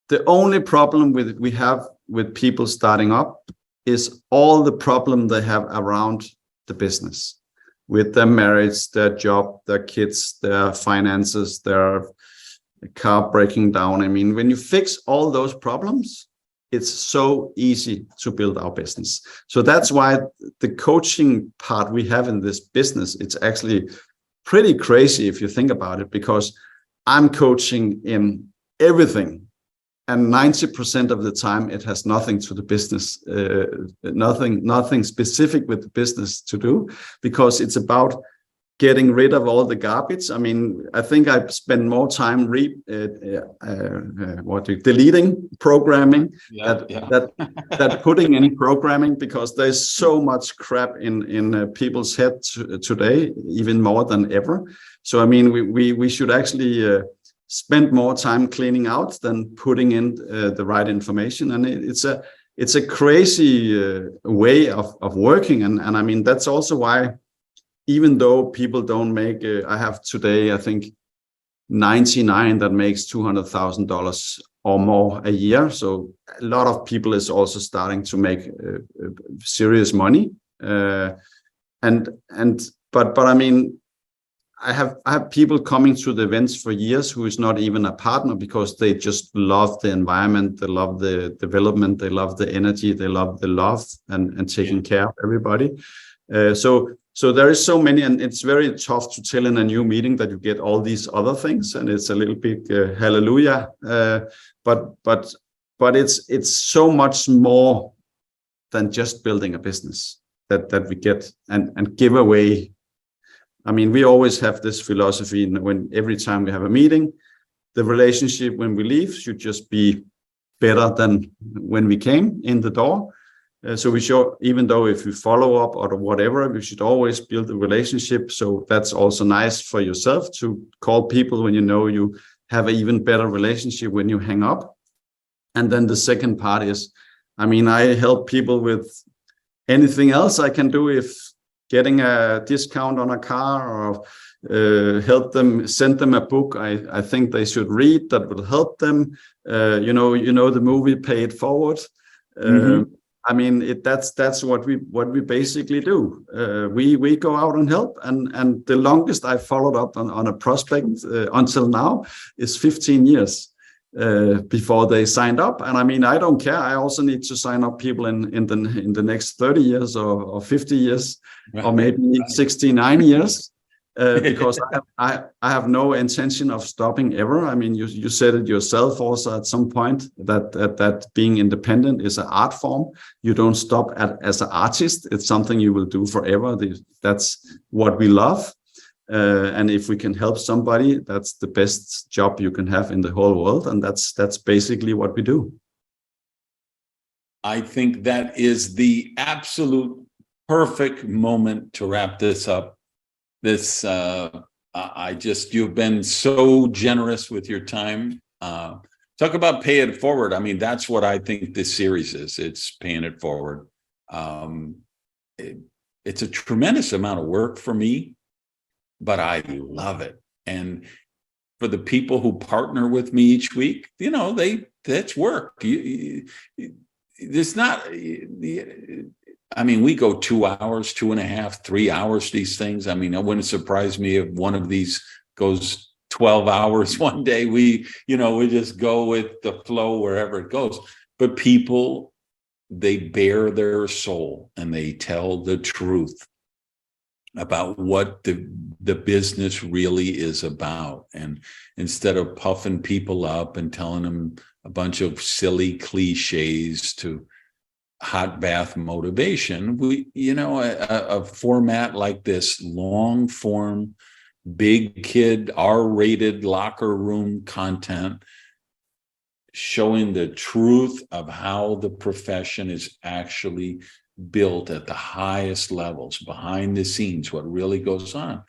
The only problem we have with people starting up is all the problem they have around the business, with their marriage, their job, their kids, their finances, their car breaking down. I mean, when you fix all those problems, it's so easy to build our business. So that's why the coaching part we have in this business, it's actually pretty crazy if you think about it, because I'm coaching in everything. And 90% of the time, it has nothing to the business, nothing specific with the business to do, because it's about getting rid of all the garbage. I mean, I think I spend more time deleting programming that putting in programming, because there's so much crap in people's heads today, even more than ever. So I mean, we should actually spend more time cleaning out than putting in the right information. And it's a crazy way of working. And I mean, that's also why, even though people don't make, I have today, I think 99 that makes $200,000 or more a year. So a lot of people is also starting to make serious money. But I mean, I have people coming to the events for years who is not even a partner, because they just love the environment, they love the development, they love the energy, they love the love and taking care of everybody. So there is so many, and it's very tough to tell in a new meeting that you get all these other things, and it's a little bit hallelujah. But it's so much more than just building a business that we get and give away. I mean, we always have this philosophy when every time we have a meeting, the relationship when we leave should just be better than when we came in the door. So we should, even though if we follow up or whatever, we should always build a relationship. So that's also nice for yourself to call people when you know you have an even better relationship when you hang up. And then the second part is, I mean, I help people with anything else I can do. If getting a discount on a car, or help them, send them a book I think they should read that will help them. You know the movie Pay It Forward. I mean, that's what we basically do. We go out and help, and the longest I followed up on a prospect until now is 15 years before they signed up. And I mean, I don't care. I also need to sign up people in the next 30 years or 50 years, or maybe 69 years. Because I have no intention of stopping ever. I mean, you said it yourself also at some point that being independent is an art form. You don't stop as an artist. It's something you will do forever. That's what we love. And if we can help somebody, that's the best job you can have in the whole world. And that's basically what we do. I think that is the absolute perfect moment to wrap this up. You've been so generous with your time. Talk about Pay It Forward. I mean, that's what I think this series is. It's paying it forward. It's a tremendous amount of work for me, but I love it. And for the people who partner with me each week, you know, that's work. It's not. I mean, we go 2 hours, 2.5, 3 hours, these things. I mean, it wouldn't surprise me if one of these goes 12 hours one day. We just go with the flow wherever it goes. But people, they bare their soul and they tell the truth about what the business really is about. And instead of puffing people up and telling them a bunch of silly cliches to hot bath motivation, a format like this, long form, big kid, R-rated locker room content, showing the truth of how the profession is actually built at the highest levels, behind the scenes, what really goes on.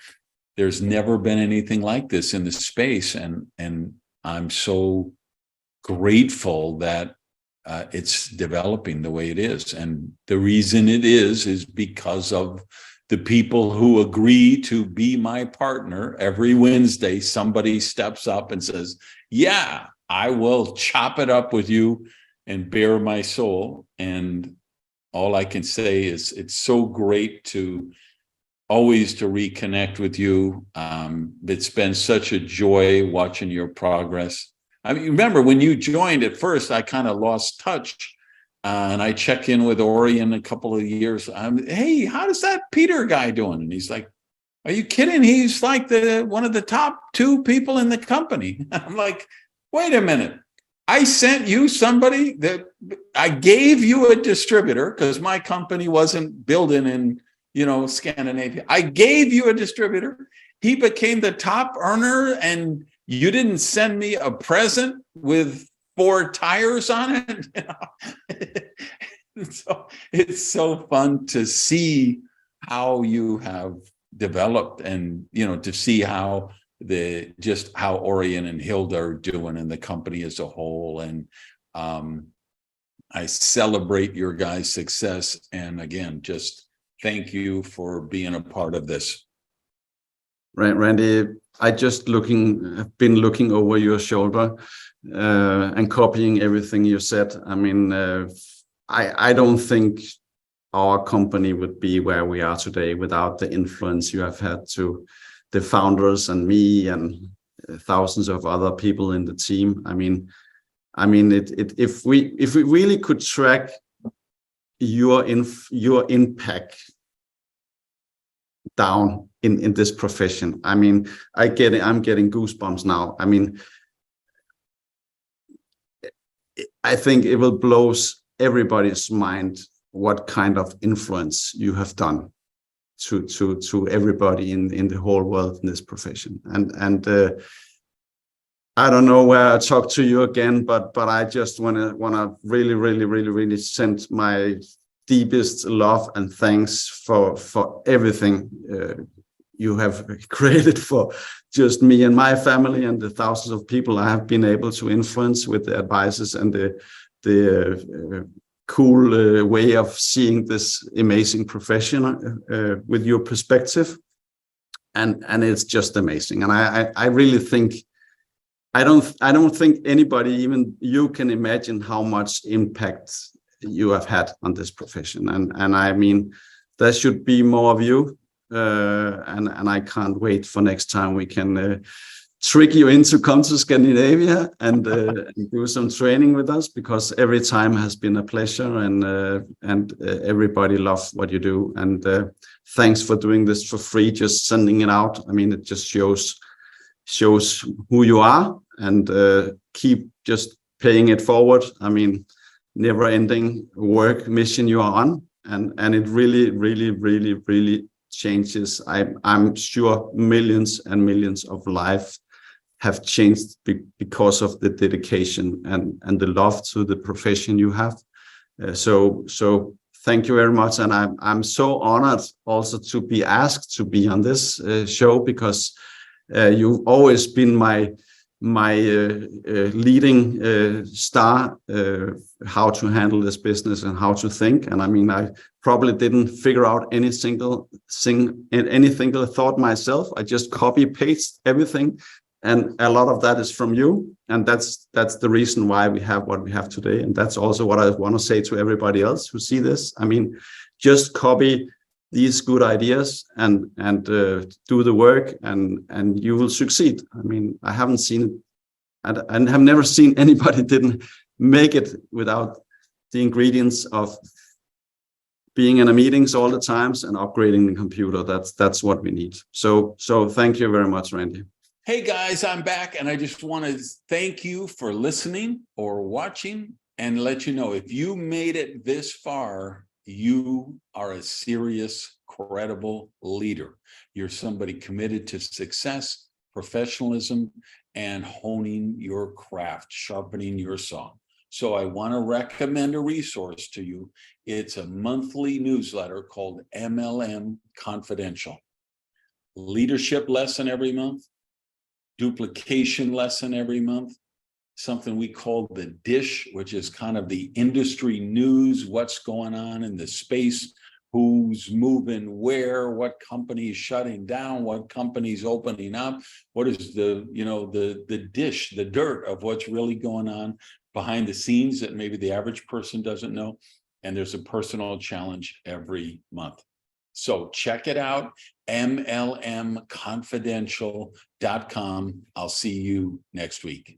There's never been anything like this in the space, and I'm so grateful that it's developing the way it is. And the reason it is because of the people who agree to be my partner. Every Wednesday, somebody steps up and says, yeah, I will chop it up with you and bare my soul. And all I can say is it's so great to always to reconnect with you. It's been such a joy watching your progress. I mean, remember when you joined at first, I kind of lost touch, and I check in with Ori in a couple of years. Hey, how does that Peter guy doing? And he's like, are you kidding? He's like one of the top 2 people in the company. I'm like, wait a minute. I sent you somebody that I gave you a distributor because my company wasn't building in, Scandinavia. I gave you a distributor. He became the top earner, and you didn't send me a present with 4 tires on it. So it's so fun to see how you have developed, and to see how how Orion and Hilda are doing, and the company as a whole. And I celebrate your guys' success. And again, just thank you for being a part of this. Randy, I just have been looking over your shoulder and copying everything you said. I mean, I don't think our company would be where we are today without the influence you have had to the founders and me and thousands of other people in the team. I mean, if we really could track your impact down in this profession, I mean, I'm getting goosebumps now. I mean, I think it will blow everybody's mind what kind of influence you have done to everybody in the whole world in this profession. And I don't know where I talk to you again, but I just wanna really send my deepest love and thanks for everything you have created for just me and my family and the thousands of people I have been able to influence with the advices and the cool way of seeing this amazing profession with your perspective. And it's just amazing. And I really think, I don't think anybody, even you, can imagine how much impact you have had on this profession. And I mean, there should be more of you. And I can't wait for next time we can trick you into come to Scandinavia and do some training with us, because every time has been a pleasure, and everybody loves what you do. And thanks for doing this for free, just sending it out. I mean, it just shows who you are, and keep just paying it forward. I mean, never ending work mission you are on, and it really changes. I'm sure millions and millions of lives have changed because of the dedication and the love to the profession you have. So thank you very much. And I'm so honored also to be asked to be on this show, because you've always been my leading star, how to handle this business and how to think. And I mean, I probably didn't figure out any single thought myself. I just copy paste everything, and a lot of that is from you. And that's the reason why we have what we have today. And that's also what I want to say to everybody else who see this. I mean, just copy these good ideas and do the work, and you will succeed. I mean, I haven't seen, and have never seen anybody didn't make it without the ingredients of being in a meetings all the times and upgrading the computer. That's what we need. So thank you very much, Randy. Hey guys, I'm back, and I just want to thank you for listening or watching, and let you know, if you made it this far, you are a serious, credible leader. You're somebody committed to success, professionalism, and honing your craft, sharpening your saw. So I want to recommend a resource to you. It's a monthly newsletter called MLM Confidential. Leadership lesson every month, duplication lesson every month, something we call the dish, which is kind of the industry news, what's going on in the space, who's moving where, what companies shutting down, what companies opening up, what is the dish, the dirt of what's really going on behind the scenes that maybe the average person doesn't know. And there's a personal challenge every month. So check it out, mlmconfidential.com. I'll see you next week.